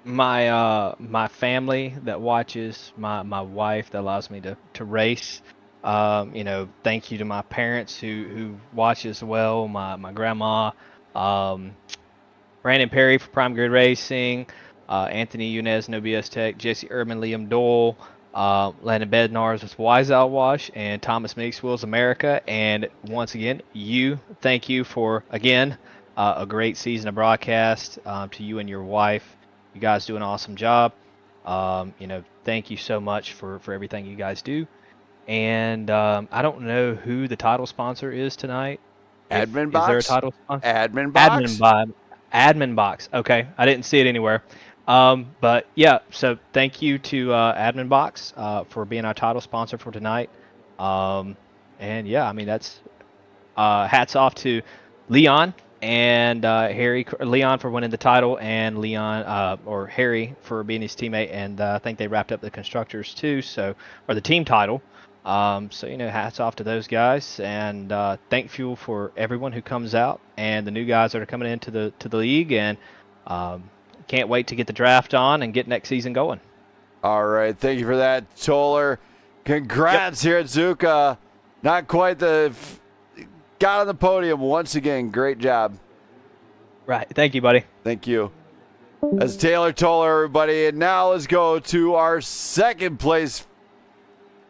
My family that watches, my wife that allows me to race. Thank you to my parents who watch as well. My grandma, Brandon Perry for Prime Grid Racing, Anthony Yunez, No BS Tech, Jesse Urban, Liam Dole, Landon Bednars with Wise Out Wash, and Thomas Meeks Wheels America. And once again, thank you for, again, a great season of broadcast, to you and your wife. You guys do an awesome job. Thank you so much for everything you guys do. And I don't know who the title sponsor is tonight. Admin Box? Box? Is there a title sponsor? Admin Box? Admin Box. Okay, I didn't see it anywhere. But yeah, so thank you to Admin Box for being our title sponsor for tonight. And yeah, I mean, that's hats off to Leon and Leon for winning the title, and Harry for being his teammate. And I think they wrapped up the constructors too, or the team title. So hats off to those guys, and thankful for everyone who comes out and the new guys that are coming into the league, and can't wait to get the draft on and get next season going. All right, thank you for that, Toller. Congrats here at Zuka. Not quite got on the podium once again. Great job. Right, thank you, buddy. Thank you. That's Taylor Toller, everybody. And now let's go to our second place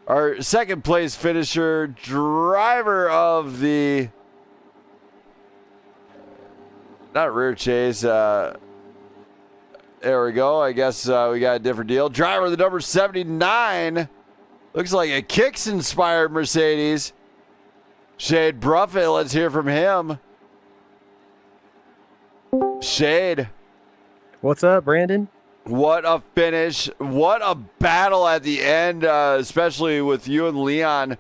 finisher, driver of the not rear chase. There we go. I guess we got a different deal. Driver of the number 79. Looks like a Kicks-inspired Mercedes. Shade Bruffett, let's hear from him. Shade. What's up, Brandon? What a finish. What a battle at the end, especially with you and Leon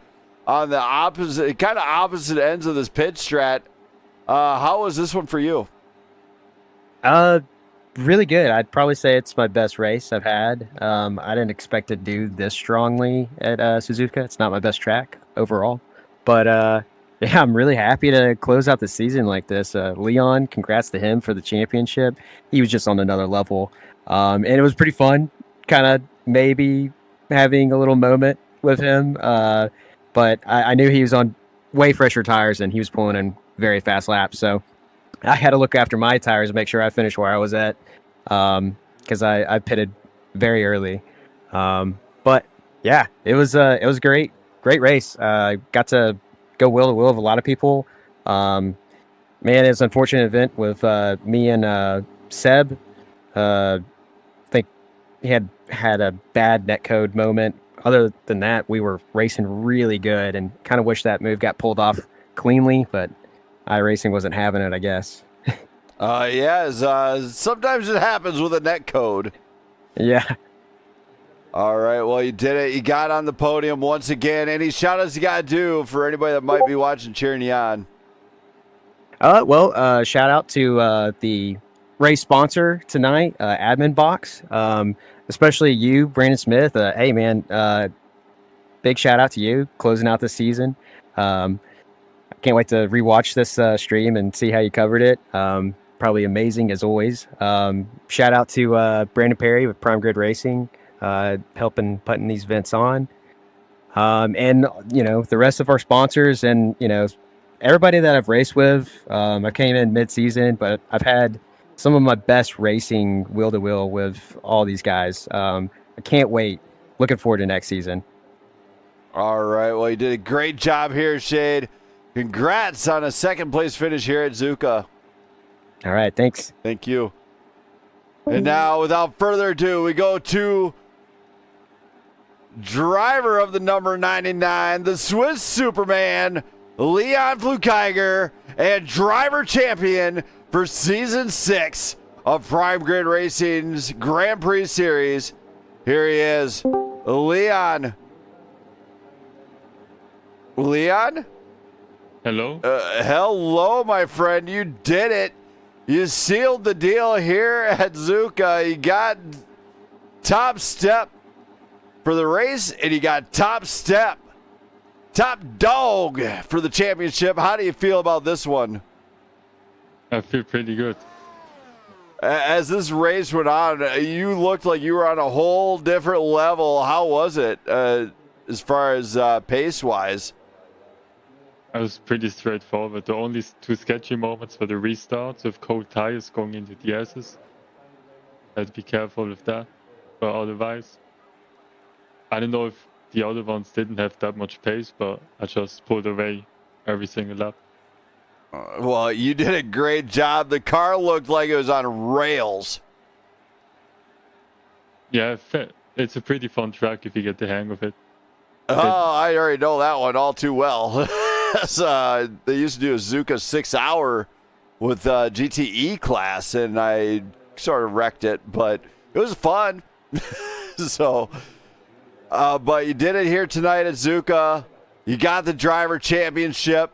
on the opposite ends of this pit strat. How was this one for you? Really good. I'd probably say it's my best race I've had. I didn't expect to do this strongly at Suzuka. It's not my best track overall. But yeah, I'm really happy to close out the season like this. Leon, congrats to him for the championship. He was just on another level. And it was pretty fun, kind of maybe having a little moment with him. But I knew he was on way fresher tires and he was pulling in very fast laps. So I had to look after my tires and make sure I finished where I was at, because I pitted very early. But yeah, it was great race. Got to go wheel to wheel with a lot of people. Man, it's an unfortunate event with me and Seb. I think he had a bad netcode moment. Other than that, we were racing really good, and kind of wish that move got pulled off cleanly, but iRacing wasn't having it, I guess. Sometimes it happens with a net code. Yeah. All right, well, you did it. You got on the podium once again. Any shout-outs you got to do for anybody that might be watching, cheering you on? Shout out to the race sponsor tonight, Admin Boxx. Especially you, Brandon Smith. Hey, man, big shout out to you closing out the season. I can't wait to rewatch this stream and see how you covered it. Probably amazing as always. Shout out to Brandon Perry with Prime Grid Racing, helping putting these events on. And the rest of our sponsors and everybody that I've raced with. I came in mid-season, but I've had some of my best racing wheel to wheel with all these guys. I can't wait. Looking forward to next season. All right. Well, you did a great job here, Shade. Congrats on a second place finish here at Zuka. All right. Thanks. Thank you. And now, without further ado, we go to driver of the number 99, the Swiss Superman, Leon Flukeiger, and driver champion for Season 6 of Prime Grid Racing's Grand Prix Series. Here he is, Leon. Leon? Hello? Hello, my friend. You did it. You sealed the deal here at Zuka. You got top step for the race, and you got top dog for the championship. How do you feel about this one? I feel pretty good. As this race went on, you looked like you were on a whole different level. How was it as far as pace-wise? I was pretty straightforward. The only two sketchy moments were the restarts with cold tires going into the S's. Had to be careful with that. But otherwise, I don't know if the other ones didn't have that much pace, but I just pulled away every single lap. Well, you did a great job. The car looked like it was on rails. Yeah, it's a pretty fun track if you get the hang of it. Oh, I already know that one all too well. They used to do a Zuka 6-hour with GTE class, and I sort of wrecked it, but it was fun. But you did it here tonight at Zuka. You got the driver championship.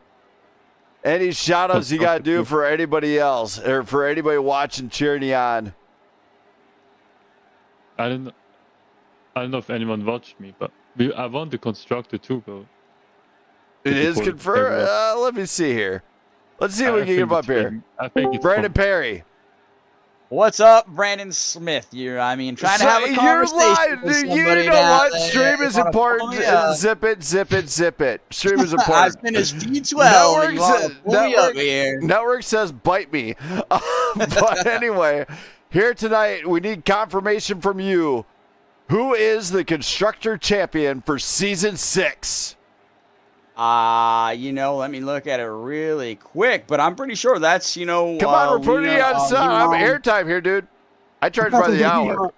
Any shout-outs you got to do for anybody else, or for anybody watching, cheering you on? I don't know if anyone watched me, but I won the constructor too, bro. It is confirmed. Let me see here. Let's see if we can get him up here. I think it's Brandon Perry. What's up, Brandon Smith? I mean, trying to have a conversation with somebody You know down what? there. Stream is You wanna important. pull me up? Zip it, zip it, zip it. Stream is I important. finished V12. and you want to pull me up here? Network says bite me. But anyway, here tonight, we need confirmation from you. Who is the constructor champion for season 6? Let me look at it really quick, but I'm pretty sure that's, Come on, we're putting you on sound. I'm airtime here, dude. I charge by the hour.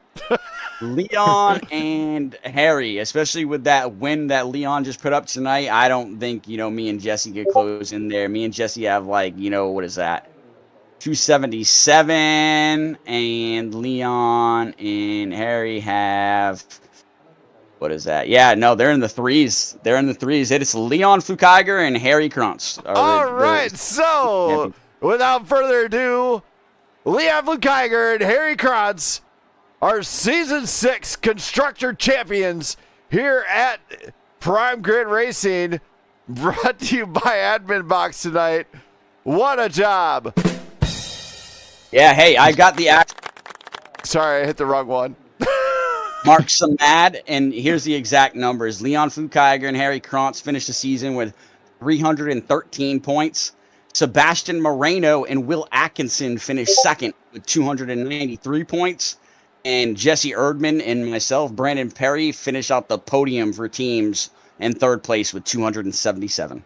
Leon and Harry, especially with that win that Leon just put up tonight. I don't think, me and Jesse get close in there. Me and Jesse have what is that? 277, and Leon and Harry have, what is that? Yeah, no, they're in the threes. They're in the threes. It's Leon Fukaiger and Harry Krantz. All right, so without further ado, Leon Fukaiger and Harry Krantz are season 6 constructor champions here at Prime Grid Racing, brought to you by Admin Boxx tonight. What a job. Yeah, hey, I got the Sorry, I hit the wrong one. Mark Samad, and here's the exact numbers. Leon Fukaiger and Harry Krantz finished the season with 313 points. Sebastian Moreno and Will Atkinson finished second with 293 points. And Jesse Erdman and myself, Brandon Perry, finish out the podium for teams in third place with 277.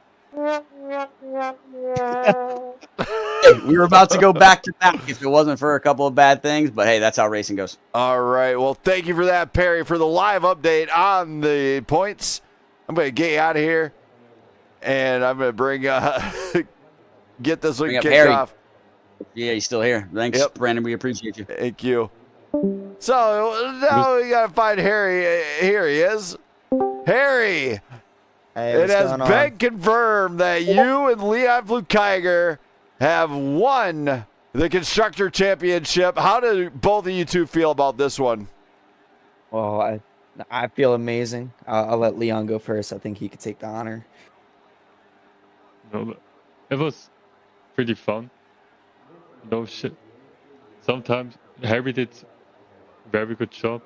We were about to go back to back if it wasn't for a couple of bad things, but hey, that's how racing goes. All right. Well, thank you for that, Perry, for the live update on the points. I'm going to get you out of here, and I'm going to bring get this one kicked off. Yeah, he's still here. Thanks, Brandon. We appreciate you. Thank you. So now we got to find Harry. Here he is. Harry. Hey, it has been confirmed that you and Leon Fukaiger have won the Constructor Championship. How do both of you two feel about this one? Well, I feel amazing. I'll let Leon go first. I think he could take the honor. No, it was pretty fun. No shit. Sometimes Harry did a very good job.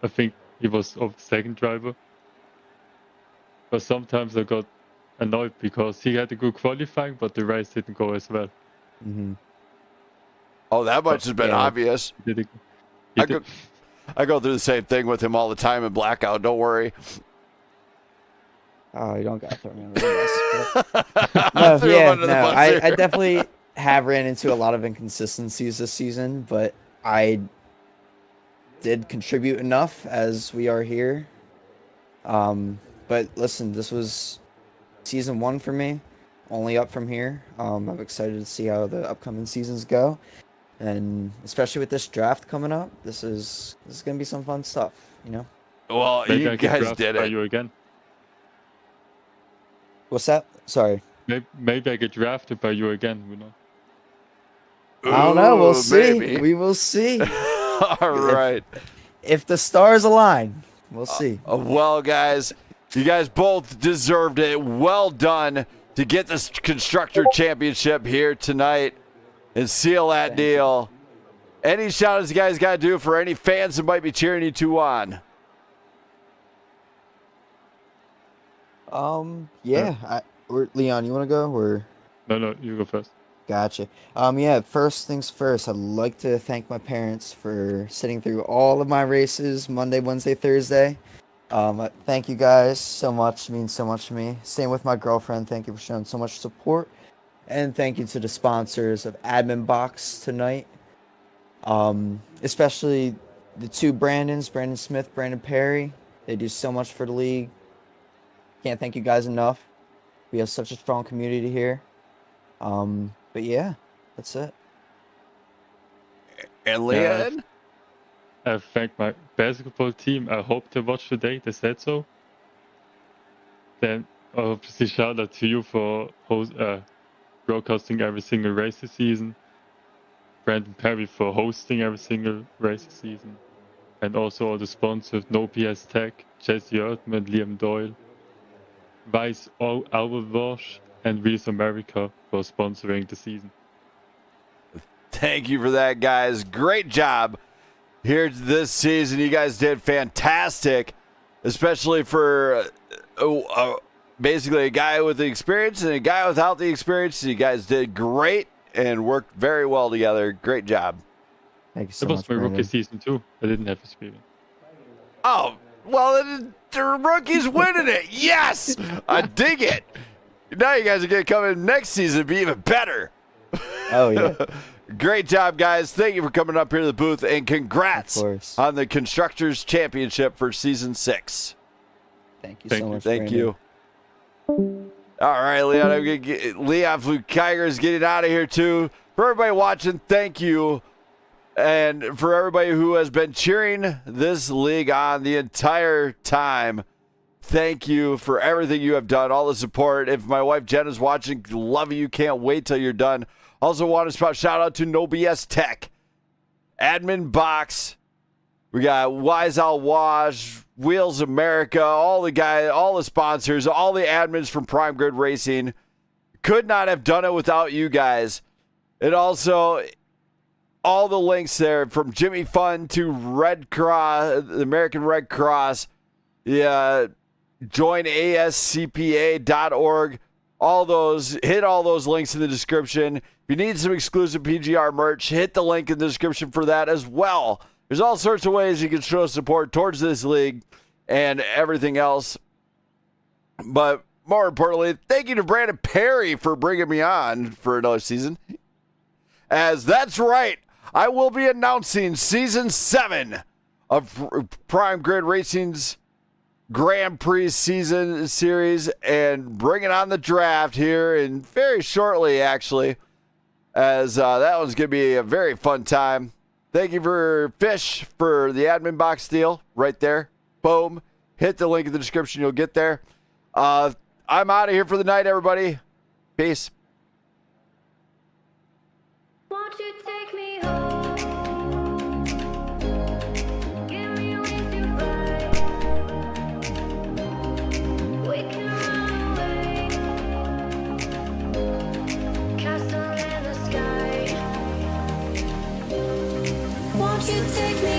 I think he was of second driver. But sometimes I got annoyed because he had a good qualifying, but the race didn't go as well. Mm-hmm. Oh, that much has been obvious. I go through the same thing with him all the time in Blackout. Don't worry. Oh, you don't got to throw me under the bus. I definitely have ran into a lot of inconsistencies this season, but I did contribute enough as we are here. But listen, this was season 1 for me, only up from here. I'm excited to see how the upcoming seasons go, and especially with this draft coming up, this is gonna be some fun stuff, Well, Maybe you I get guys drafted did by it. you again. What's that? Sorry. Maybe I get drafted by you again. I don't know. We'll Ooh, see. maybe. We will see. All right. If the stars align, we'll see. Well, guys, you guys both deserved it. Well done to get this Constructor Championship here tonight and seal that deal. Any shout outs you guys got to do for any fans that might be cheering you two on? Yeah. Leon, you want to go or? No, you go first. Gotcha. Yeah, first things first, I'd like to thank my parents for sitting through all of my races Monday, Wednesday, Thursday. Thank you guys so much. It means so much to me. Same with my girlfriend. Thank you for showing so much support. And thank you to the sponsors of Admin Boxx tonight. Especially the two Brandons, Brandon Smith, Brandon Perry. They do so much for the league. Can't thank you guys enough. We have such a strong community here. But yeah, that's it. And Leon? I thank my basketball team. I hope they watch today. They said so. Then obviously shout out to you for broadcasting every single race this season. Brandon Perry for hosting every single race this season. And also all the sponsors, No PS Tech, Jesse Erdman, Liam Doyle, Vice Alvarez, and Wheels America for sponsoring the season. Thank you for that, guys. Great job here this season. You guys did fantastic, especially for basically a guy with the experience and a guy without the experience. You guys did great and worked very well together. Great job. Thank you so It was much, my rookie Brandon. season too. I didn't have experience. Oh, well, the rookie's winning it. Yes! I dig it. Now you guys are going to come in next season and be even better. Oh, yeah. Great job, guys. Thank you for coming up here to the booth, and congrats on the Constructors Championship for Season 6. Thank you so much, Thank Brandon. you. All right, Leon. I'm gonna Leon Flukiger is getting out of here, too. For everybody watching, thank you. And for everybody who has been cheering this league on the entire time, thank you for everything you have done, all the support. If my wife Jen is watching, love you. Can't wait till you're done. Also want to shout out to No BS Tech, Admin Boxx. We got Wise Out Wash, Wheels America, all the guys, all the sponsors, all the admins from Prime Grid Racing. Could not have done it without you guys. And also all the links there from Jimmy Fun to Red Cross, the American Red Cross, join ASCPA.org. All those, hit all those links in the description. If you need some exclusive PGR merch, hit the link in the description for that as well. There's all sorts of ways you can show support towards this league and everything else. But more importantly, thank you to Brandon Perry for bringing me on for another season. As that's right, I will be announcing Season 7 of Prime Grid Racing's Grand Prix season series and bringing on the draft here and very shortly, actually, as that one's going to be a very fun time. Thank you for Fish for the admin box deal right there. Boom. Hit the link in the description. You'll get there. I'm out of here for the night, everybody. Peace. Won't you take me home? Give me a reason right. We can run away. Castle in the sky. Won't you take me